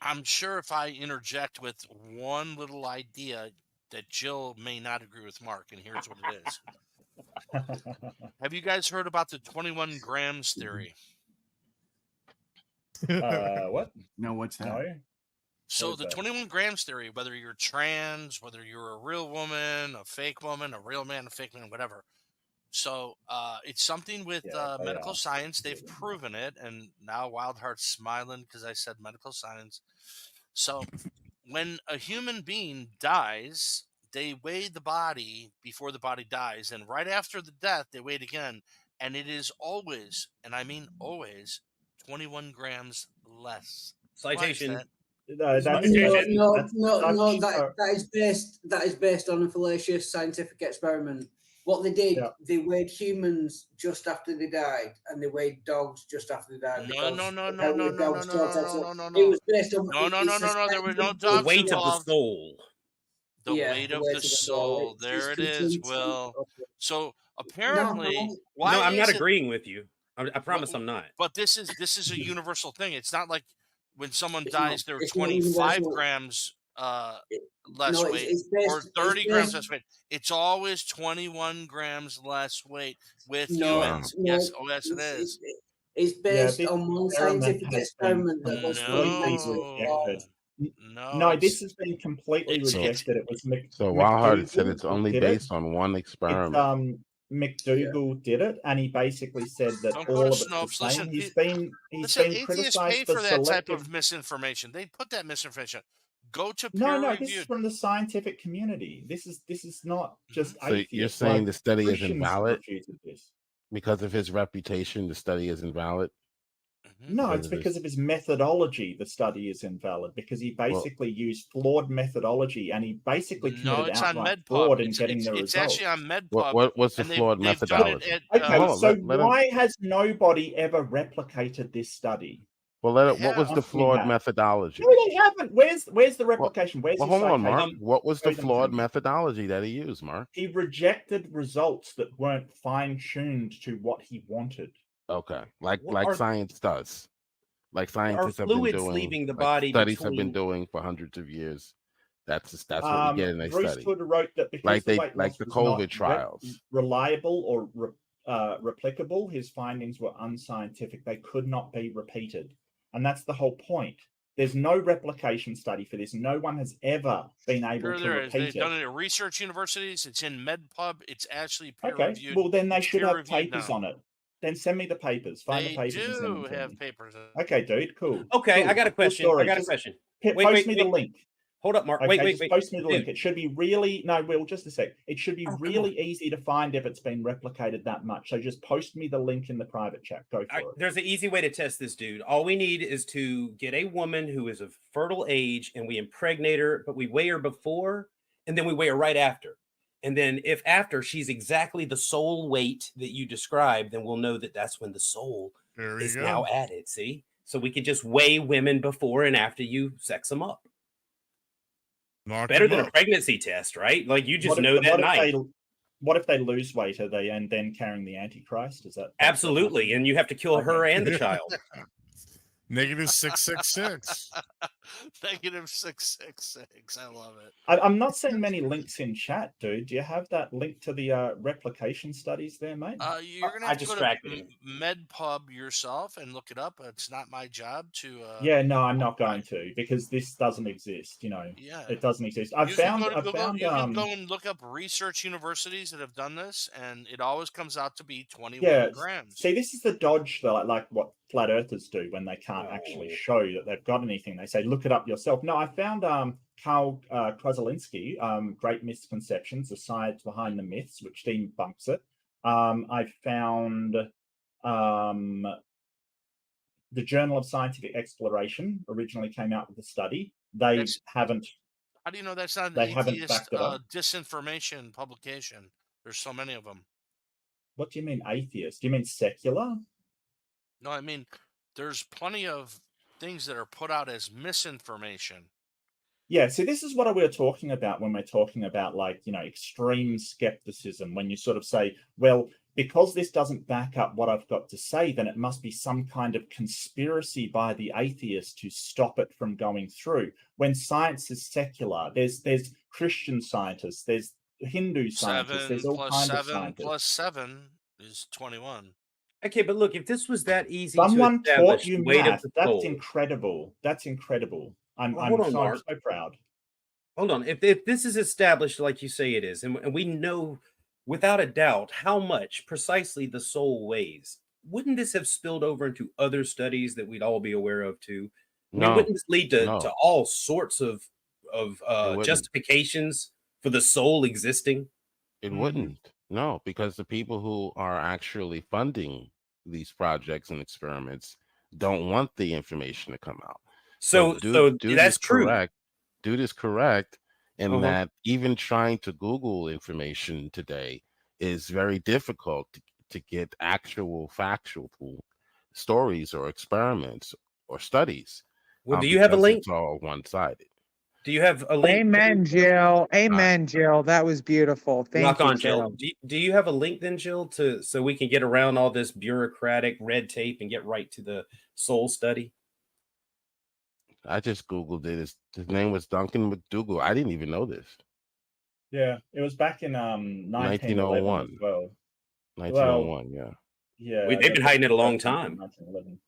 I'm sure if I interject with one little idea that Jill may not agree with Mark, and here's what it is. Have you guys heard about the 21 grams theory? What? No, what's that? No. So the 21 grams theory, whether you're trans, whether you're a real woman, a fake woman, a real man, a fake man, whatever. So it's something with medical science. They've proven it, and now Wildheart's smiling because I said medical science. So when a human being dies, they weigh the body before the body dies, and right after the death, they weigh it again, and it is always, and I mean always, 21 grams less. Citation. No, that is based on a fallacious scientific experiment. What they did, they weighed humans just after they died, and they weighed dogs just after they died. No. It was based on There were no dogs. The weight of the soul. The weight of the soul. There it is, Will. So apparently, no, I'm not agreeing with you. I promise I'm not. But this is a universal thing. It's not like when someone dies, they're 25 grams less weight or 30 grams less weight. It's always 21 grams less weight with humans. Yes, it is. It's based on one scientific experiment that was rejected. No, this has been completely rejected. It was so Wildheart said it's only based on one experiment. McDougall did it, and he basically said that all of it's the same. He's been criticized for that type of misinformation. They put that misinformation. Go to peer this is from the scientific community. This is not just. So you're saying the study is invalid because of his reputation? The study is invalid. No, it's because of his methodology. The study is invalid because he basically used flawed methodology, and he basically committed outright fraud in getting the results. It's actually on MedPub. What's the flawed methodology? Why has nobody ever replicated this study? Well, what was the flawed methodology? No, they haven't. Where's the replication? Hold on, Mark. What was the flawed methodology that he used, Mark? He rejected results that weren't fine-tuned to what he wanted. Okay, like science does. Like scientists have been doing, leaving the body. Studies have been doing for hundreds of years. That's what we get in a Bruce study. Hood wrote that because the COVID trials, reliable or replicable, his findings were unscientific. They could not be repeated, and that's the whole point. There's no replication study for this. No one has ever been able to repeat it. They've done it at research universities. It's in MedPub. It's actually peer-reviewed. Well, then they should have papers on it. Then send me the papers. Find the papers. They do have papers. Okay, dude. Cool. Okay, cool. I got a question. Post me the link. Hold up, Mark. Okay, wait. Post me the link. It should be really Will, just a sec. It should be really easy to find if it's been replicated that much. So just post me the link in the private chat. Go for it. There's an easy way to test this, dude. All we need is to get a woman who is of fertile age, and we impregnate her, but we weigh her before, and then we weigh her right after. And then if after she's exactly the soul weight that you described, then we'll know that that's when the soul is now added. See? So we can just weigh women before and after you sex them up. Better than a pregnancy test, right? Like you just know that night. What if they lose weight? Are they and then carrying the Antichrist? Is that absolutely? And you have to kill her and the child. Negative 666. Negative 666. I love it. I'm not seeing many links in chat, dude. Do you have that link to the replication studies there, mate? You're gonna have to go to MedPub yourself and look it up. It's not my job to. Yeah, no, I'm not going to, because this doesn't exist. You know, it doesn't exist. You can go and look up research universities that have done this, and it always comes out to be 21 grams. See, this is the dodge, like what flat earthers do when they can't actually show that they've got anything. They say, look it up yourself. No, I found Karl Krasolinsky, Great Misconceptions, the science behind the myths, which debunks it. I found the Journal of Scientific Exploration originally came out with a study. They haven't. How do you know that's not an atheist disinformation publication? There's so many of them. What do you mean atheist? Do you mean secular? No, I mean, there's plenty of things that are put out as misinformation. Yeah, see, this is what we were talking about when we're talking about, like, you know, extreme skepticism, when you sort of say, well, because this doesn't back up what I've got to say, then it must be some kind of conspiracy by the atheist to stop it from going through. When science is secular, there's Christian scientists, there's Hindu scientists, there's all kinds of scientists. 7 plus 7 is 21. Okay, but look, if this was that easy, someone taught you math. That's incredible. That's incredible. I'm so proud. Hold on. If this is established like you say it is, and we know without a doubt how much precisely the soul weighs, wouldn't this have spilled over into other studies that we'd all be aware of too? I mean, wouldn't this lead to all sorts of justifications for the soul existing? It wouldn't. No, because the people who are actually funding these projects and experiments don't want the information to come out. So that's correct. Dude is correct in that even trying to Google information today is very difficult to get actual factual stories or experiments or studies. Well, do you have a link? It's all one-sided. Do you have a link? Amen, Jill. Amen, Jill. That was beautiful. Thank you, Jill. Do you have a link then, Jill, so we can get around all this bureaucratic red tape and get right to the soul study? I just Googled it. His name was Duncan McDougall. I didn't even know this. Yeah, it was back in 1901 as well. 1901, yeah. They've been hiding it a long time. 1911.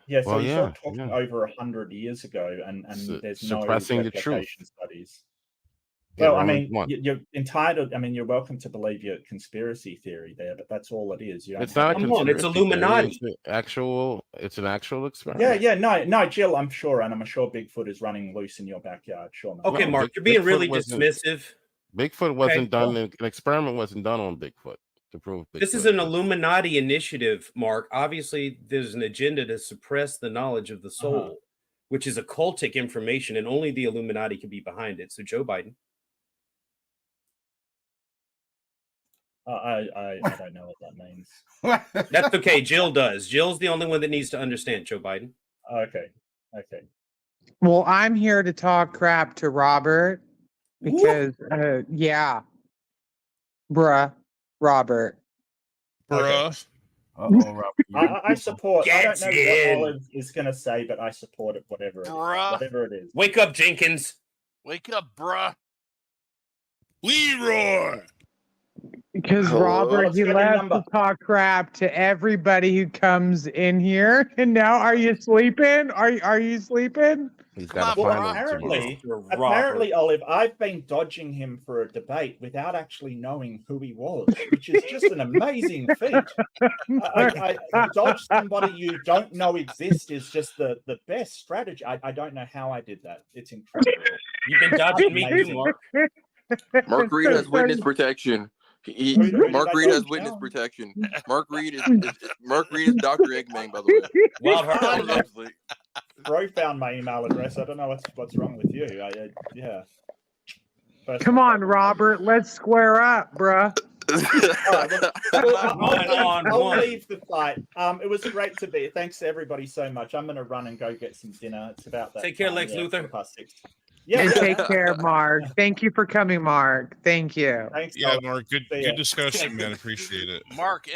Yeah, so you're talking over 100 years ago, and there's no suppressing the truth studies. Well, I mean, you're entitled. I mean, you're welcome to believe your conspiracy theory there, but that's all it is. It's not a conspiracy. It's Illuminati. It's an actual experiment. Yeah. No, Jill, I'm sure Bigfoot is running loose in your backyard. Sure. Okay, Mark, you're being really dismissive. Bigfoot wasn't done. An experiment wasn't done on Bigfoot to prove Bigfoot. This is an Illuminati initiative, Mark. Obviously, there's an agenda to suppress the knowledge of the soul, which is occultic information, and only the Illuminati can be behind it. So, Joe Biden. I don't know what that means. That's okay. Jill does. Jill's the only one that needs to understand, Joe Biden. Okay. Well, I'm here to talk crap to Robert because, Robert. Bruh. Robert. I support. I don't know what Olive is going to say, but I support it. Whatever it is. Wake up, Jenkins. Wake up, bruh. Leroy. Because Robert, he loves to talk crap to everybody who comes in here. And now, are you sleeping? Are you sleeping? He's got a final apparently, Olive, I've been dodging him for a debate without actually knowing who he was, which is just an amazing feat. I dodge somebody you don't know exists is just the best strategy. I don't know how I did that. It's incredible. You've been dodging me too, Mark. Mark Reid has witness protection. Mark Reid has witness protection. Mark Reid is Dr. Eggman, by the way. Bro found my email address. I don't know what's wrong with you. Yeah. Come on, Robert. Let's square up, bruh. I'll leave the fight. It was great to be. Thanks to everybody so much. I'm going to run and go get some dinner. It's about that. Take care, Lex Luthor. Past 6. And take care, Mark. Thank you for coming, Mark. Thank you. Thanks, Mark. Good discussion, man. Appreciate it. Mark.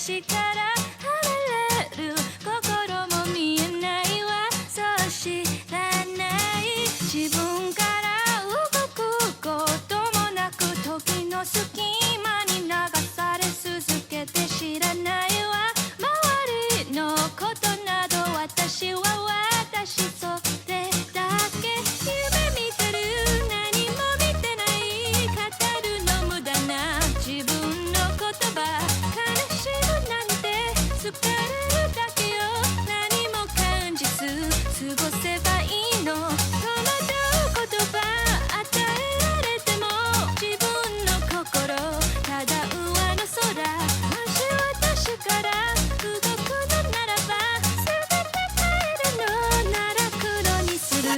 昔から離れる心も見えないわそう知らない自分から動くこともなく時の隙間に流され続けて知らないわ周りのことなど私は私それだけ夢見てる何も見てない語るの無駄な自分の言葉悲しむなんて疲れるだけよ何も感じず過ごせばいいの戸惑う言葉与えられても自分の心ただ上の空もし私から動くのならば全て変えるのなら黒にする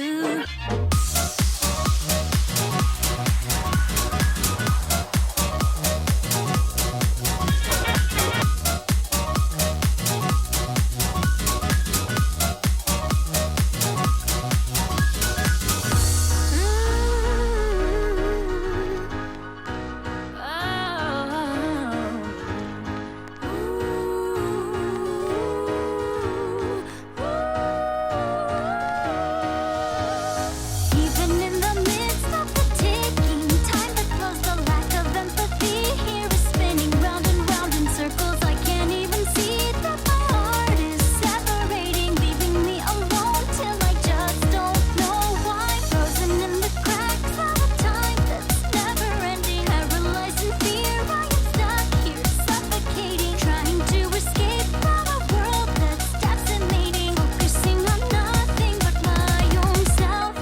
Even in the midst of the ticking time that flows, the lack of empathy here is spinning round and round in circles. I can't even see that my heart is separating, leaving me alone till I just don't know why. Frozen in the cracks of a time that's never ending. I realize in fear I am stuck here, suffocating, trying to escape from a world that's decimating, focusing on nothing but my own self.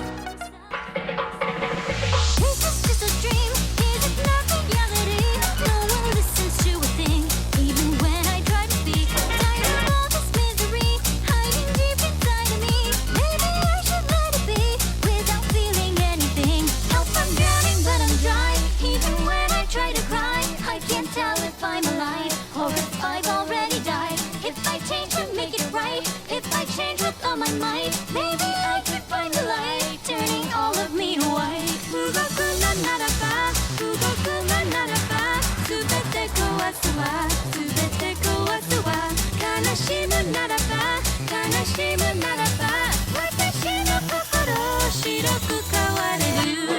Is this just a dream? Is it not reality? No one listens to a thing, even when I try to speak. Tired of all this misery, hiding deep inside of me. Maybe I should let it be, without feeling anything. Help, I'm drowning, but I'm dry. Even when I try to cry, I can't tell if I'm alive or if I've already died. If I change to make it right, if I change with all my might, maybe I could find the light, turning all of me to white. 動くのならば、動くのならば、すべて壊すわ、すべて壊すわ。悲しむならば、悲しむならば、私の心白く変われる。